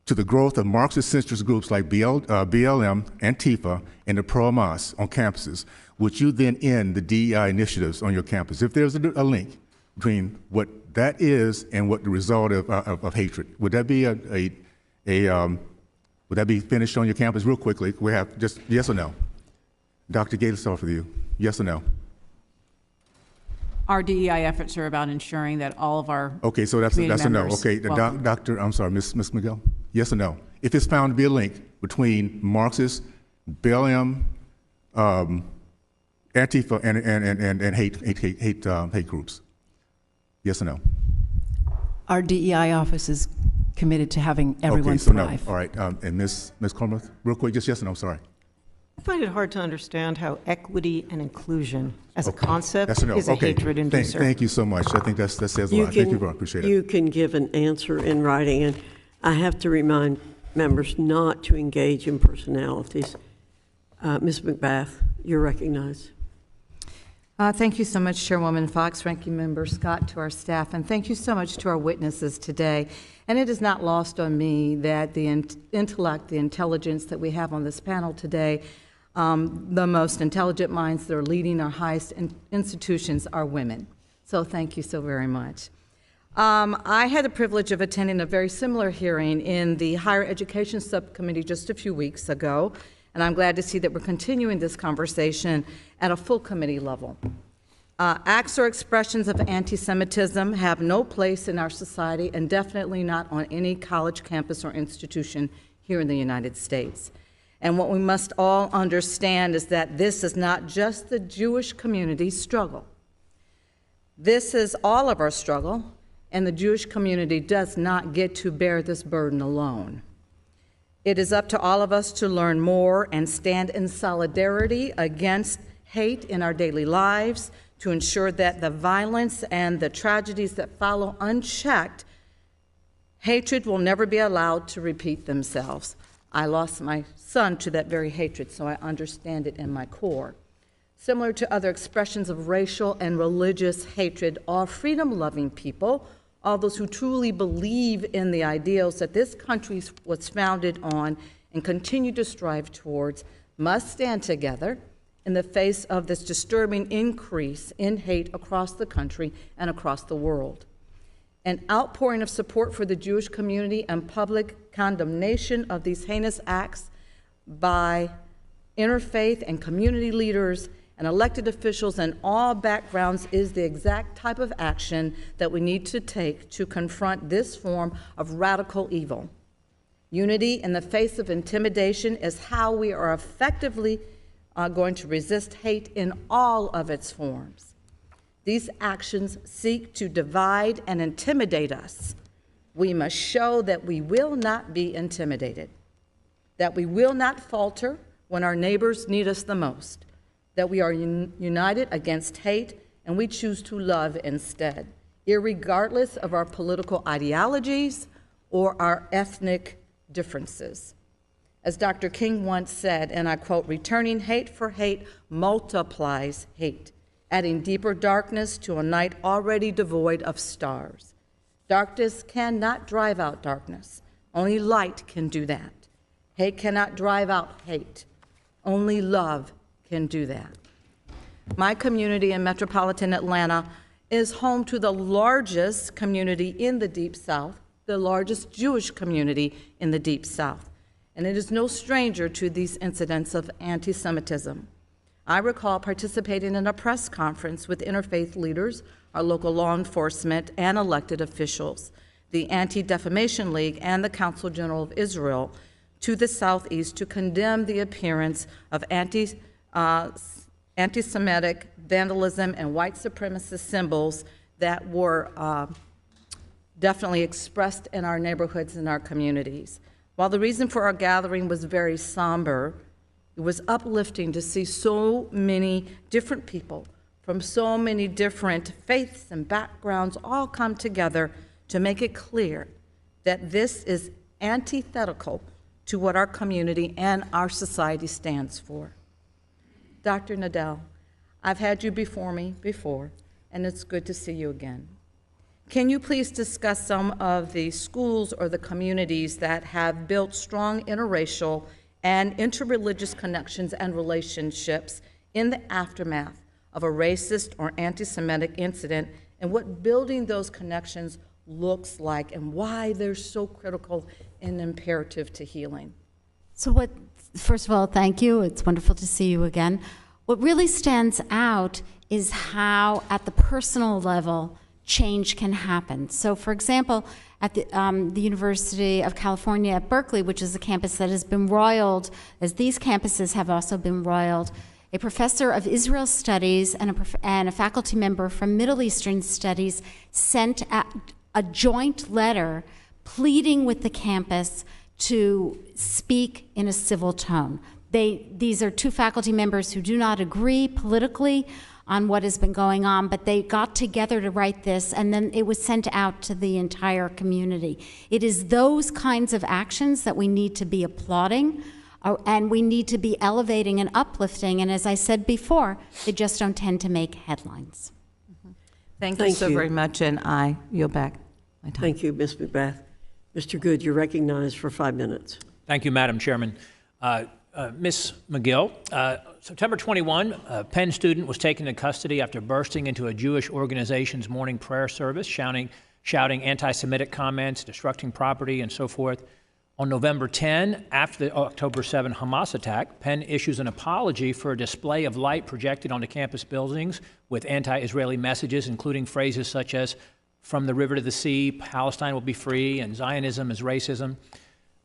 to the growth of Marxist-centrist groups like BLM, Antifa, and the pro-Hamas on campuses, would you then end the DEI initiatives on your campus? If there's a link between what that is and what the result of hatred, would that be would that be finished on your campus real quickly? We have just yes or no. Dr. Gay, let's start with you. Yes or no? Our DEI efforts are about ensuring that all of our okay, so that's a no. Okay, Doctor, I'm sorry, Ms. Magill. Yes or no? If it's found to be a link between Marxist, BLM, Antifa, and hate groups, yes or no? Our DEI office is committed to having everyone okay, so thrive. No. All right, and Ms. Kornbluth, real quick, just yes or no. Sorry. I find it hard to understand how equity and inclusion as a concept that's a no. is a hatred inducer. Thank you so much. I think that says a lot. Thank you, bro. Appreciate it. You can give an answer in writing, and I have to remind members not to engage in personalities. Ms. McBath, you're recognized. Thank you so much, Chairwoman Fox, Ranking Member Scott, to our staff, and thank you so much to our witnesses today. And it is not lost on me that the intellect, the intelligence that we have on this panel today, the most intelligent minds that are leading our highest institutions are women. So thank you so very much. I had the privilege of attending a very similar hearing in the Higher Education Subcommittee just a few weeks ago, and I'm glad to see that we're continuing this conversation at a full committee level. Acts or expressions of anti-Semitism have no place in our society and definitely not on any college campus or institution here in the United States. And what we must all understand is that this is not just the Jewish community's struggle. This is all of our struggle, and the Jewish community does not get to bear this burden alone. It is up to all of us to learn more and stand in solidarity against hate in our daily lives, to ensure that the violence and the tragedies that follow unchecked, hatred will never be allowed to repeat themselves. I lost my son to that very hatred, so I understand it in my core. Similar to other expressions of racial and religious hatred, all freedom-loving people, all those who truly believe in the ideals that this country was founded on and continue to strive towards, must stand together in the face of this disturbing increase in hate across the country and across the world. An outpouring of support for the Jewish community and public condemnation of these heinous acts by interfaith and community leaders and elected officials in all backgrounds is the exact type of action that we need to take to confront this form of radical evil. Unity in the face of intimidation is how we are effectively going to resist hate in all of its forms. These actions seek to divide and intimidate us. We must show that we will not be intimidated, that we will not falter when our neighbors need us the most, that we are united against hate and we choose to love instead, irregardless of our political ideologies or our ethnic differences. As Dr. King once said, and I quote, "Returning hate for hate multiplies hate, adding deeper darkness to a night already devoid of stars. Darkness cannot drive out darkness. Only light can do that. Hate cannot drive out hate. Only love can do that." My community in metropolitan Atlanta is home to the largest community in the Deep South, the largest Jewish community in the Deep South. And it is no stranger to these incidents of anti-Semitism. I recall participating in a press conference with interfaith leaders, our local law enforcement, and elected officials, the Anti-Defamation League, and the Council General of Israel to the southeast to condemn the appearance of anti-Semitic vandalism and white supremacist symbols that were definitely expressed in our neighborhoods and our communities. While the reason for our gathering was very somber, it was uplifting to see so many different people from so many different faiths and backgrounds all come together to make it clear that this is antithetical to what our community and our society stands for. Dr. Nadell, I've had you before me before, and it's good to see you again. Can you please discuss some of the schools or the communities that have built strong interracial and interreligious connections and relationships in the aftermath of a racist or anti-Semitic incident, and what building those connections looks like and why they're so critical and imperative to healing? So first of all, thank you. It's wonderful to see you again. What really stands out is how, at the personal level, change can happen. So, for example, at the University of California at Berkeley, which is a campus that has been roiled, as these campuses have also been roiled, a professor of Israel Studies and a faculty member from Middle Eastern Studies sent a joint letter pleading with the campus to speak in a civil tone. These are two faculty members who do not agree politically on what has been going on, but they got together to write this, and then it was sent out to the entire community. It is those kinds of actions that we need to be applauding, and we need to be elevating and uplifting, and as I said before, they just don't tend to make headlines. Thank you so very much, and I yield back my time. Thank you, Ms. McBath. Mr. Good, you're recognized for 5 minutes. Thank you, Madam Chairman. Ms. Magill, September 21, a Penn student was taken into custody after bursting into a Jewish organization's morning prayer service, shouting shouting anti-Semitic comments, destructing property, and so forth. On November 10, after the October 7 Hamas attack, Penn issues an apology for a display of light projected onto campus buildings with anti-Israeli messages, including phrases such as, "From the river to the sea, Palestine will be free," and "Zionism is racism."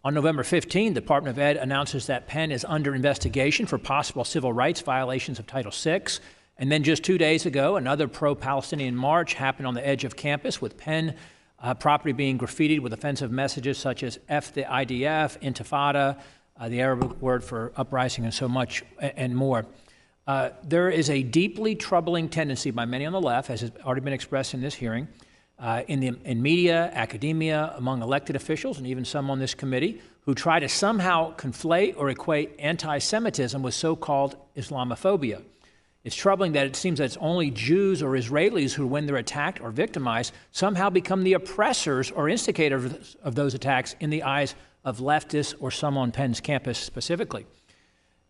On November 15, the Department of Ed announces that Penn is under investigation for possible civil rights violations of Title VI. And then just 2 days ago, another pro-Palestinian march happened on the edge of campus with Penn property being graffitied with offensive messages such as F the IDF, Intifada, the Arabic word for uprising, and so much and more. There is a deeply troubling tendency by many on the left, as has already been expressed in this hearing, in media, academia, among elected officials, and even some on this committee, who try to somehow conflate or equate anti-Semitism with so-called Islamophobia. It's troubling that it seems that it's only Jews or Israelis who, when they're attacked or victimized, somehow become the oppressors or instigators of those attacks in the eyes of leftists or some on Penn's campus specifically.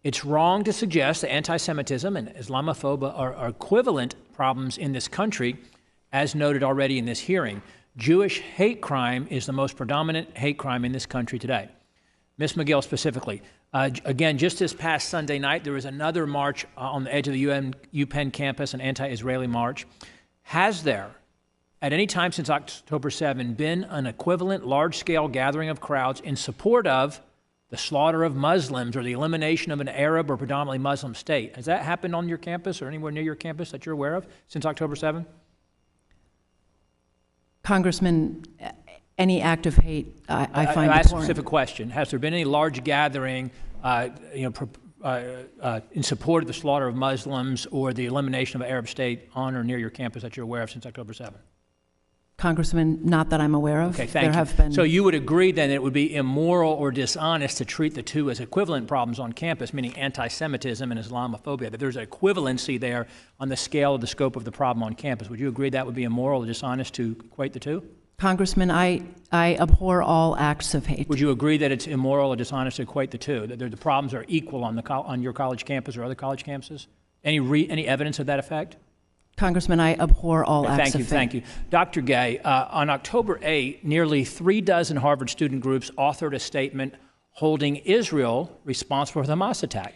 It's wrong to suggest that anti-Semitism and Islamophobia are equivalent problems in this country, as noted already in this hearing. Jewish hate crime is the most predominant hate crime in this country today. Ms. Magill specifically. Again, just this past Sunday night, there was another march on the edge of the UPenn campus, an anti-Israeli march. Has there, at any time since October 7, been an equivalent large-scale gathering of crowds in support of the slaughter of Muslims or the elimination of an Arab or predominantly Muslim state? Has that happened on your campus or anywhere near your campus that you're aware of since October 7? Congressman, any act of hate, I find I asked a abhorrent. specific question. Has there been any large gathering in support of the slaughter of Muslims or the elimination of an Arab state on or near your campus that you're aware of since October 7? Congressman, not that I'm aware of. Okay, thank you. Have been. So you would agree then it would be immoral or dishonest to treat the two as equivalent problems on campus, meaning anti-Semitism and Islamophobia, that there's an equivalency there on the scale of the scope of the problem on campus. Would you agree that would be immoral or dishonest to equate the two? Congressman, I abhor all acts of hate. Would you agree that it's immoral or dishonest to equate the two, that the problems are equal on your college campus or other college campuses? Any evidence of that effect? Congressman, I abhor all acts of hate. Thank you. Dr. Gay, on October 8, nearly 36 Harvard student groups authored a statement holding Israel responsible for the Hamas attack.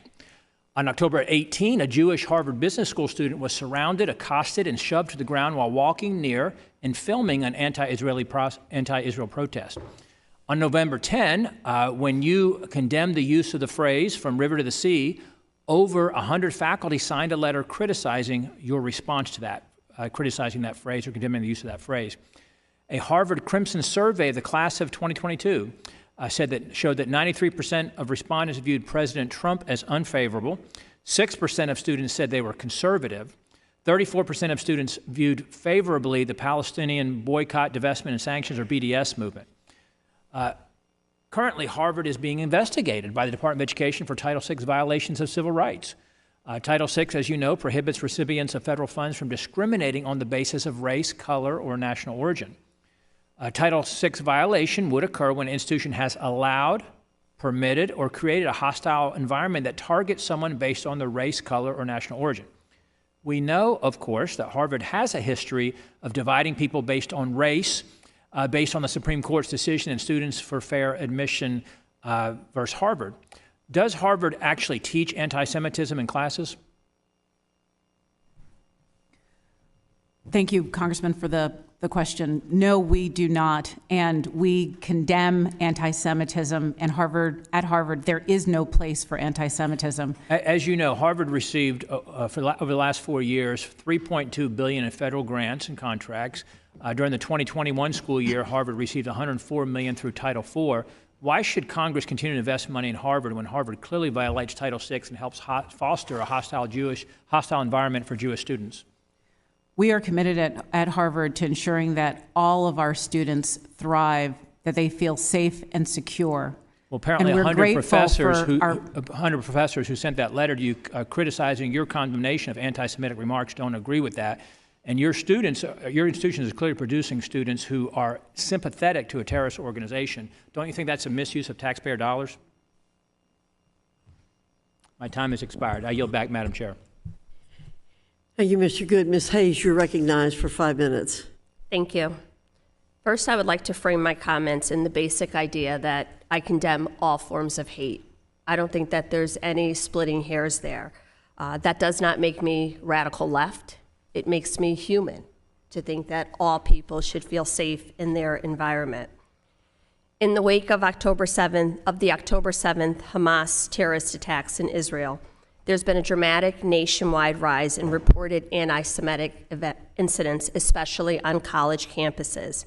On October 18, a Jewish Harvard Business School student was surrounded, accosted, and shoved to the ground while walking near and filming an anti-Israel protest. On November 10, when you condemned the use of the phrase "from river to the sea," over 100 faculty signed a letter criticizing your response to that, criticizing that phrase or condemning the use of that phrase. A Harvard Crimson survey of the class of 2022 showed that 93% of respondents viewed President Trump as unfavorable, 6% of students said they were conservative, 34% of students viewed favorably the Palestinian boycott, divestment, and sanctions, or BDS movement. Currently, Harvard is being investigated by the Department of Education for Title VI violations of civil rights. Title VI, as you know, prohibits recipients of federal funds from discriminating on the basis of race, color, or national origin. Title VI violation would occur when an institution has allowed, permitted, or created a hostile environment that targets someone based on their race, color, or national origin. We know, of course, that Harvard has a history of dividing people based on race, based on the Supreme Court's decision in Students for Fair Admission versus Harvard. Does Harvard actually teach anti-Semitism in classes? Thank you, Congressman, for the question. No, we do not, and we condemn anti-Semitism. And at Harvard, there is no place for anti-Semitism. As you know, Harvard received, over the last 4 years, $3.2 billion in federal grants and contracts. During the 2021 school year, Harvard received $104 million through Title IV. Why should Congress continue to invest money in Harvard when Harvard clearly violates Title VI and helps foster a hostile environment for Jewish students? We are committed at Harvard to ensuring that all of our students thrive, that they feel safe and secure. Well, apparently 100 professors who sent that letter to you criticizing your condemnation of anti-Semitic remarks don't agree with that. And your students, your institution is clearly producing students who are sympathetic to a terrorist organization. Don't you think that's a misuse of taxpayer dollars? My time has expired. I yield back, Madam Chair. Thank you, Mr. Good. Ms. Hayes, you're recognized for 5 minutes. Thank you. First, I would like to frame my comments in the basic idea that I condemn all forms of hate. I don't think that there's any splitting hairs there. That does not make me radical left. It makes me human to think that all people should feel safe in their environment. In the wake of the October 7th Hamas terrorist attacks in Israel, there's been a dramatic nationwide rise in reported anti-Semitic incidents, especially on college campuses.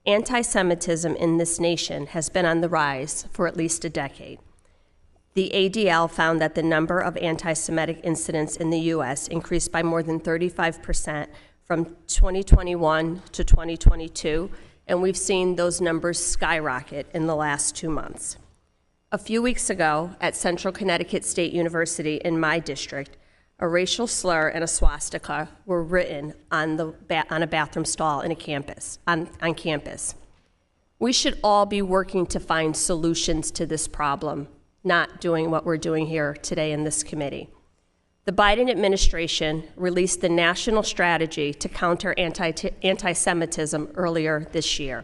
Anti-Semitism in this nation has been on the rise for at least a decade. The ADL found that the number of anti-Semitic incidents in the U.S. increased by more than 35% from 2021 to 2022, and we've seen those numbers skyrocket in the last 2 months. A few weeks ago at Central Connecticut State University in my district, a racial slur and a swastika were written on a bathroom stall on campus. We should all be working to find solutions to this problem, not doing what we're doing here today in this committee. The Biden administration released the National Strategy to Counter Anti-Semitism earlier this year.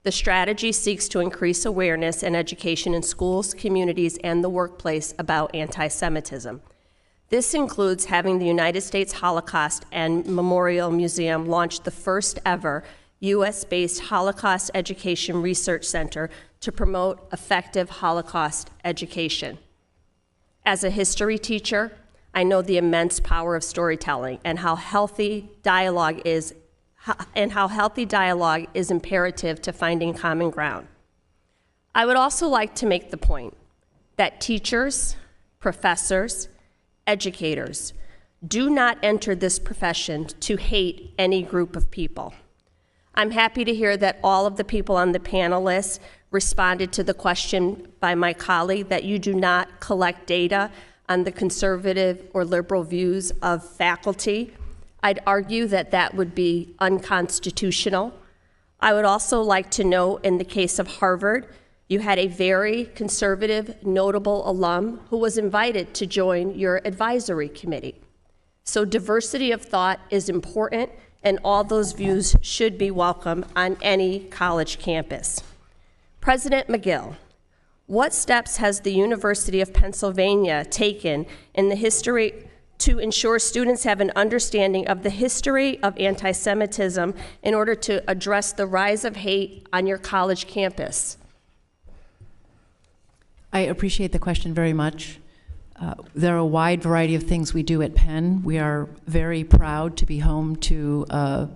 The strategy seeks to increase awareness and education in schools, communities, and the workplace about anti-Semitism. This includes having the United States Holocaust and Memorial Museum launch the first ever U.S.-based Holocaust Education Research Center to promote effective Holocaust education. As a history teacher, I know the immense power of storytelling and how healthy dialogue is imperative to finding common ground. I would also like to make the point that teachers, professors, educators do not enter this profession to hate any group of people. I'm happy to hear that all of the people on the panel list responded to the question by my colleague that you do not collect data on the conservative or liberal views of faculty. I'd argue that that would be unconstitutional. I would also like to note in the case of Harvard, you had a very conservative, notable alum who was invited to join your advisory committee. So diversity of thought is important, and all those views should be welcome on any college campus. President Magill, what steps has the University of Pennsylvania taken in the history to ensure students have an understanding of the history of anti-Semitism in order to address the rise of hate on your college campus? I appreciate the question very much. There are a wide variety of things we do at Penn. We are very proud to be home to a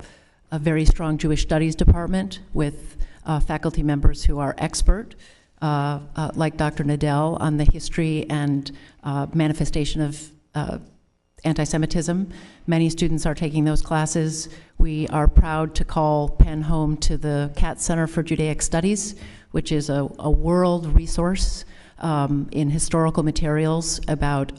very strong Jewish Studies department with faculty members who are expert, like Dr. Nadell, on the history and manifestation of anti-Semitism. Many students are taking those classes. We are proud to call Penn home to the Katz Center for Judaic Studies, which is a world resource in historical materials about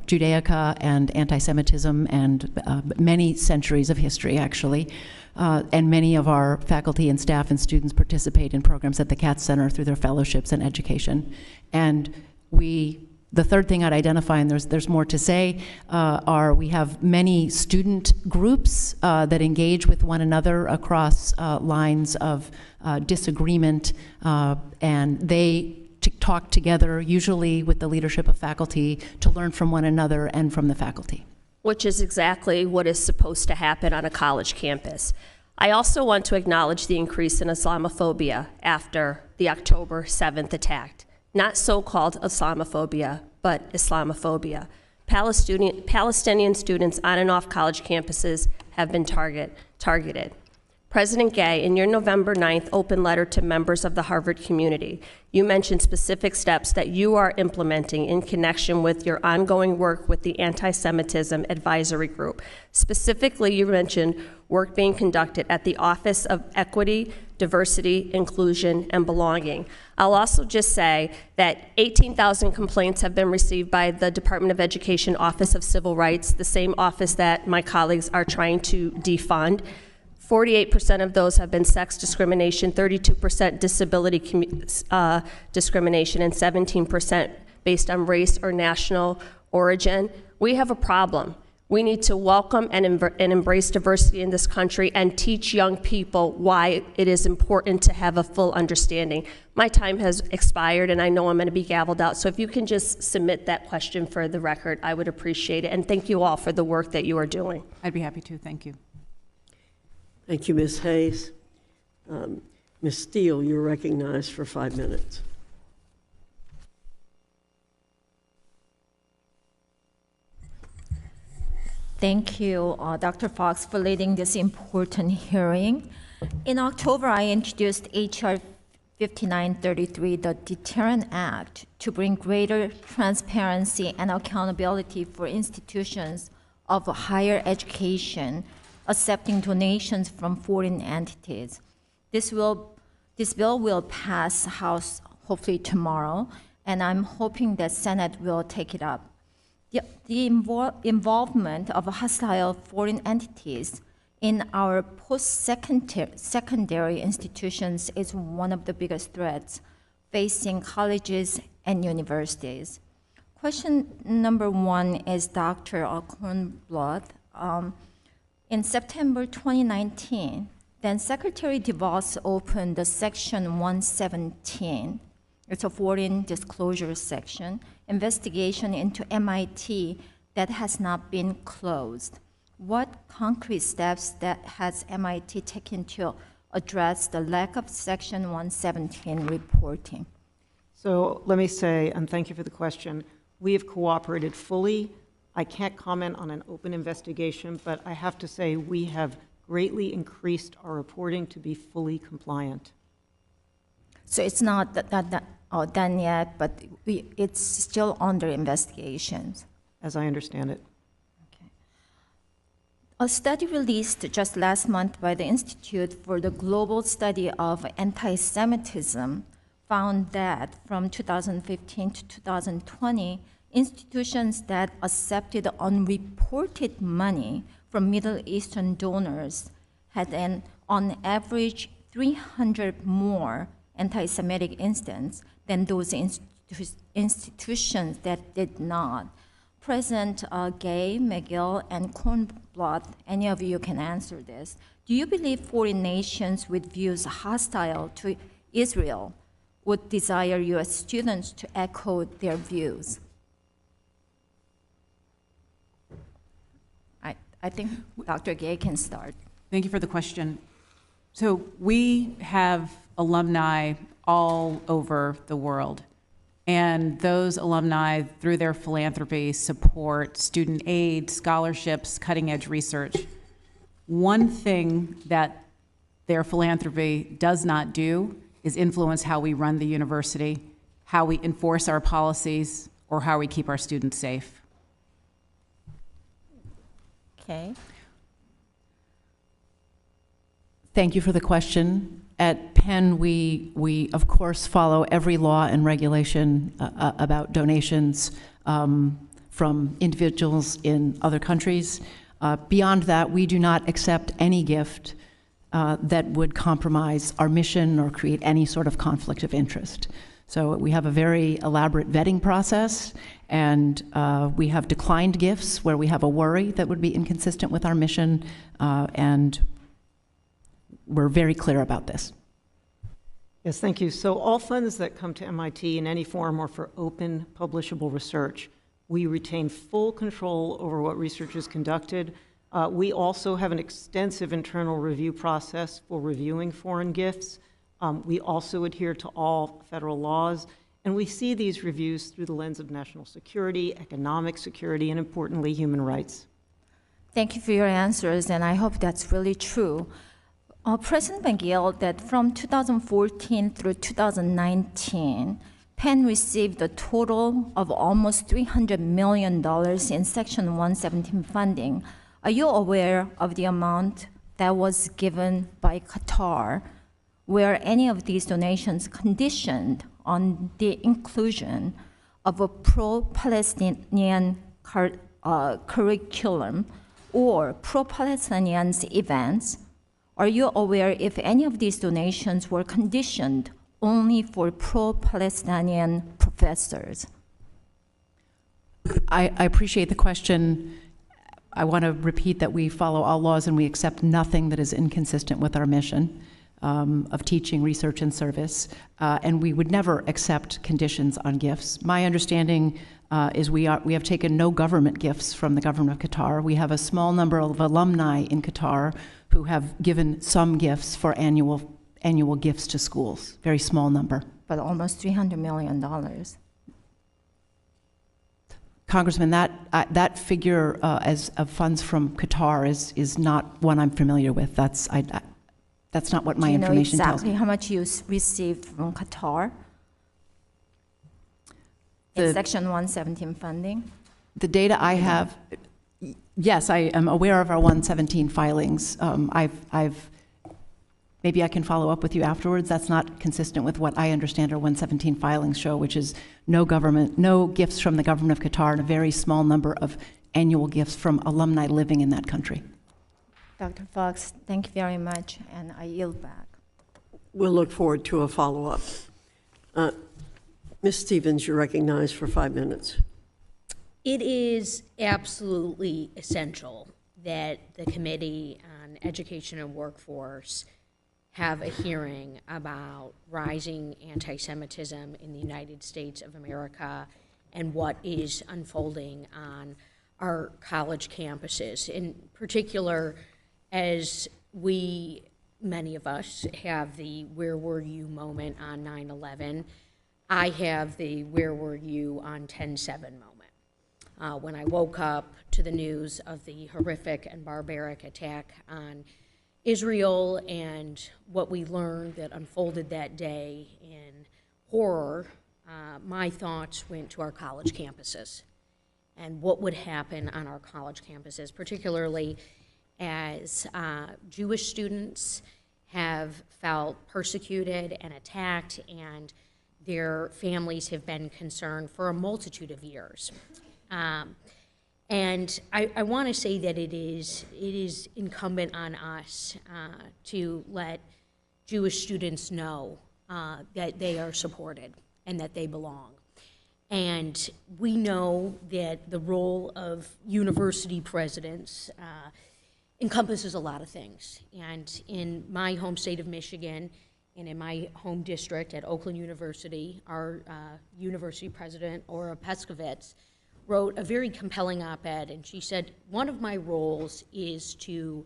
Judaica and anti-Semitism and many centuries of history, actually. And many of our faculty and staff and students participate in programs at the Katz Center through their fellowships and education. And the third thing I'd identify, and there's more to say, we have many student groups that engage with one another across lines of disagreement, and they talk together, usually with the leadership of faculty, to learn from one another and from the faculty. Which is exactly what is supposed to happen on a college campus. I also want to acknowledge the increase in Islamophobia after the October 7th attack. Not so-called Islamophobia, but Islamophobia. Palestinian students on and off college campuses have been targeted. President Gay, in your November 9th open letter to members of the Harvard community, you mentioned specific steps that you are implementing in connection with your ongoing work with the Anti-Semitism Advisory Group. Specifically, you mentioned work being conducted at the Office of Equity, Diversity, Inclusion, and Belonging. I'll also just say that 18,000 complaints have been received by the Department of Education Office of Civil Rights, the same office that my colleagues are trying to defund. 48% of those have been sex discrimination, 32% disability discrimination, and 17% based on race or national origin. We have a problem. We need to welcome and embrace diversity in this country and teach young people why it is important to have a full understanding. My time has expired, and I know I'm going to be gavelled out, so if you can just submit that question for the record, I would appreciate it. And thank you all for the work that you are doing. I'd be happy to. Thank you. Thank you, Ms. Hayes. Ms. Steele, you're recognized for 5 minutes. Thank you, Dr. Fox, for leading this important hearing. In October, I introduced H.R. 5933, the Deterrent Act, to bring greater transparency and accountability for institutions of higher education accepting donations from foreign entities. This bill will pass House hopefully tomorrow, and I'm hoping that Senate will take it up. The involvement of hostile foreign entities in our post-secondary institutions is one of the biggest threats facing colleges and universities. Question number one is Dr. Kornbluth. In September 2019, then Secretary DeVos opened the Section 117, it's a foreign disclosure section, investigation into MIT that has not been closed. What concrete steps that has MIT taken to address the lack of Section 117 reporting? So let me say, and thank you for the question, we have cooperated fully. I can't comment on an open investigation, but I have to say we have greatly increased our reporting to be fully compliant. So it's not done yet, but it's still under investigations. As I understand it. Okay. A study released just last month by the Institute for the Global Study of Antisemitism found that from 2015 to 2020, institutions that accepted unreported money from Middle Eastern donors had on average 300 more anti-Semitic incidents than those institutions that did not. President Gay, Magill, and Kornbluth, any of you can answer this. Do you believe foreign nations with views hostile to Israel would desire U.S. students to echo their views? I think Dr. Gay can start. Thank you for the question. So we have alumni all over the world, and those alumni, through their philanthropy, support student aid, scholarships, cutting-edge research. One thing that their philanthropy does not do is influence how we run the university, how we enforce our policies, or how we keep our students safe. Okay. Thank you for the question. At Penn, we of course follow every law and regulation about donations from individuals in other countries. Beyond that, we do not accept any gift that would compromise our mission or create any sort of conflict of interest. So we have a very elaborate vetting process, and we have declined gifts where we have a worry that would be inconsistent with our mission, and we're very clear about this. Yes, thank you. So all funds that come to MIT in any form are for open, publishable research. We retain full control over what research is conducted. We also have an extensive internal review process for reviewing foreign gifts. We also adhere to all federal laws, and we see these reviews through the lens of national security, economic security, and importantly, human rights. Thank you for your answers, and I hope that's really true. President Magill, that from 2014 through 2019, Penn received a total of almost $300 million in Section 117 funding. Are you aware of the amount that was given by Qatar? Were any of these donations conditioned on the inclusion of a pro-Palestinian curriculum or pro-Palestinian events? Are you aware if any of these donations were conditioned only for pro-Palestinian professors? I appreciate the question. I want to repeat that we follow all laws and we accept nothing that is inconsistent with our mission of teaching, research, and service. And we would never accept conditions on gifts. My understanding is we have taken no government gifts from the government of Qatar. We have a small number of alumni in Qatar who have given some gifts for annual gifts to schools, very small number. But almost $300 million. Congressman, that figure as of funds from Qatar is not one I'm familiar with. That's not what my information tells me. Do you know exactly how much you received from Qatar in Section 117 funding? The data I have, yes, I am aware of our 117 filings. Maybe I can follow up with you afterwards. That's not consistent with what I understand our 117 filings show, which is no gifts from the government of Qatar and a very small number of annual gifts from alumni living in that country. Dr. Fox, thank you very much, and I yield back. We'll look forward to a follow-up. Ms. Stevens, you're recognized for 5 minutes. It is absolutely essential that the Committee on Education and Workforce have a hearing about rising anti-Semitism in the United States of America and what is unfolding on our college campuses. In particular, as many of us have the where were you moment on 9/11, I have the where were you on 10/7 moment. When I woke up to the news of the horrific and barbaric attack on Israel and what we learned that unfolded that day in horror, my thoughts went to our college campuses and what would happen on our college campuses, particularly as Jewish students have felt persecuted and attacked, and their families have been concerned for a multitude of years. And I want to say that it is incumbent on us to let Jewish students know that they are supported and that they belong. And we know that the role of university presidents encompasses a lot of things. And in my home state of Michigan and in my home district at Oakland University, our university president, Ora Peskovitz, wrote a very compelling op-ed, and she said, one of my roles is to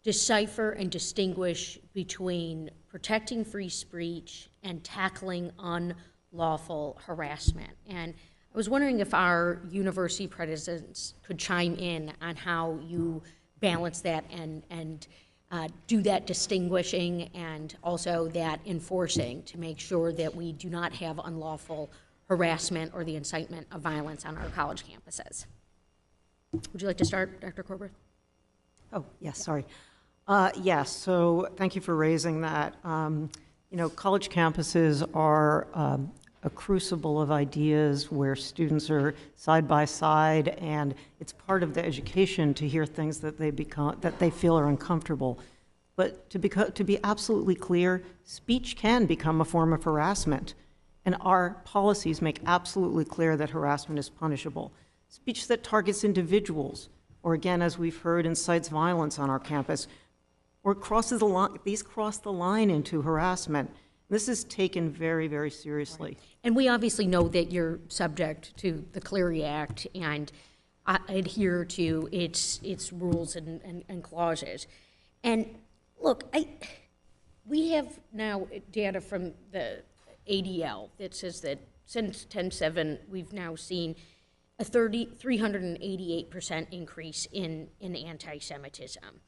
decipher and distinguish between protecting free speech and tackling unlawful harassment. And I was wondering if our university presidents could chime in on how you balance that and do that distinguishing and also that enforcing to make sure that we do not have unlawful harassment or the incitement of violence on our college campuses. Would you like to start, Dr. Kornbluth? Oh, yes, sorry. Yes, so thank you for raising that. You know, college campuses are a crucible of ideas where students are side by side, and it's part of the education to hear things that they feel are uncomfortable. But to be absolutely clear, speech can become a form of harassment. And our policies make absolutely clear that harassment is punishable. Speech that targets individuals, or again, as we've heard, incites violence on our campus, or crosses the line, these cross the line into harassment. This is taken very, very seriously. Right. And we obviously know that you're subject to the Clery Act and adhere to its rules and clauses. And look, we have now data from the ADL that says that since 10/7, we've now seen a 388% increase in anti-Semitism.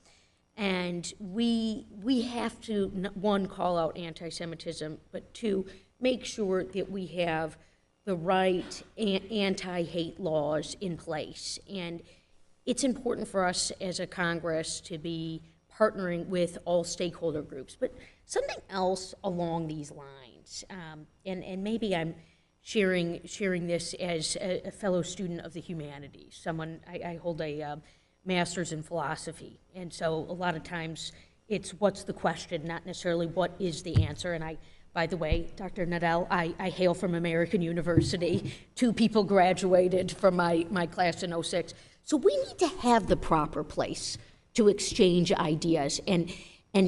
And we have to, one, call out anti-Semitism, but two, make sure that we have the right anti-hate laws in place. And it's important for us as a Congress to be partnering with all stakeholder groups. But something else along these lines, and maybe I'm sharing this as a fellow student of the humanities. I hold a master's in philosophy, and so a lot of times it's what's the question, not necessarily what is the answer. And by the way, Dr. Nadell, I hail from American University. 2 people graduated from my class in '06. So we need to have the proper place to exchange ideas and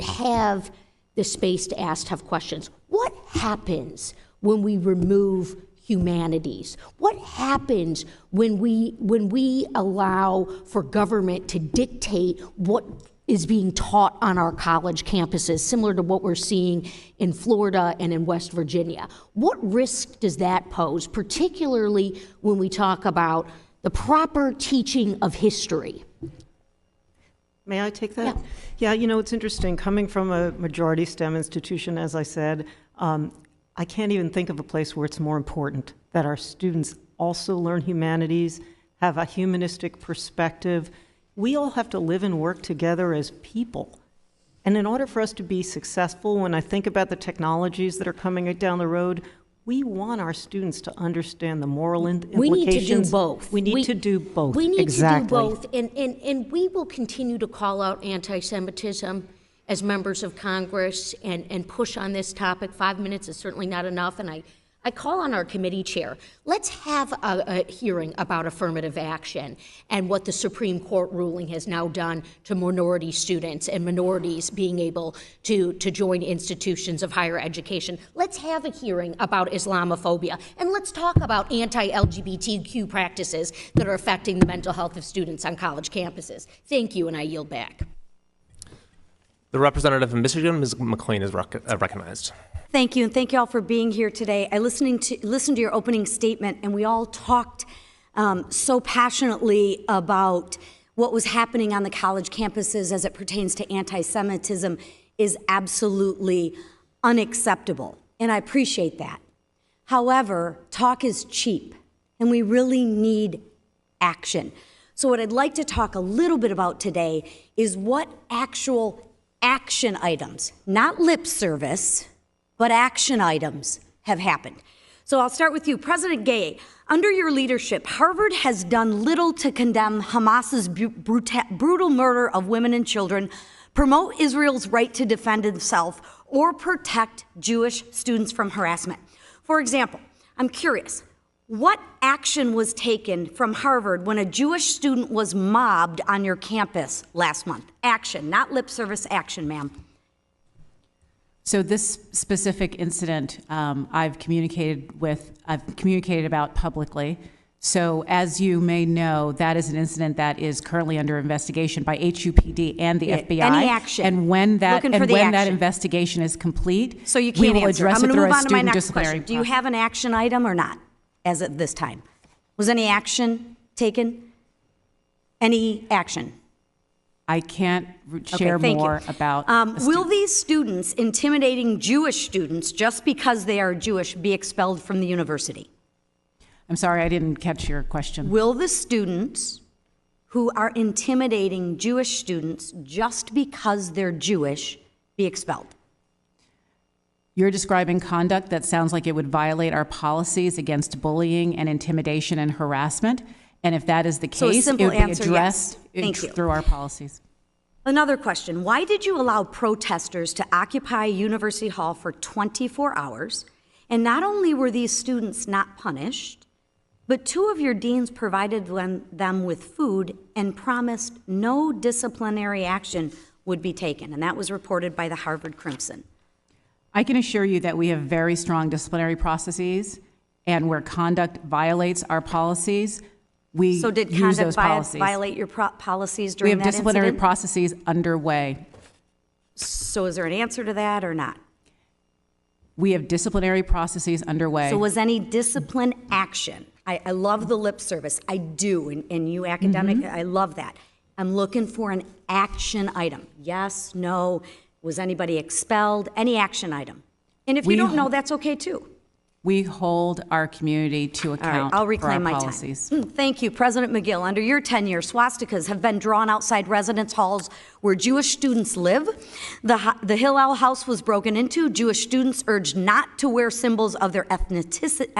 have the space to ask tough questions. What happens when we remove humanities? What happens when we allow for government to dictate what is being taught on our college campuses, similar to what we're seeing in Florida and in West Virginia? What risk does that pose, particularly when we talk about the proper teaching of history? May I take that? Yeah, you know, it's interesting. Coming from a majority STEM institution, as I said, I can't even think of a place where it's more important that our students also learn humanities, have a humanistic perspective. We all have to live and work together as people. And in order for us to be successful, when I think about the technologies that are coming down the road, we want our students to understand the moral implications. We need to do both. We need to do both. We need exactly. to do both. And we will continue to call out anti-Semitism as members of Congress and push on this topic. 5 minutes is certainly not enough, and I call on our committee chair. Let's have a hearing about affirmative action and what the Supreme Court ruling has now done to minority students and minorities being able to join institutions of higher education. Let's have a hearing about Islamophobia, and let's talk about anti-LGBTQ practices that are affecting the mental health of students on college campuses. Thank you, and I yield back. The representative of Michigan, Ms. McLean, is recognized. Thank you, and thank you all for being here today. I listened to your opening statement, and we all talked so passionately about what was happening on the college campuses as it pertains to anti-Semitism is absolutely unacceptable, and I appreciate that. However, talk is cheap, and we really need action. So what I'd like to talk a little bit about today is what actual action items, not lip service, but action items have happened. So I'll start with you. President Gay, under your leadership, Harvard has done little to condemn Hamas's brutal murder of women and children, promote Israel's right to defend itself, or protect Jewish students from harassment. For example, I'm curious, what action was taken from Harvard when a Jewish student was mobbed on your campus last month? Action, not lip service, action, ma'am. So this specific incident, I've communicated about publicly. So as you may know, that is an incident that is currently under investigation by HUPD and the FBI. Any action? And when that investigation is complete, so you can't we will answer. address I'm it going to through move a on to my student next disciplinary question. Do you have an action item or not as of this time? Was any action taken? Any action? I can't share more about. Will these students intimidating Jewish students just because they are Jewish be expelled from the university? I'm sorry, I didn't catch your question. Will the students who are intimidating Jewish students just because they're Jewish be expelled? You're describing conduct that sounds like it would violate our policies against bullying and intimidation and harassment. And if that is the case, it would be addressed through our policies. Another question. Why did you allow protesters to occupy University Hall for 24 hours? And not only were these students not punished, but two of your deans provided them with food and promised no disciplinary action would be taken. And that was reported by the Harvard Crimson. I can assure you that we have very strong disciplinary processes, and where conduct violates our policies, we use those policies. So did conduct violate your policies during that incident? We have disciplinary processes underway. So is there an answer to that or not? We have disciplinary processes underway. So was any discipline action? I love the lip service. I do. And you academic, I love that. I'm looking for an action item. Yes, no. Was anybody expelled? Any action item? And if you don't know, that's okay too. We hold our community to account. All right, I'll reclaim for our my policies. time. Thank you, President Magill. Under your tenure, swastikas have been drawn outside residence halls where Jewish students live. The Hillel House was broken into. Jewish students urged not to wear symbols of their ethnicity,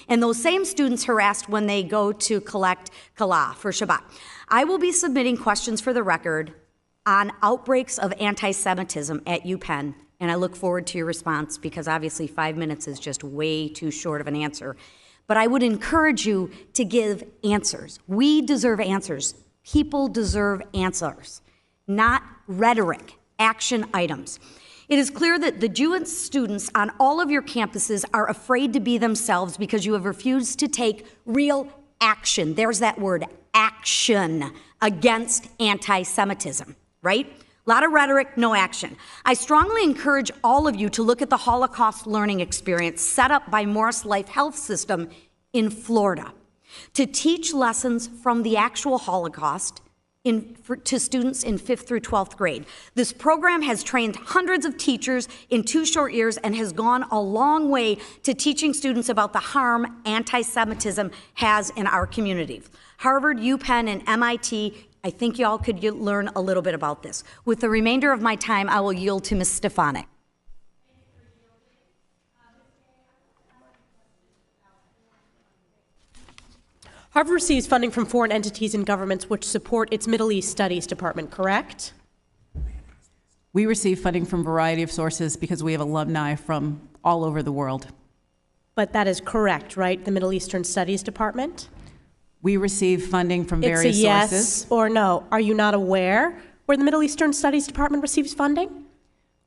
and those same students harassed when they go to collect kala for Shabbat. I will be submitting questions for the record on outbreaks of anti-Semitism at UPenn, and I look forward to your response because obviously 5 minutes is just way too short of an answer. but I would encourage you to give answers. We deserve answers. People deserve answers, not rhetoric, action items. It is clear that the Jewish students on all of your campuses are afraid to be themselves because you have refused to take real action. There's that word, action, against anti-Semitism, right? A lot of rhetoric, no action. I strongly encourage all of you to look at the Holocaust learning experience set up by Morris Life Health System in Florida to teach lessons from the actual Holocaust to students in 5th through 12th grade. This program has trained hundreds of teachers in 2 short years and has gone a long way to teaching students about the harm anti-Semitism has in our community. Harvard, UPenn, and MIT, I think y'all could learn a little bit about this. With the remainder of my time, I will yield to Ms. Stefanik. Harvard receives funding from foreign entities and governments which support its Middle East Studies Department, correct? We receive funding from a variety of sources because we have alumni from all over the world. But that is correct, right? The Middle Eastern Studies Department? We receive funding from various sources. It's a yes sources. Or no. Are you not aware where the Middle Eastern Studies Department receives funding?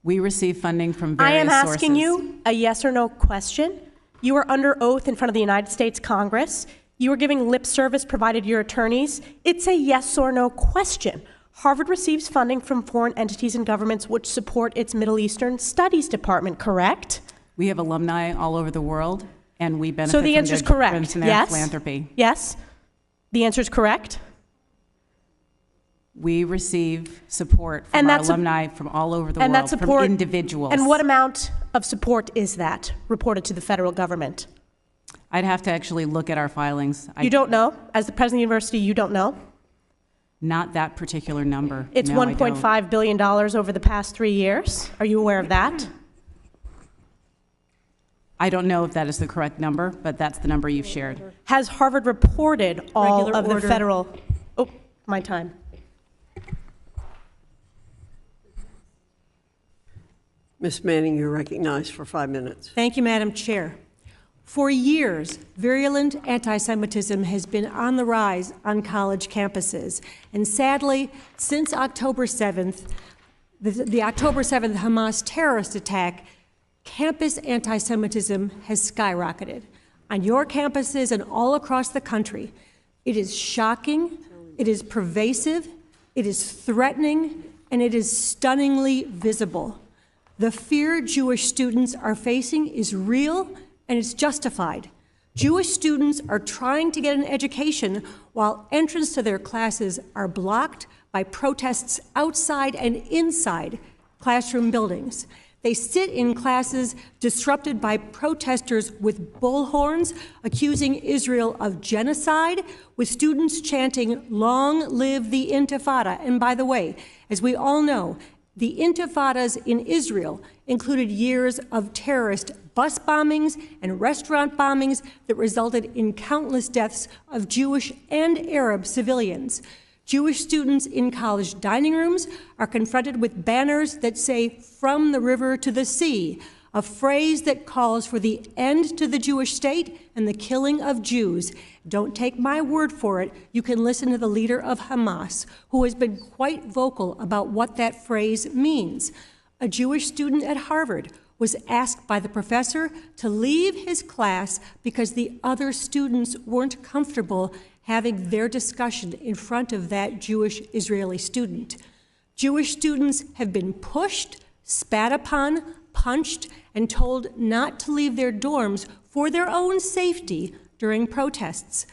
We receive funding from various sources. I am asking you a yes or no question. You are under oath in front of the United States Congress. You are giving lip service provided your attorneys. It's a yes or no question. Harvard receives funding from foreign entities and governments which support its Middle Eastern Studies Department, correct? We have alumni all over the world, and we benefit so the answer is correct. From their yes? philanthropy. Yes? The answer is correct? We receive support from our alumni from all over the world, that support, from individuals. And what amount of support is that reported to the federal government? I'd have to actually look at our filings. You don't know? As the president of the university, you don't know? Not that particular number. It's no, $1.5 billion over the past 3 years. Are you aware of that? I don't know if that is the correct number, but that's the number you've shared. Has Harvard reported all of the federal... Oh, my time. Ms. Manning, you're recognized for 5 minutes. Thank you, Madam Chair. For years, virulent anti-Semitism has been on the rise on college campuses. And sadly, since October 7th, the October 7th Hamas terrorist attack, campus anti-Semitism has skyrocketed on your campuses and all across the country. It is shocking, it is pervasive, it is threatening, and it is stunningly visible. The fear Jewish students are facing is real and it's justified. Jewish students are trying to get an education while entrance to their classes are blocked by protests outside and inside classroom buildings. They sit in classes disrupted by protesters with bullhorns accusing Israel of genocide, with students chanting, "Long live the Intifada." And by the way, as we all know, the intifadas in Israel included years of terrorist bus bombings and restaurant bombings that resulted in countless deaths of Jewish and Arab civilians. Jewish students in college dining rooms are confronted with banners that say, "From the river to the sea," a phrase that calls for the end to the Jewish state and the killing of Jews. Don't take my word for it. You can listen to the leader of Hamas, who has been quite vocal about what that phrase means. A Jewish student at Harvard was asked by the professor to leave his class because the other students weren't comfortable having their discussion in front of that Jewish Israeli student. Jewish students have been pushed, spat upon, punched, and told not to leave their dorms for their own safety during protests.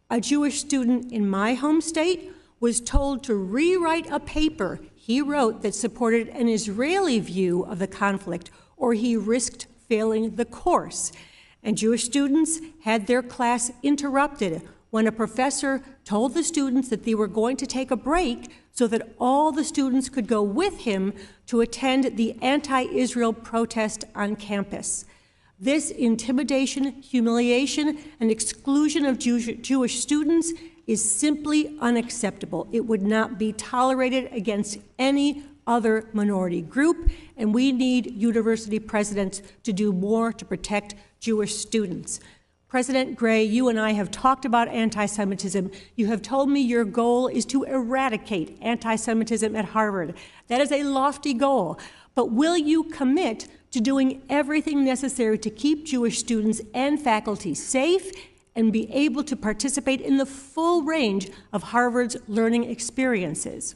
A Jewish student in my home state was told to rewrite a paper he wrote that supported an Israeli view of the conflict, or he risked failing the course. And Jewish students had their class interrupted when a professor told the students that they were going to take a break so that all the students could go with him to attend the anti-Israel protest on campus. This intimidation, humiliation, and exclusion of Jewish students is simply unacceptable. It would not be tolerated against any other minority group, and we need university presidents to do more to protect Jewish students. President Gray, you and I have talked about anti-Semitism. You have told me your goal is to eradicate anti-Semitism at Harvard. That is a lofty goal. But will you commit to doing everything necessary to keep Jewish students and faculty safe and be able to participate in the full range of Harvard's learning experiences?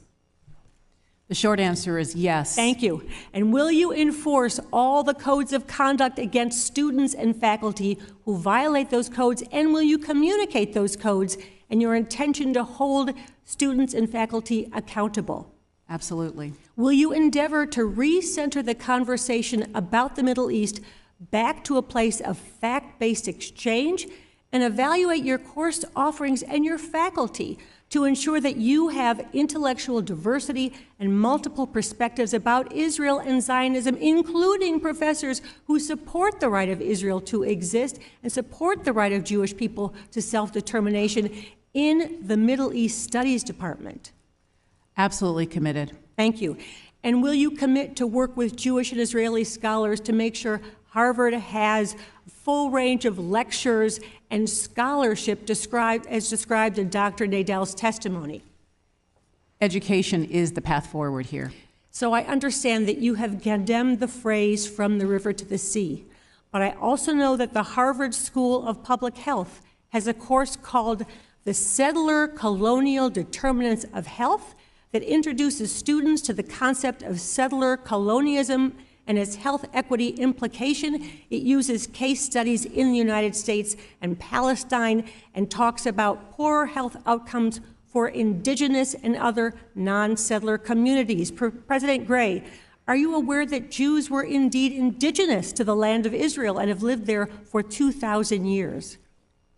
The short answer is yes. Thank you. And will you enforce all the codes of conduct against students and faculty who violate those codes? And will you communicate those codes and your intention to hold students and faculty accountable? Absolutely. Will you endeavor to recenter the conversation about the Middle East back to a place of fact-based exchange and evaluate your course offerings and your faculty to ensure that you have intellectual diversity and multiple perspectives about Israel and Zionism, including professors who support the right of Israel to exist and support the right of Jewish people to self-determination in the Middle East Studies Department? Absolutely committed. Thank you. And will you commit to work with Jewish and Israeli scholars to make sure Harvard has a full range of lectures and scholarship described in Dr. Nadell's testimony? Education is the path forward here. So I understand that you have condemned the phrase "from the river to the sea," but I also know that the Harvard School of Public Health has a course called The Settler Colonial Determinants of Health that introduces students to the concept of settler colonialism and its health equity implication. It uses case studies in the United States and Palestine and talks about poor health outcomes for indigenous and other non-settler communities. President Gray, are you aware that Jews were indeed indigenous to the land of Israel and have lived there for 2,000 years?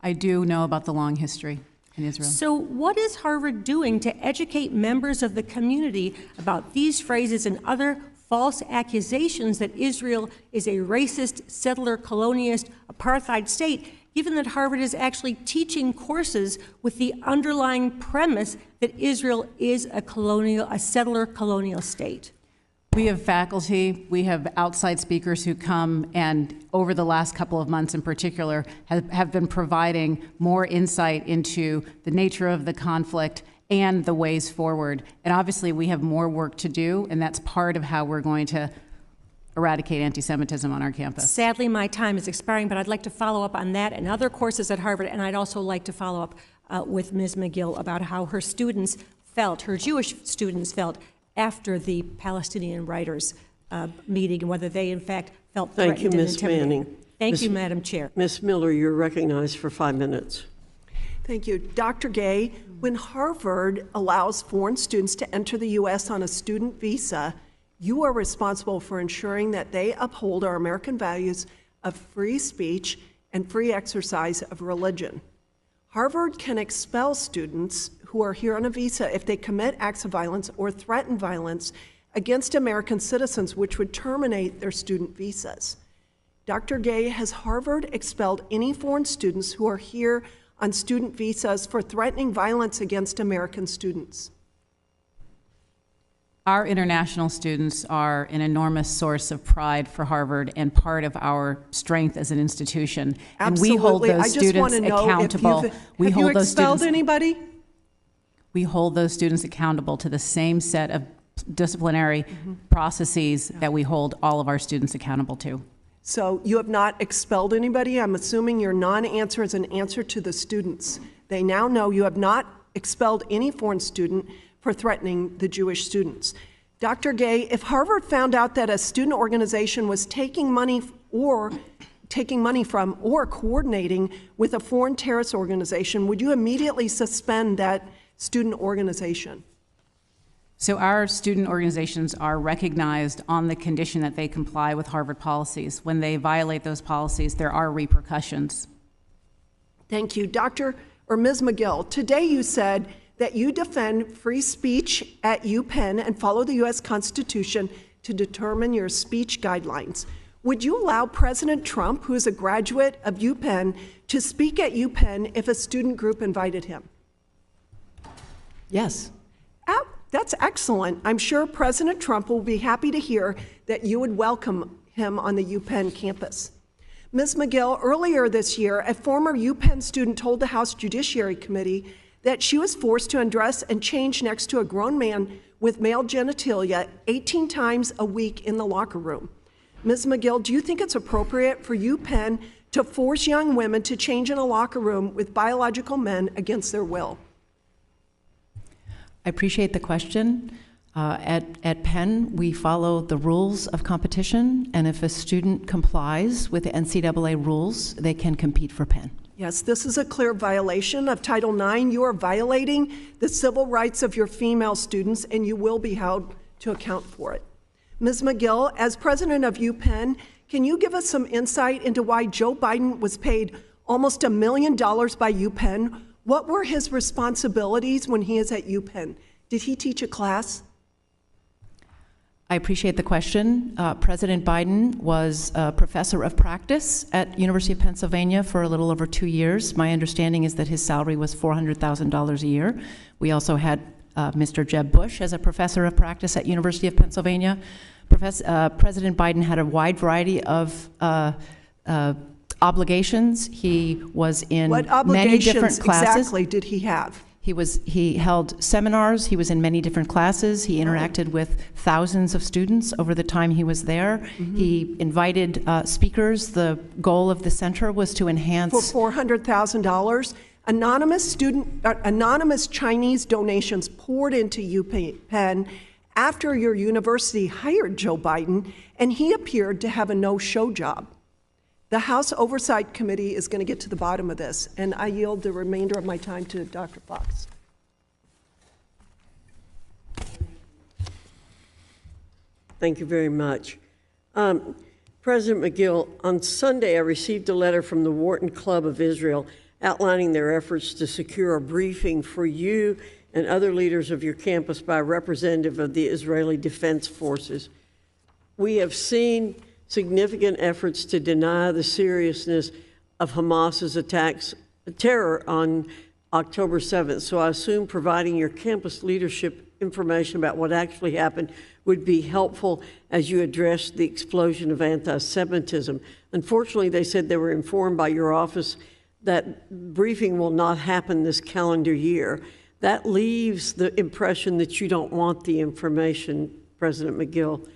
I do know about the long history in Israel. So what is Harvard doing to educate members of the community about these phrases and other false accusations that Israel is a racist, settler, colonialist, apartheid state, given that Harvard is actually teaching courses with the underlying premise that Israel is a settler colonial state? We have faculty, we have outside speakers who come and over the last couple of months in particular have been providing more insight into the nature of the conflict and the ways forward. And obviously we have more work to do, and that's part of how we're going to eradicate anti-Semitism on our campus. Sadly, my time is expiring, but I'd like to follow up on that and other courses at Harvard, and I'd also like to follow up with Ms. Magill about how her students felt, her Jewish students felt, after the Palestinian writers' meeting, and whether they in fact felt threatened Thank you, Ms. Manning. Thank you, Madam Chair. Ms. Miller, you're recognized for 5 minutes. Thank you. Dr. Gay, when Harvard allows foreign students to enter the U.S. on a student visa, you are responsible for ensuring that they uphold our American values of free speech and free exercise of religion. Harvard can expel students who are here on a visa if they commit acts of violence or threaten violence against American citizens, which would terminate their student visas. Dr. Gay, has Harvard expelled any foreign students who are here on student visas for threatening violence against American students? Our international students are an enormous source of pride for Harvard and part of our strength as an institution. Absolutely. And we hold those students accountable. Have you expelled anybody? We hold those students accountable to the same set of disciplinary processes that we hold all of our students accountable to. So you have not expelled anybody? I'm assuming your non-answer is an answer to the students. They now know you have not expelled any foreign student for threatening the Jewish students. Dr. Gay, if Harvard found out that a student organization was taking money from or coordinating with a foreign terrorist organization, would you immediately suspend that student organization? So our student organizations are recognized on the condition that they comply with Harvard policies. When they violate those policies, there are repercussions. Thank you. Dr. or Ms. Magill, today you said that you defend free speech at UPenn and follow the U.S. Constitution to determine your speech guidelines. Would you allow President Trump, who is a graduate of UPenn, to speak at UPenn if a student group invited him? Yes. That's excellent. I'm sure President Trump will be happy to hear that you would welcome him on the UPenn campus. Ms. Magill, earlier this year, a former UPenn student told the House Judiciary Committee that she was forced to undress and change next to a grown man with male genitalia 18 times a week in the locker room. Ms. Magill, do you think it's appropriate for UPenn to force young women to change in a locker room with biological men against their will? I appreciate the question. At Penn, we follow the rules of competition, and if a student complies with the NCAA rules, they can compete for Penn. Yes, this is a clear violation of Title IX. You are violating the civil rights of your female students, and you will be held to account for it. Ms. Magill, as president of UPenn, can you give us some insight into why Joe Biden was paid almost $1 million by UPenn? What were his responsibilities when he is at UPenn? Did he teach a class? I appreciate the question. President Biden was a professor of practice at University of Pennsylvania for a little over 2 years. My understanding is that his salary was $400,000 a year. We also had Mr. Jeb Bush as a professor of practice at University of Pennsylvania. President Biden had a wide variety of obligations. He was in many different classes. What obligations exactly did he have? He held seminars. He was in many different classes. He interacted with thousands of students over the time he was there. Mm-hmm. He invited speakers. The goal of the center was to enhance. For $400,000, anonymous Chinese donations poured into UPenn after your university hired Joe Biden, and he appeared to have a no-show job. The House Oversight Committee is going to get to the bottom of this, and I yield the remainder of my time to Dr. Fox. Thank you very much. President Magill, on Sunday I received a letter from the Wharton Club of Israel outlining their efforts to secure a briefing for you and other leaders of your campus by a representative of the Israeli Defense Forces. We have seen significant efforts to deny the seriousness of Hamas's terror on October 7th. So I assume providing your campus leadership information about what actually happened would be helpful as you address the explosion of anti-Semitism. Unfortunately, they said they were informed by your office that briefing will not happen this calendar year. That leaves the impression that you don't want the information, President Magill.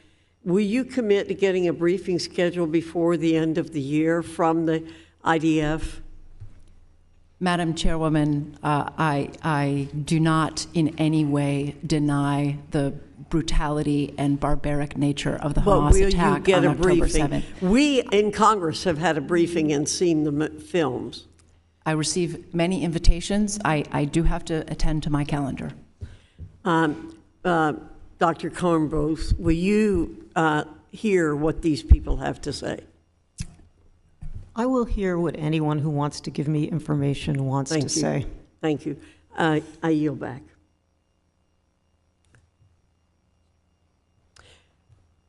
Will you commit to getting a briefing schedule before the end of the year from the IDF? Madam Chairwoman, I do not in any way deny the brutality and barbaric nature of the Hamas attack on October 7th. We in Congress have had a briefing and seen the films. I receive many invitations. I do have to attend to my calendar. Dr. Kornbluth, will you hear what these people have to say? I will hear what anyone who wants to give me information wants to say. Thank you. I yield back.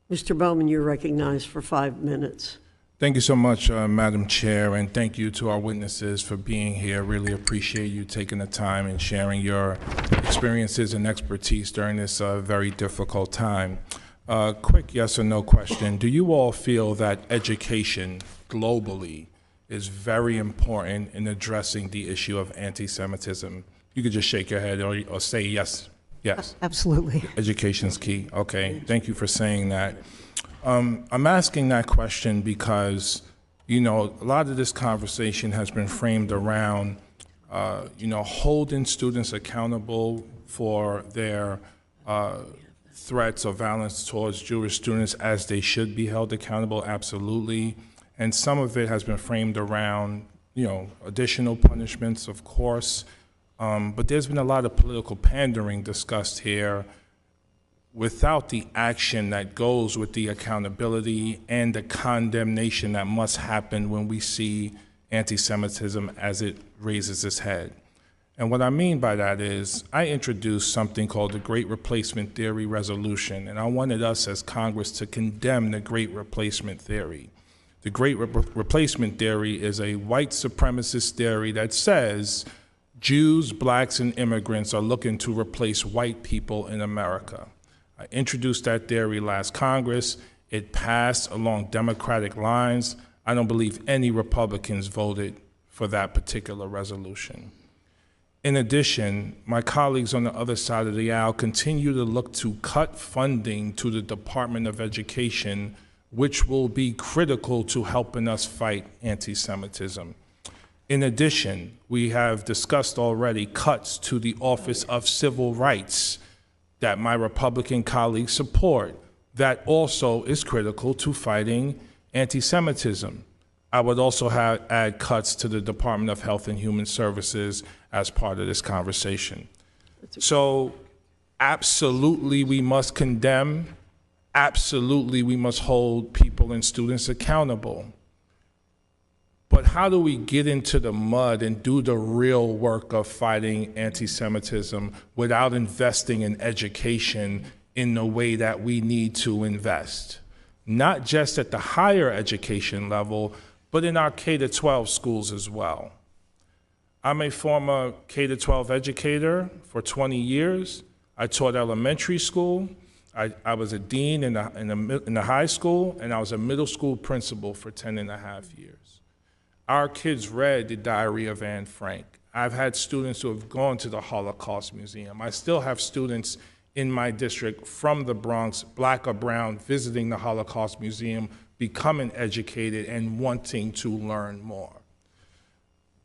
Mr. Bowman, you're recognized for 5 minutes. Thank you so much, Madam Chair, and thank you to our witnesses for being here. Really appreciate you taking the time and sharing your experiences and expertise during this very difficult time. Quick yes or no question. Do you all feel that education globally is very important in addressing the issue of anti-Semitism? You could just shake your head or say yes. Yes. Absolutely. Education's key. Okay. Thank you for saying that. I'm asking that question because, you know, a lot of this conversation has been framed around, you know, holding students accountable for their threats or violence towards Jewish students as they should be held accountable, absolutely. And some of it has been framed around, you know, additional punishments, of course. But there's been a lot of political pandering discussed here without the action that goes with the accountability and the condemnation that must happen when we see anti-Semitism as it raises its head. And what I mean by that is I introduced something called the Great Replacement Theory Resolution, and I wanted us as Congress to condemn the Great Replacement Theory. The Great Replacement Theory is a white supremacist theory that says Jews, blacks, and immigrants are looking to replace white people in America. I introduced that theory last Congress. It passed along Democratic lines. I don't believe any Republicans voted for that particular resolution. In addition, my colleagues on the other side of the aisle continue to look to cut funding to the Department of Education, which will be critical to helping us fight anti-Semitism. In addition, we have discussed already cuts to the Office of Civil Rights that my Republican colleagues support. That also is critical to fighting anti-Semitism. I would also add cuts to the Department of Health and Human Services as part of this conversation. So absolutely we must condemn, absolutely we must hold people and students accountable. But how do we get into the mud and do the real work of fighting anti-Semitism without investing in education in the way that we need to invest? Not just at the higher education level, but in our K-12 schools as well. I'm a former K-12 educator for 20 years. I taught elementary school. I was a dean in the high school, and I was a middle school principal for 10.5 years. Our kids read the Diary of Anne Frank. I've had students who have gone to the Holocaust Museum. I still have students in my district from the Bronx, black or brown, visiting the Holocaust Museum, becoming educated and wanting to learn more.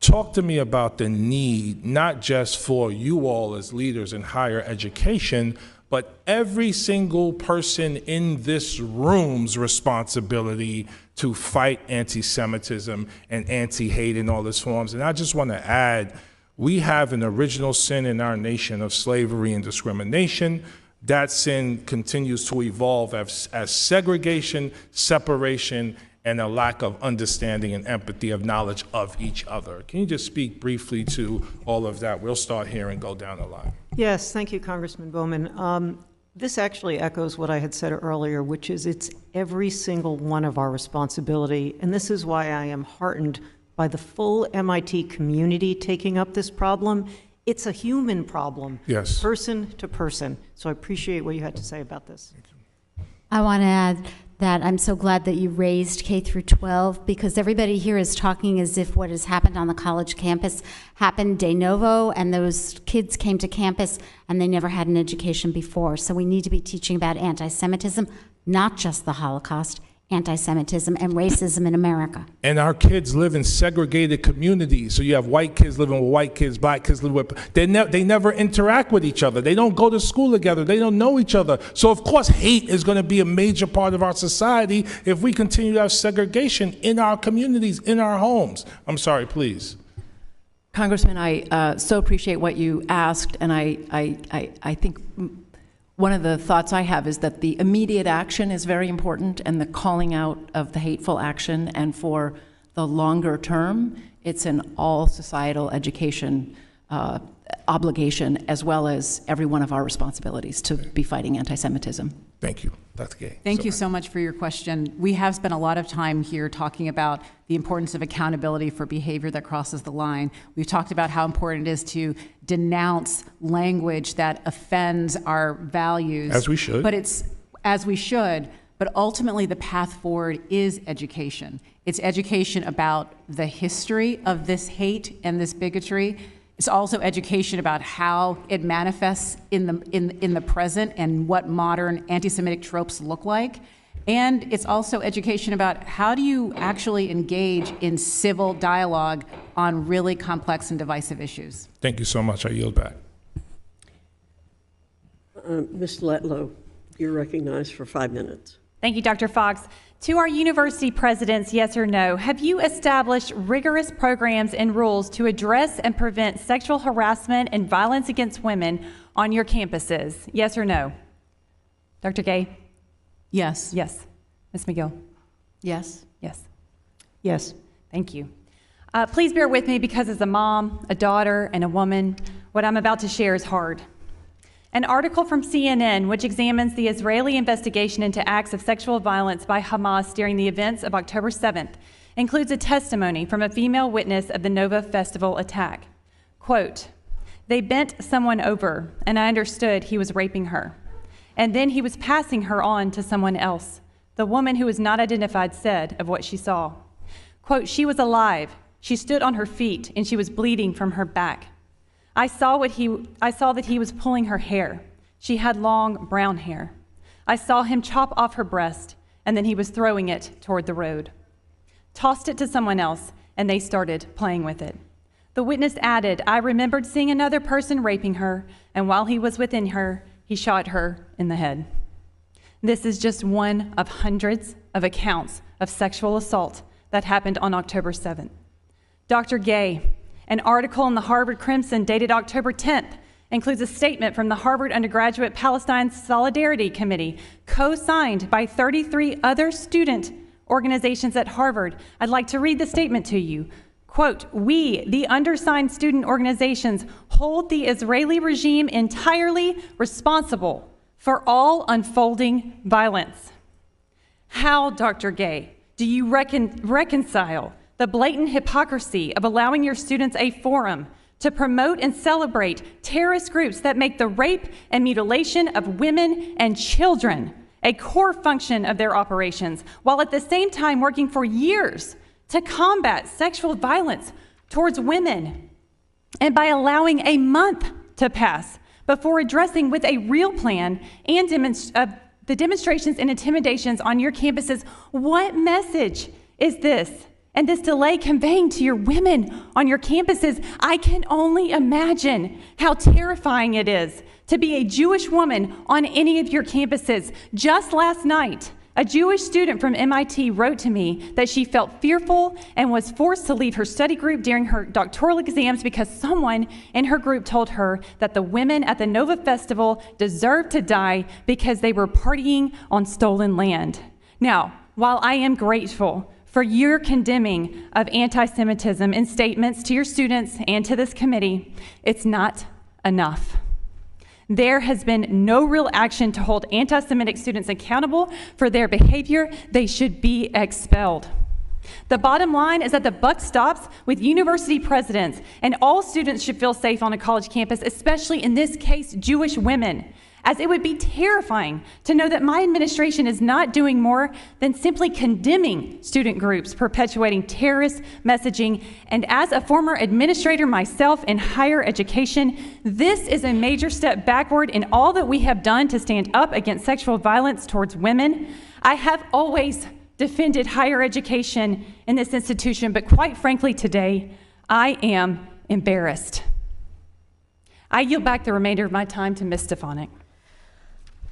Talk to me about the need, not just for you all as leaders in higher education, but every single person in this room's responsibility to fight anti-Semitism and anti-hate in all its forms. And I just want to add, we have an original sin in our nation of slavery and discrimination. That sin continues to evolve as segregation, separation, and a lack of understanding and empathy of knowledge of each other. Can you just speak briefly to all of that? We'll start here and go down the line. Yes, thank you, Congressman Bowman. This actually echoes what I had said earlier, which is it's every single one of our responsibility, and this is why I am heartened by the full MIT community taking up this problem. It's a human problem, yes, person to person. So I appreciate what you had to say about this. I want to add that I'm so glad that you raised K through 12, because everybody here is talking as if what has happened on the college campus happened de novo, and those kids came to campus and they never had an education before. So we need to be teaching about anti-Semitism, not just the Holocaust, anti-Semitism and racism in America. And our kids live in segregated communities. So you have white kids living with white kids, black kids living with, they never interact with each other. They don't go to school together. They don't know each other. So of course hate is going to be a major part of our society if we continue to have segregation in our communities, in our homes. I'm sorry, please. Congressman, I so appreciate what you asked, and I think one of the thoughts I have is that the immediate action is very important, and the calling out of the hateful action, and for the longer term, it's an all societal education obligation, as well as every one of our responsibilities to be fighting anti-Semitism. Thank you, Dr. Gay. Thank you so much for your question. We have spent a lot of time here talking about the importance of accountability for behavior that crosses the line. We've talked about how important it is to denounce language that offends our values. As we should. But it's, as we should, but ultimately the path forward is education. It's education about the history of this hate and this bigotry. It's also education about how it manifests in the present and what modern anti-Semitic tropes look like. And it's also education about how do you actually engage in civil dialogue on really complex and divisive issues. Thank you so much. I yield back. Ms. Letlow, you're recognized for 5 minutes. Thank you, Dr. Fox. To our university presidents, yes or no, have you established rigorous programs and rules to address and prevent sexual harassment and violence against women on your campuses? Yes or no? Dr. Gay? Yes. Yes. Ms. Magill? Yes. Yes. Yes. Thank you. Please bear with me, because as a mom, a daughter, and a woman, what I'm about to share is hard. An article from CNN, which examines the Israeli investigation into acts of sexual violence by Hamas during the events of October 7th, includes a testimony from a female witness of the Nova Festival attack. Quote, "They bent someone over, and I understood he was raping her. And then he was passing her on to someone else. The woman who was not identified said of what she saw. Quote, she was alive. She stood on her feet and she was bleeding from her back. I saw that he was pulling her hair. She had long brown hair. I saw him chop off her breast and then he was throwing it toward the road. Tossed it to someone else and they started playing with it. The witness added, I remembered seeing another person raping her, and while he was within her, he shot her in the head. This is just one of hundreds of accounts of sexual assault that happened on October 7th. Dr. Gay, an article in the Harvard Crimson dated October 10th, includes a statement from the Harvard Undergraduate Palestine Solidarity Committee, co-signed by 33 other student organizations at Harvard. I'd like to read the statement to you. Quote, we, the undersigned student organizations, hold the Israeli regime entirely responsible for all unfolding violence. How, Dr. Gay, do you reconcile the blatant hypocrisy of allowing your students a forum to promote and celebrate terrorist groups that make the rape and mutilation of women and children a core function of their operations, while at the same time working for years to combat sexual violence towards women, and by allowing a month to pass before addressing with a real plan and the demonstrations and intimidations on your campuses? What message is this and this delay conveying to your women on your campuses? I can only imagine how terrifying it is to be a Jewish woman on any of your campuses. Just last night, a Jewish student from MIT wrote to me that she felt fearful and was forced to leave her study group during her doctoral exams because someone in her group told her that the women at the Nova Festival deserved to die because they were partying on stolen land. Now, while I am grateful for your condemning of anti-Semitism in statements to your students and to this committee, it's not enough. There has been no real action to hold anti-Semitic students accountable for their behavior. They should be expelled. The bottom line is that the buck stops with university presidents, and all students should feel safe on a college campus, especially in this case, Jewish women, as it would be terrifying to know that my administration is not doing more than simply condemning student groups perpetuating terrorist messaging. And as a former administrator myself in higher education, this is a major step backward in all that we have done to stand up against sexual violence towards women. I have always defended higher education in this institution, but quite frankly today, I am embarrassed. I yield back the remainder of my time to Ms. Stefanik.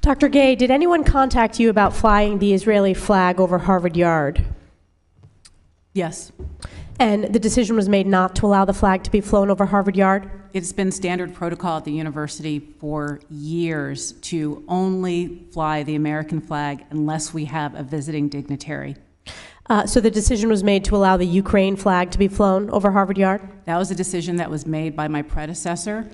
Dr. Gay, did anyone contact you about flying the Israeli flag over Harvard Yard? Yes. And the decision was made not to allow the flag to be flown over Harvard Yard? It's been standard protocol at the university for years to only fly the American flag unless we have a visiting dignitary. So the decision was made to allow the Ukraine flag to be flown over Harvard Yard? That was a decision that was made by my predecessor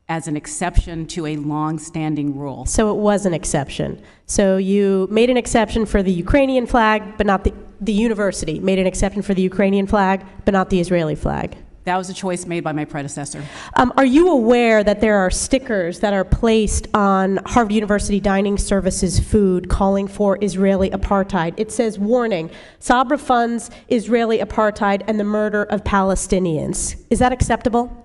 as an exception to a long-standing rule. So it was an exception. So you made an exception for the Ukrainian flag, but not the university made an exception for the Ukrainian flag, but not the Israeli flag. That was a choice made by my predecessor. Are you aware that there are stickers that are placed on Harvard University Dining Services food calling for Israeli apartheid? It says, warning, Sabra funds Israeli apartheid and the murder of Palestinians. Is that acceptable?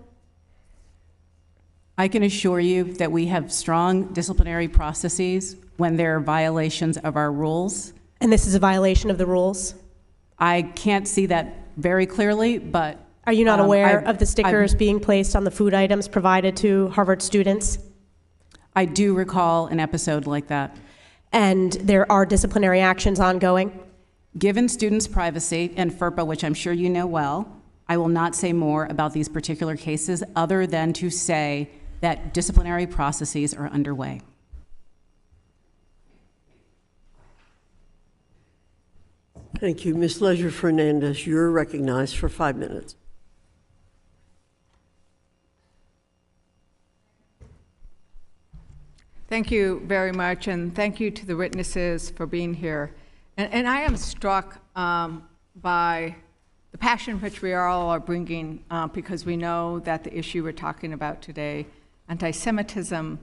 I can assure you that we have strong disciplinary processes when there are violations of our rules. And this is a violation of the rules? I can't see that very clearly, but... Are you not aware of the stickers being placed on the food items provided to Harvard students? I do recall an episode like that. And there are disciplinary actions ongoing? Given students' privacy and FERPA, which I'm sure you know well, I will not say more about these particular cases other than to say that disciplinary processes are underway. Thank you. Ms. Leisure-Fernandez, you're recognized for 5 minutes. Thank you very much, and thank you to the witnesses for being here. And I am struck by the passion which we all are bringing, because we know that the issue we're talking about today, anti-Semitism,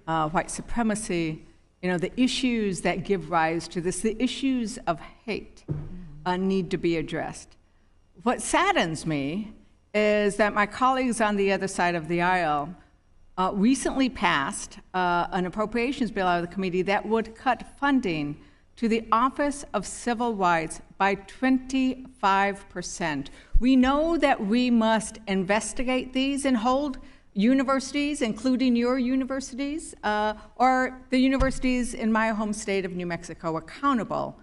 white supremacy, you know, the issues that give rise to this, the issues of hate need to be addressed. what saddens me is that my colleagues on the other side of the aisle recently passed an appropriations bill out of the committee that would cut funding to the Office of Civil Rights by 25%. We know that we must investigate these and hold universities, including your universities, or the universities in my home state of New Mexico, accountable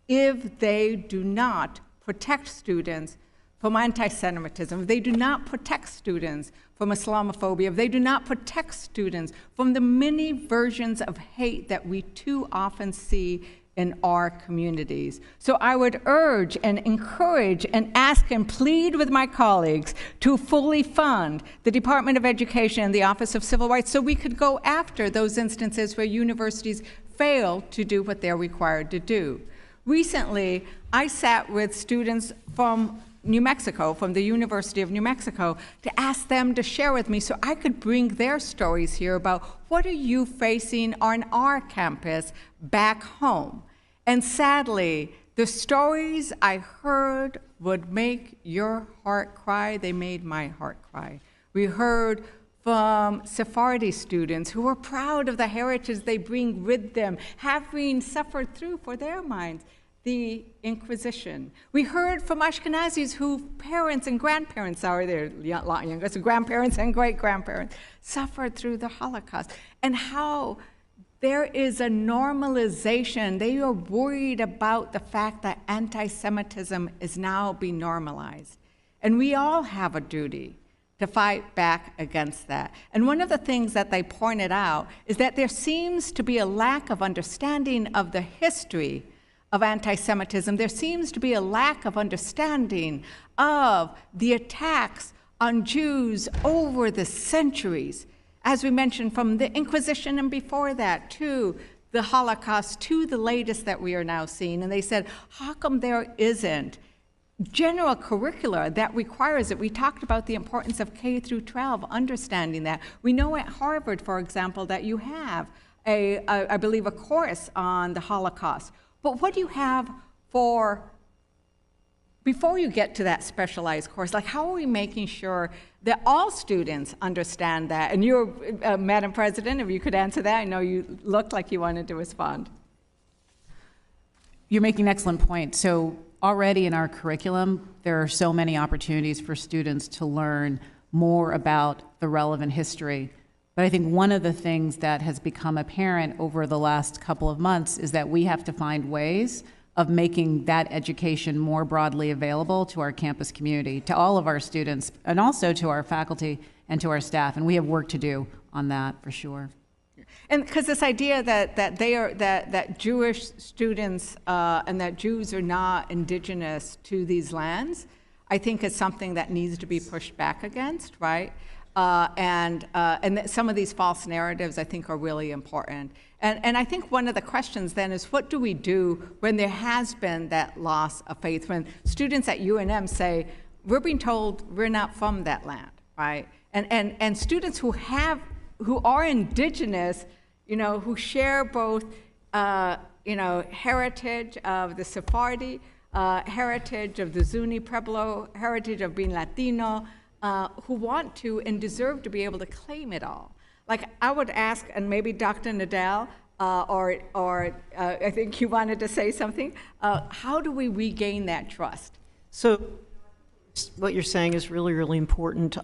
if they do not protect students from anti-Semitism, if they do not protect students from Islamophobia, if they do not protect students from the many versions of hate that we too often see in our communities. So I would urge and encourage and ask and plead with my colleagues to fully fund the Department of Education and the Office of Civil Rights so we could go after those instances where universities fail to do what they're required to do. Recently, I sat with students from New Mexico, from the University of New Mexico, to ask them to share with me so I could bring their stories here about what are you facing on our campus back home. And sadly, the stories I heard would make your heart cry. They made my heart cry. We heard from Sephardi students who were proud of the heritage they bring with them, having suffered through, for their minds, the Inquisition. We heard from Ashkenazis whose parents and grandparents are there, a lot younger, so grandparents and great-grandparents, suffered through the Holocaust, and how there is a normalization. They are worried about the fact that anti-Semitism is now being normalized. And we all have a duty to fight back against that. And one of the things that they pointed out is that there seems to be a lack of understanding of the history of anti-Semitism. There seems to be a lack of understanding of the attacks on Jews over the centuries, as we mentioned, from the Inquisition and before that to the Holocaust to the latest that we are now seeing. And they said, how come there isn't general curricula that requires it? We talked about the importance of K through 12, understanding that. We know at Harvard, for example, that you have I believe, a course on the Holocaust. But what do you have for, before you get to that specialized course, like how are we making sure that all students understand that? And you're, Madam President, if you could answer that, I know you looked like you wanted to respond. You're making an excellent point. So already in our curriculum, there are so many opportunities for students to learn more about the relevant history. But I think one of the things that has become apparent over the last couple of months is that we have to find ways of making that education more broadly available to our campus community, to all of our students, and also to our faculty and to our staff. And we have work to do on that for sure. And because this idea that Jewish students and that Jews are not indigenous to these lands, I think is something that needs to be pushed back against, right? And some of these false narratives, I think, are really important. And I think one of the questions then is, what do we do when there has been that loss of faith? When students at UNM say, we're being told we're not from that land, right? And students who are indigenous, you know, who share both, you know, heritage of the Sephardi, heritage of the Zuni Pueblo, heritage of being Latino, who want to and deserve to be able to claim it all. Like I would ask, and maybe Dr. Nadell, or I think you wanted to say something, how do we regain that trust? So what you're saying is really, really important.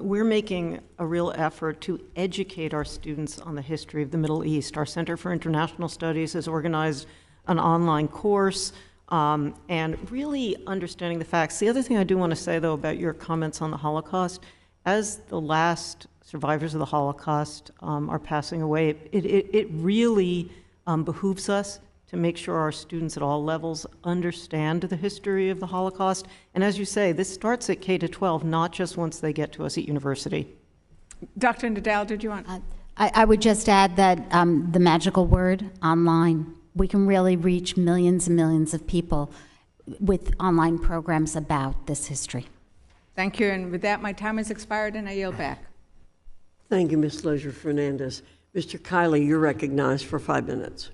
We're making a real effort to educate our students on the history of the Middle East. Our Center for International Studies has organized an online course and really understanding the facts. The other thing I do want to say, though, about your comments on the Holocaust, as the last survivors of the Holocaust are passing away, it really behooves us to make sure our students at all levels understand the history of the Holocaust. And as you say, this starts at K-12, not just once they get to us at university. Dr. Nadell, did you want? I would just add that the magical word, online, we can really reach millions and millions of people with online programs about this history. Thank you. And with that, my time has expired, and I yield back. Thank you, Ms. Leisure Fernandez. Mr. Kiley, you're recognized for 5 minutes.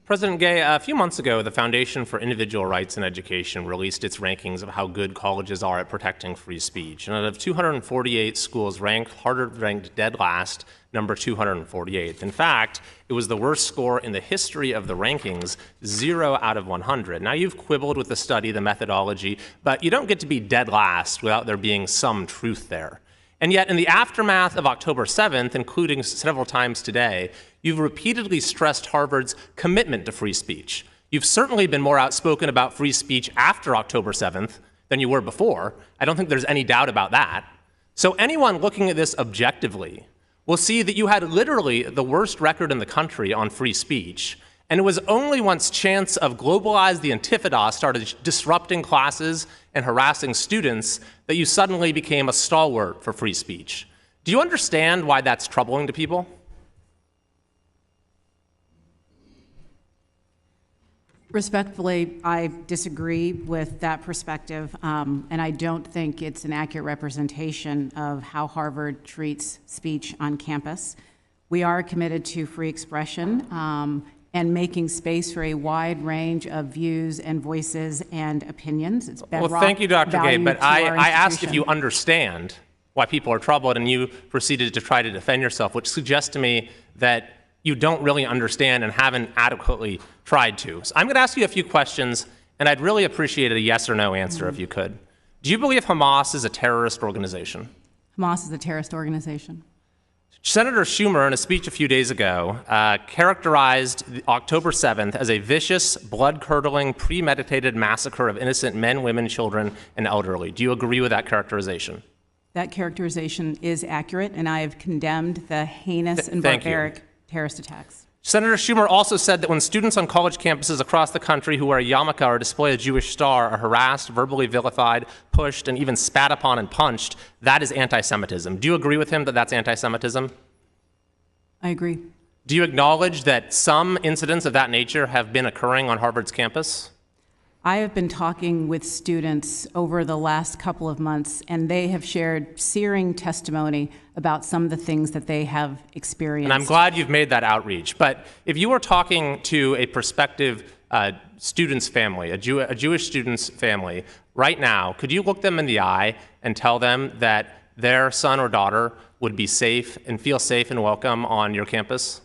President Gay, a few months ago, the Foundation for Individual Rights in Education released its rankings of how good colleges are at protecting free speech. And out of 248 schools ranked, Harvard ranked dead last, number 248th. In fact, it was the worst score in the history of the rankings, 0 out of 100. Now, you've quibbled with the study, the methodology, but you don't get to be dead last without there being some truth there. And yet, in the aftermath of October 7th, including several times today, you've repeatedly stressed Harvard's commitment to free speech. You've certainly been more outspoken about free speech after October 7th than you were before. I don't think there's any doubt about that. So anyone looking at this objectively will see that you had literally the worst record in the country on free speech. And it was only once chants of globalize the Antifa started disrupting classes and harassing students that you suddenly became a stalwart for free speech. Do you understand why that's troubling to people? Respectfully, I disagree with that perspective, and I don't think it's an accurate representation of how Harvard treats speech on campus. We are committed to free expression and making space for a wide range of views and voices and opinions. It's bedrock well, thank you, Dr. Gay, but I asked if you institution. understand why people are troubled, and you proceeded to try to defend yourself, which suggests to me that you don't really understand and haven't adequately tried to. So I'm going to ask you a few questions, and I'd really appreciate a yes or no answer if you could. Do you believe Hamas is a terrorist organization? Hamas is a terrorist organization. Senator Schumer, in a speech a few days ago, characterized October 7th as a vicious, blood-curdling, premeditated massacre of innocent men, women, children, and elderly. Do you agree with that characterization? That characterization is accurate, and I have condemned the heinous and barbaric terrorist attacks. Senator Schumer also said that when students on college campuses across the country who wear a yarmulke or display a Jewish star are harassed, verbally vilified, pushed, and even spat upon and punched, that is anti-Semitism. Do you agree with him that that's anti-Semitism? I agree. Do you acknowledge that some incidents of that nature have been occurring on Harvard's campus? I have been talking with students over the last couple of months, and they have shared searing testimony about some of the things that they have experienced. And I'm glad you've made that outreach. But if you were talking to a prospective student's family, a Jewish student's family, right now, could you look them in the eye and tell them that their son or daughter would be safe and feel safe and welcome on your campus?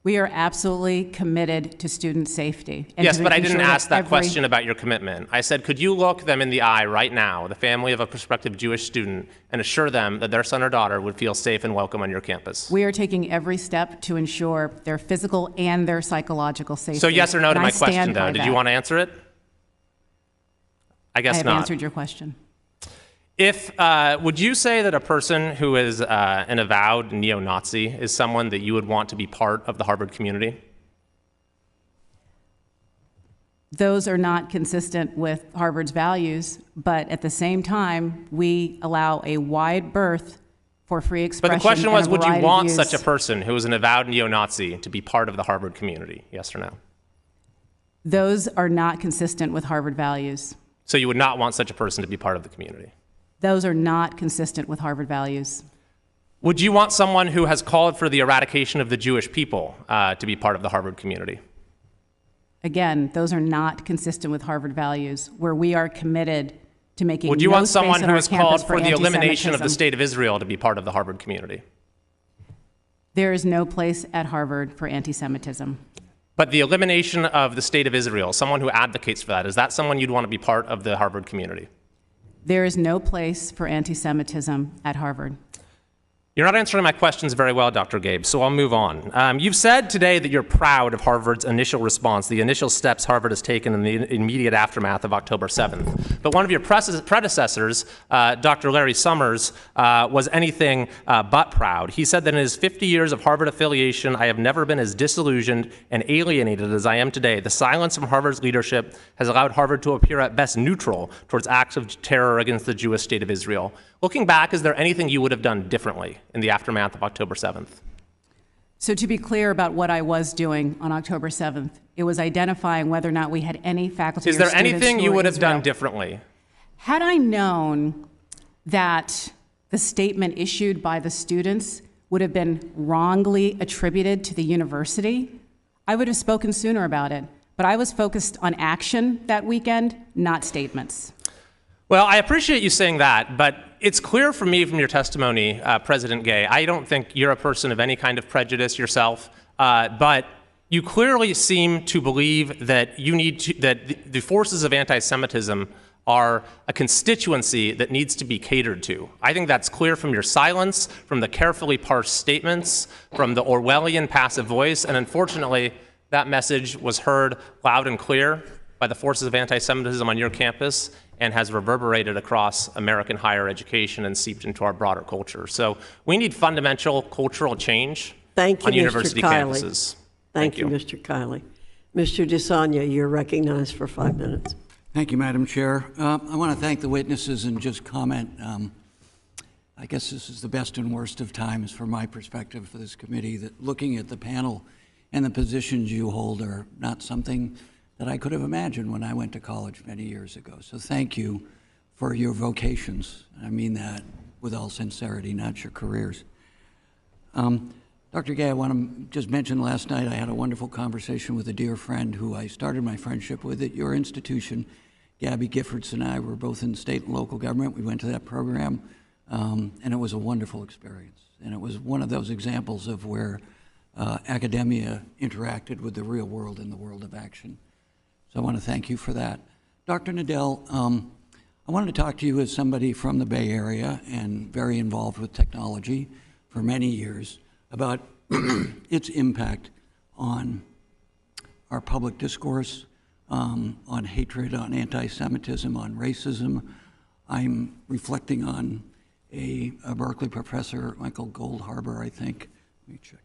We are absolutely committed to student safety. And yes, to but I making didn't sure ask that question about your commitment. I said, could you look them in the eye right now, the family of a prospective Jewish student, and assure them that their son or daughter would feel safe and welcome on your campus? We are taking every step to ensure their physical and their psychological safety. So yes or no to and my I stand question, though. by Did that. you want to answer it? I guess I have not. answered your question. If, would you say that a person who is an avowed neo-Nazi is someone that you would want to be part of the Harvard community? Those are not consistent with Harvard's values, but at the same time, we allow a wide berth for free expression. But the question was, would you variety of want views. such a person who is an avowed neo-Nazi to be part of the Harvard community? Yes or no? Those are not consistent with Harvard values. So you would not want such a person to be part of the community? Those are not consistent with Harvard values. Would you want someone who has called for the eradication of the Jewish people to be part of the Harvard community? Again, those are not consistent with Harvard values, where we are committed to making Would you no want space someone on who our has campus called for the elimination of the anti-Semitism. state of Israel to be part of the Harvard community? There is no place at Harvard for anti-Semitism. But the elimination of the state of Israel, someone who advocates for that, is that someone you'd want to be part of the Harvard community? There is no place for anti-Semitism at Harvard. You're not answering my questions very well, Dr. Gabe, so I'll move on. You've said today that you're proud of Harvard's initial response, the initial steps Harvard has taken in the immediate aftermath of October 7th. But one of your predecessors, Dr. Larry Summers, was anything but proud. He said that in his 50 years of Harvard affiliation, I have never been as disillusioned and alienated as I am today. The silence from Harvard's leadership has allowed Harvard to appear at best neutral towards acts of terror against the Jewish state of Israel. Looking back, is there anything you would have done differently in the aftermath of October 7th? So to be clear about what I was doing on October 7th, it was identifying whether or not we had any faculty or Is there students anything who you were would have Israel. done differently? Had I known that the statement issued by the students would have been wrongly attributed to the university, I would have spoken sooner about it, but I was focused on action that weekend, not statements. Well, I appreciate you saying that, but it's clear for me from your testimony, President Gay, I don't think you're a person of any kind of prejudice yourself, but you clearly seem to believe that that the forces of anti-Semitism are a constituency that needs to be catered to. I think that's clear from your silence, from the carefully parsed statements, from the Orwellian passive voice, and unfortunately, that message was heard loud and clear by the forces of anti-Semitism on your campus and has reverberated across American higher education and seeped into our broader culture. So we need fundamental cultural change on university campuses. Thank you, Mr. Kiley. Mr. DeSanya, you're recognized for 5 minutes. Thank you, Madam Chair. I want to thank the witnesses and just comment. I guess this is the best and worst of times from my perspective for this committee, that looking at the panel and the positions you hold are not something that I could have imagined when I went to college many years ago. So thank you for your vocations. I mean that with all sincerity, not your careers. Dr. Gay, I want to just mention last night I had a wonderful conversation with a dear friend who I started my friendship with at your institution. Gabby Giffords and I were both in state and local government. We went to that program, and it was a wonderful experience. And it was one of those examples of where academia interacted with the real world and the world of action. So I want to thank you for that. Dr. Nadell, I wanted to talk to you as somebody from the Bay Area and very involved with technology for many years about its impact on our public discourse, on hatred, on anti-Semitism, on racism. I'm reflecting on a Berkeley professor, Michael Goldhaber, I think. Let me check.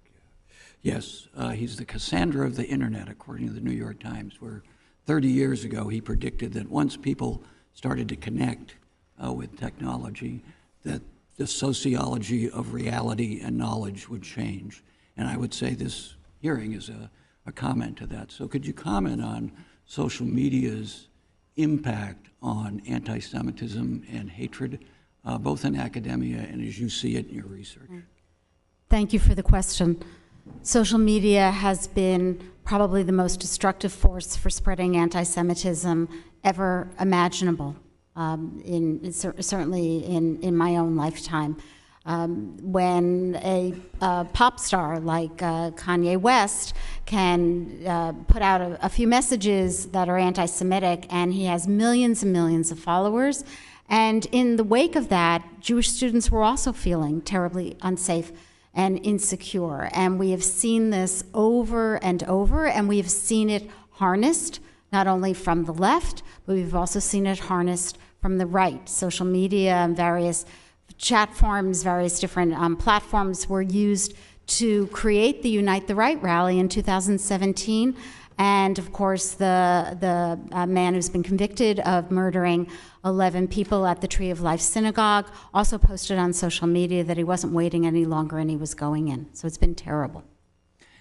Yes, he's the Cassandra of the internet, according to the New York Times, where 30 years ago he predicted that once people started to connect with technology, that the sociology of reality and knowledge would change. And I would say this hearing is a comment to that. So could you comment on social media's impact on anti-Semitism and hatred, both in academia and as you see it in your research? Thank you for the question. Social media has been probably the most destructive force for spreading anti-Semitism ever imaginable. Certainly in my own lifetime. When a pop star like Kanye West can put out a few messages that are anti-Semitic, and he has millions and millions of followers, and in the wake of that, Jewish students were also feeling terribly unsafe and insecure. And we have seen this over and over, and we have seen it harnessed not only from the left, but we've also seen it harnessed from the right. Social media and various chat forums, various different platforms were used to create the Unite the Right rally in 2017. And of course, the man who's been convicted of murdering 11 people at the Tree of Life Synagogue also posted on social media that he wasn't waiting any longer and he was going in. So it's been terrible.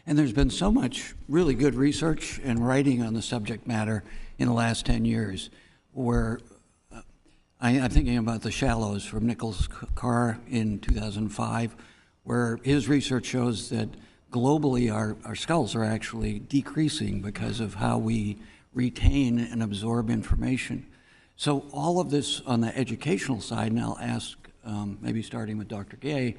And there's been so much really good research and writing on the subject matter in the last 10 years, where I'm thinking about The Shallows from Nicholas Carr in 2005, where his research shows that globally our skulls are actually decreasing because of how we retain and absorb information. So all of this on the educational side, and I'll ask, maybe starting with Dr. Gay,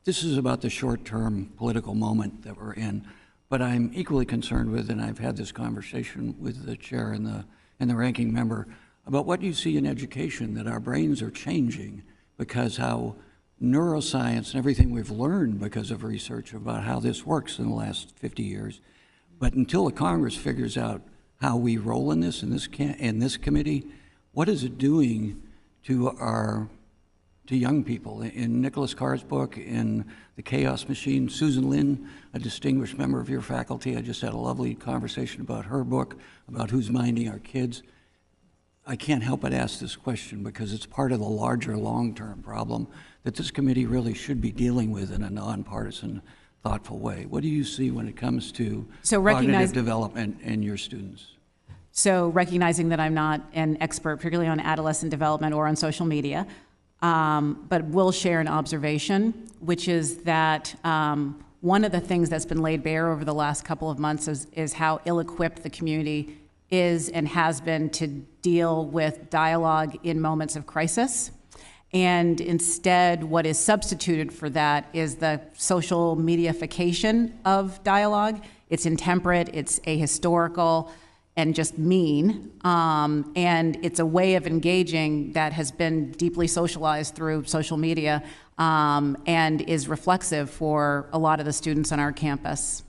this is about the short-term political moment that we're in, but I'm equally concerned with, and I've had this conversation with the chair and the ranking member, about what you see in education, that our brains are changing because how neuroscience and everything we've learned because of research about how this works in the last 50 years. But until the Congress figures out how we roll in this committee, what is it doing to young people? In Nicholas Carr's book, in The Chaos Machine, Susan Lin, a distinguished member of your faculty, I just had a lovely conversation about her book, about who's minding our kids. I can't help but ask this question because it's part of the larger long-term problem that this committee really should be dealing with in a nonpartisan, thoughtful way. What do you see when it comes to cognitive development and your students? So recognizing that I'm not an expert, particularly on adolescent development or on social media, but will share an observation, which is that one of the things that's been laid bare over the last couple of months is how ill-equipped the community is and has been to deal with dialogue in moments of crisis. And instead, what is substituted for that is the social mediaification of dialogue. It's intemperate, it's ahistorical, and just mean. And it's a way of engaging that has been deeply socialized through social media and is reflexive for a lot of the students on our campus.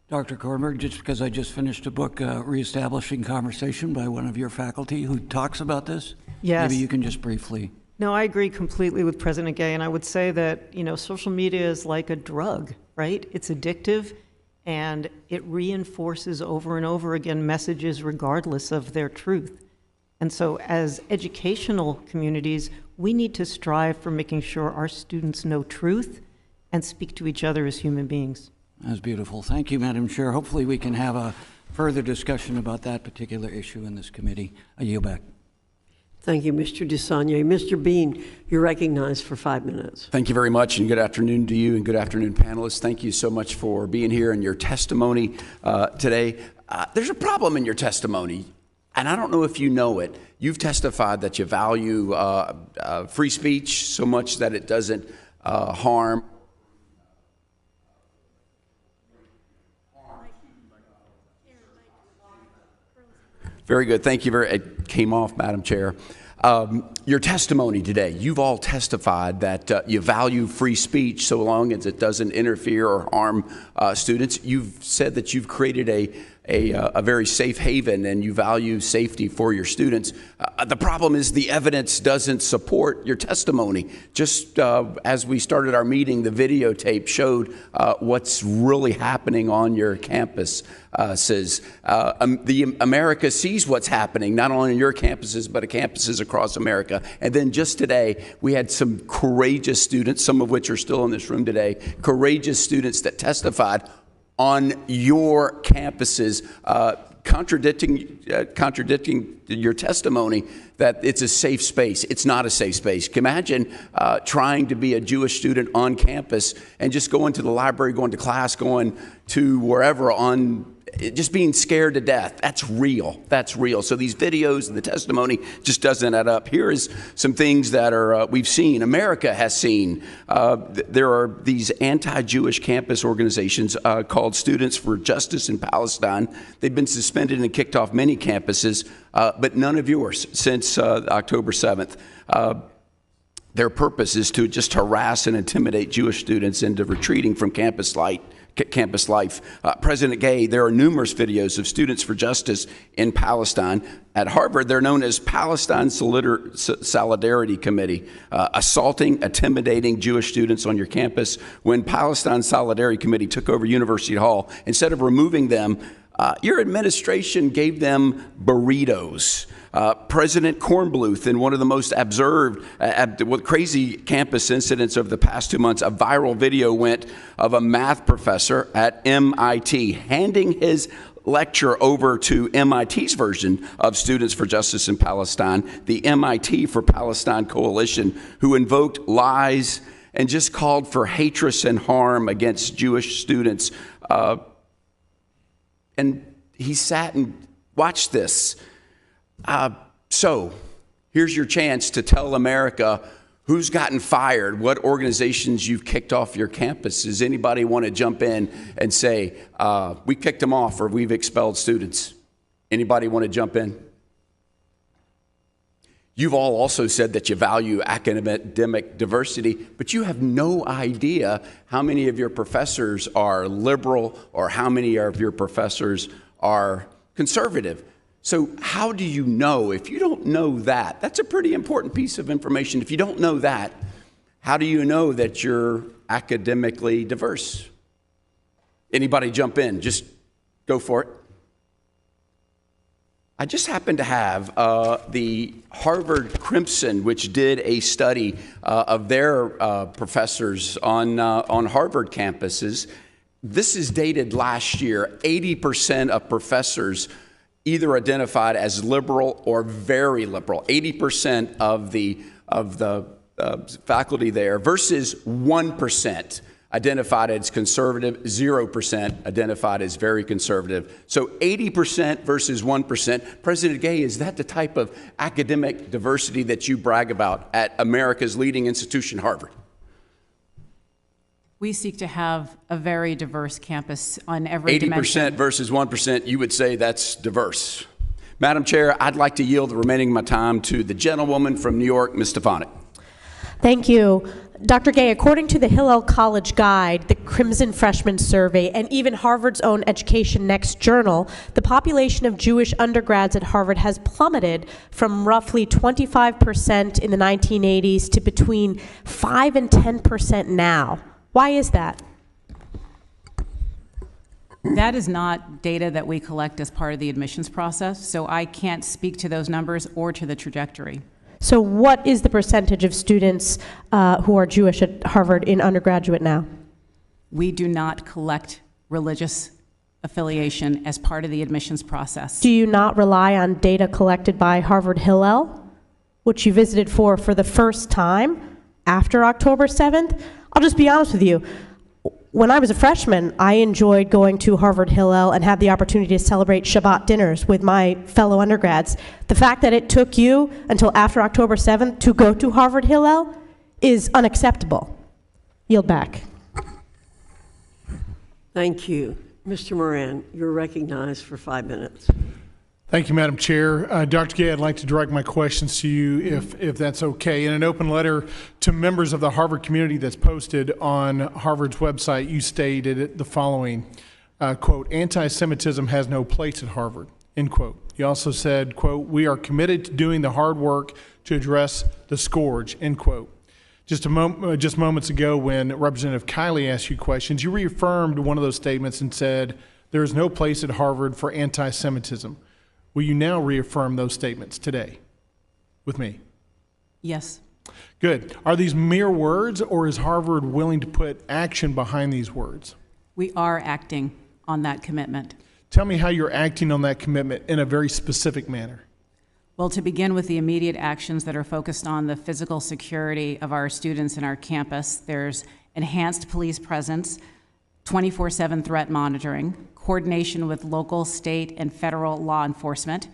Dr. Kornbluth, just because I just finished a book, Reestablishing Conversation, by one of your faculty who talks about this. Yes. Maybe you can just briefly. No, I agree completely with President Gay, and I would say that, social media is like a drug, right? It's addictive, and it reinforces over and over again messages regardless of their truth. And so as educational communities, we need to strive for making sure our students know truth and speak to each other as human beings. That's beautiful. Thank you, Madam Chair. Hopefully we can have a further discussion about that particular issue in this committee. I yield back. Thank you, Mr. DeSagne. Mr. Bean, you're recognized for 5 minutes. Thank you very much, and good afternoon to you, and good afternoon, panelists. Thank you so much for being here and your testimony today. There's a problem in your testimony, and I don't know if you know it. You've testified that you value free speech so much that it doesn't harm. Very good. Thank you. It came off, Madam Chair. Your testimony today, you've all testified that you value free speech so long as it doesn't interfere or harm students. You've said that you've created a very safe haven and you value safety for your students. The problem is the evidence doesn't support your testimony. Just as we started our meeting, the videotape showed what's really happening on your campus. America sees what's happening, not only on your campuses, but at campuses across America. And then just today, we had some courageous students, some of which are still in this room today, courageous students that testified on your campuses, contradicting your testimony that it's a safe space. It's not a safe space. Imagine trying to be a Jewish student on campus and just going to the library, going to class, going to wherever just being scared to death. That's real. That's real. So these videos and the testimony just doesn't add up. Here is some things that are we've seen. America has seen. There are these anti-Jewish campus organizations called Students for Justice in Palestine. They've been suspended and kicked off many campuses, but none of yours since October 7th. Their purpose is to just harass and intimidate Jewish students into retreating from campus life. President Gay, there are numerous videos of Students for Justice in Palestine. At Harvard, they're known as Palestine Solidarity Committee, assaulting, intimidating Jewish students on your campus. When Palestine Solidarity Committee took over University Hall, instead of removing them, your administration gave them burritos. President Kornbluth, in one of the most observed, crazy campus incidents of the past 2 months, a viral video went of a math professor at MIT handing his lecture over to MIT's version of Students for Justice in Palestine, the MIT for Palestine Coalition, who invoked lies and just called for hatred and harm against Jewish students. And he sat and watched this. So here's your chance to tell America who's gotten fired, what organizations you've kicked off your campus. Does anybody want to jump in and say, we kicked them off or we've expelled students? Anybody want to jump in? You've all also said that you value academic diversity, but you have no idea how many of your professors are liberal or how many of your professors are conservative. So how do you know? If you don't know that, that's a pretty important piece of information. If you don't know that, how do you know that you're academically diverse? Anybody jump in? Just go for it. I just happen to have the Harvard Crimson, which did a study of their professors on Harvard campuses. This is dated last year. 80% of professors either identified as liberal or very liberal. 80% of the faculty there versus 1%. identified as conservative, 0% identified as very conservative. So 80% versus 1%. President Gay, is that the type of academic diversity that you brag about at America's leading institution, Harvard? We seek to have a very diverse campus on every dimension. 80% versus 1%, you would say that's diverse. Madam Chair, I'd like to yield the remaining of my time to the gentlewoman from New York, Ms. Stefanik. Thank you. Dr. Gay, according to the Hillel College Guide, the Crimson Freshman Survey, and even Harvard's own Education Next journal, the population of Jewish undergrads at Harvard has plummeted from roughly 25% in the 1980s to between 5 and 10% now. Why is that? That is not data that we collect as part of the admissions process, so I can't speak to those numbers or to the trajectory. So what is the percentage of students who are Jewish at Harvard in undergraduate now? We do not collect religious affiliation as part of the admissions process. Do you not rely on data collected by Harvard Hillel, which you visited for the first time after October 7th? I'll just be honest with you. When I was a freshman, I enjoyed going to Harvard Hillel and had the opportunity to celebrate Shabbat dinners with my fellow undergrads. The fact that it took you until after October 7th to go to Harvard Hillel is unacceptable. Yield back. Thank you. Mr. Moran, you're recognized for 5 minutes. Thank you, Madam Chair. Dr. Gay, I'd like to direct my questions to you, if that's okay. In an open letter to members of the Harvard community that's posted on Harvard's website, you stated the following, quote, "Anti-Semitism has no place at Harvard," end quote. You also said, quote, "We are committed to doing the hard work to address the scourge," end quote. Just moments ago, when Representative Kiley asked you questions, you reaffirmed one of those statements and said, "There is no place at Harvard for anti-Semitism." Will you now reaffirm those statements today with me? Yes. Good. Are these mere words, or is Harvard willing to put action behind these words? We are acting on that commitment. Tell me how you're acting on that commitment in a very specific manner. Well, to begin with the immediate actions that are focused on the physical security of our students in our campus, there's enhanced police presence, 24/7 threat monitoring, coordination with local, state, and federal law enforcement,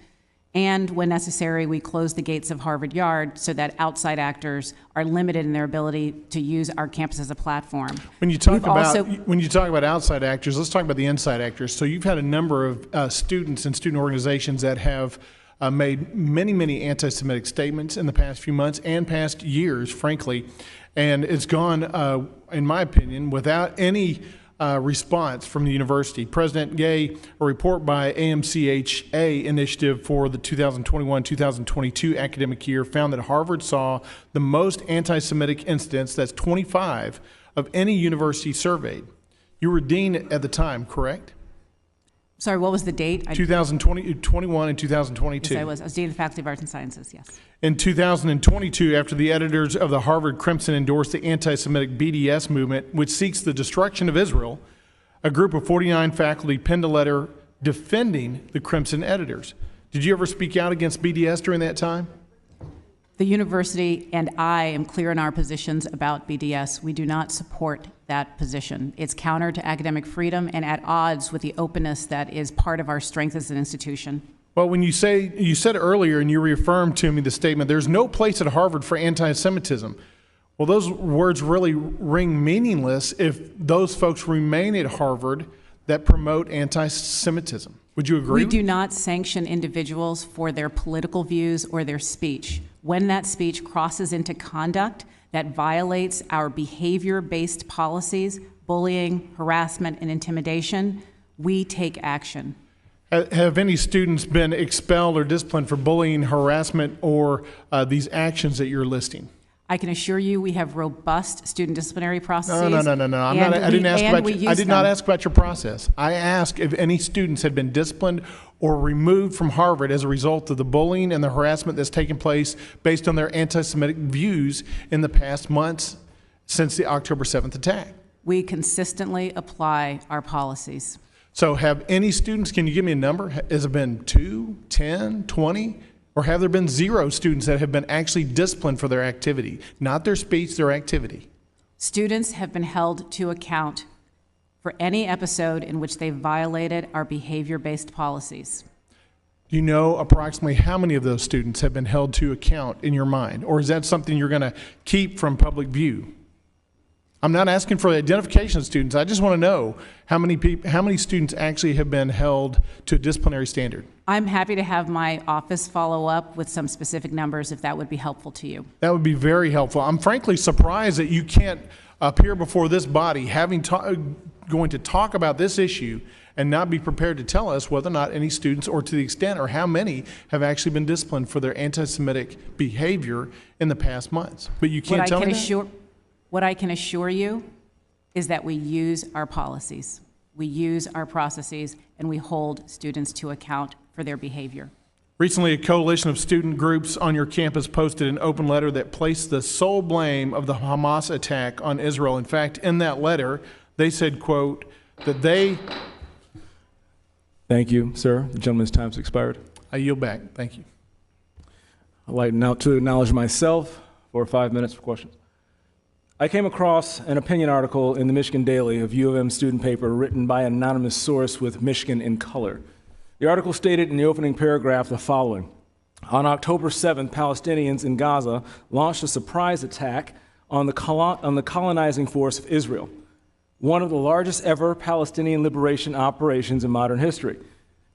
and when necessary, we close the gates of Harvard Yard so that outside actors are limited in their ability to use our campus as a platform. When you talk about outside actors, let's talk about the inside actors. So you've had a number of students and student organizations that have made many anti-Semitic statements in the past few months and past years, frankly, and it's gone, in my opinion, without any response from the university. President Gay, a report by AMCHA Initiative for the 2021-2022 academic year found that Harvard saw the most anti-Semitic incidents, that's 25, of any university surveyed. You were dean at the time, correct? Sorry, what was the date? 2021 and 2022. Yes, I was dean of the Faculty of Arts and Sciences, yes. In 2022, after the editors of the Harvard Crimson endorsed the anti-Semitic BDS movement, which seeks the destruction of Israel, a group of 49 faculty penned a letter defending the Crimson editors. Did you ever speak out against BDS during that time? The university and I am clear in our positions about BDS. We do not support that position. It's counter to academic freedom and at odds with the openness that is part of our strength as an institution. Well, when you said earlier and you reaffirmed to me the statement, "There's no place at Harvard for anti-Semitism." Well, those words really ring meaningless if those folks remain at Harvard that promote anti-Semitism. Would you agree? We do not sanction individuals for their political views or their speech. When that speech crosses into conduct that violates our behavior-based policies, bullying, harassment, and intimidation, we take action. Have any students been expelled or disciplined for bullying, harassment, or these actions that you're listing? I can assure you we have robust student disciplinary processes. No. I did not ask about your process. I asked if any students had been disciplined or removed from Harvard as a result of the bullying and the harassment that's taken place based on their anti-Semitic views in the past months since the October 7th attack. We consistently apply our policies. So have any students, can you give me a number? Has it been 2, 10, 20? Or have there been 0 students that have been actually disciplined for their activity? Not their speech, their activity. Students have been held to account for any episode in which they violated our behavior-based policies. Do you know approximately how many of those students have been held to account in your mind? Or is that something you're going to keep from public view? I'm not asking for the identification of students. I just want to know how many students actually have been held to a disciplinary standard. I'm happy to have my office follow up with some specific numbers if that would be helpful to you. That would be very helpful. I'm frankly surprised that you can't appear before this body going to talk about this issue and not be prepared to tell us whether or not any students, or to the extent or how many, have actually been disciplined for their anti-Semitic behavior in the past months. But you can't tell me that? What I can assure you is that we use our policies, we use our processes, and we hold students to account for their behavior. Recently, a coalition of student groups on your campus posted an open letter that placed the sole blame of the Hamas attack on Israel. In fact, in that letter, they said, quote, that they... Thank you, sir. The gentleman's time's expired. I yield back. Thank you. I'd like now to acknowledge myself for 5 minutes for questions. I came across an opinion article in the Michigan Daily, a U of M student paper written by an anonymous source with Michigan in color. The article stated in the opening paragraph the following: on October 7th, Palestinians in Gaza launched a surprise attack on the colonizing force of Israel, one of the largest ever Palestinian liberation operations in modern history.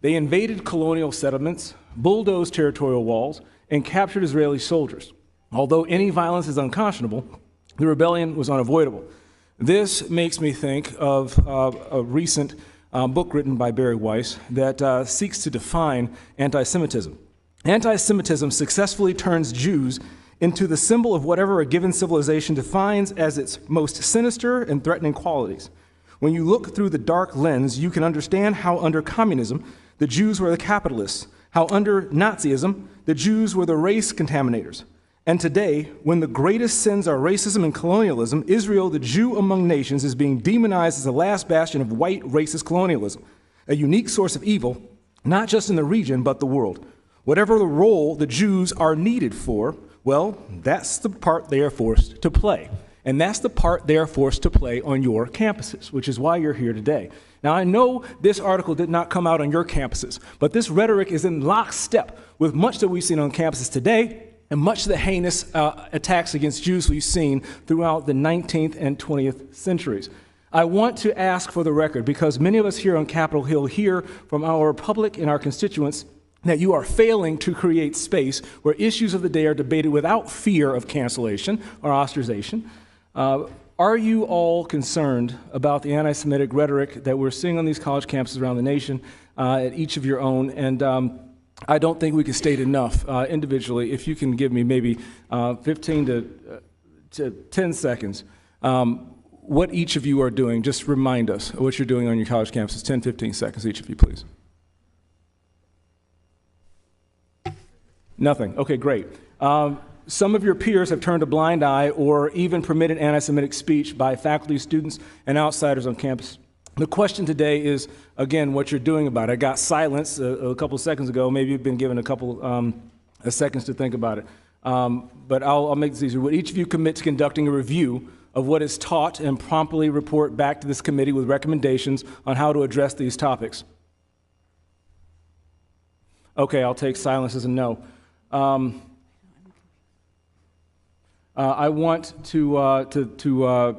They invaded colonial settlements, bulldozed territorial walls, and captured Israeli soldiers. Although any violence is unconscionable, the rebellion was unavoidable. This makes me think of a recent book written by Barry Weiss that seeks to define anti-Semitism. Anti-Semitism successfully turns Jews into the symbol of whatever a given civilization defines as its most sinister and threatening qualities. When you look through the dark lens, you can understand how under communism, the Jews were the capitalists, how under Nazism, the Jews were the race contaminators. And today, when the greatest sins are racism and colonialism, Israel, the Jew among nations, is being demonized as the last bastion of white racist colonialism, a unique source of evil, not just in the region, but the world. Whatever the role the Jews are needed for, well, that's the part they are forced to play. And that's the part they are forced to play on your campuses, which is why you're here today. Now, I know this article did not come out on your campuses, but this rhetoric is in lockstep with much that we've seen on campuses today, and much of the heinous attacks against Jews we've seen throughout the 19th and 20th centuries. I want to ask for the record, because many of us here on Capitol Hill hear from our public and our constituents that you are failing to create space where issues of the day are debated without fear of cancellation or ostracization. Are you all concerned about the anti-Semitic rhetoric that we're seeing on these college campuses around the nation at each of your own? And I don't think we can state enough individually. If you can give me maybe 15 to 10 seconds, what each of you are doing. Just remind us what you're doing on your college campuses. 10, 15 seconds, each of you, please. Nothing. Okay, great. Some of your peers have turned a blind eye or even permitted anti-Semitic speech by faculty, students, and outsiders on campus. The question today is, again, what you're doing about it. I got silence a couple of seconds ago. Maybe you've been given a couple of seconds to think about it. But I'll make this easier. Would each of you commit to conducting a review of what is taught and promptly report back to this committee with recommendations on how to address these topics? Okay, I'll take silence as a no. I want to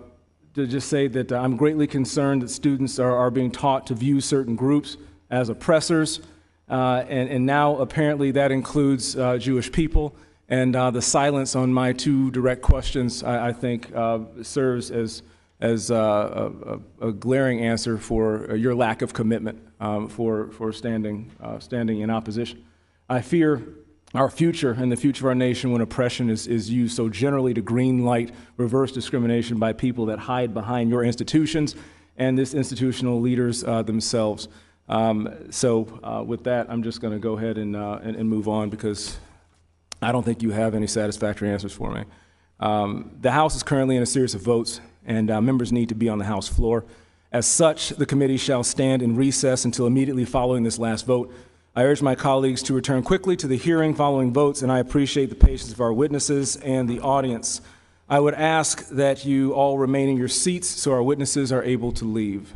just say that I'm greatly concerned that students are being taught to view certain groups as oppressors, and now apparently that includes Jewish people. And the silence on my two direct questions, I think, serves as a glaring answer for your lack of commitment for standing in opposition. I fear our future and the future of our nation when oppression is used so generally to green light reverse discrimination by people that hide behind your institutions and this institutional leaders themselves. So with that, I'm just going to go ahead and move on, because I don't think you have any satisfactory answers for me. The House is currently in a series of votes, and members need to be on the House floor. As such, the committee shall stand in recess until immediately following this last vote. I urge my colleagues to return quickly to the hearing following votes, and I appreciate the patience of our witnesses and the audience. I would ask that you all remain in your seats so our witnesses are able to leave.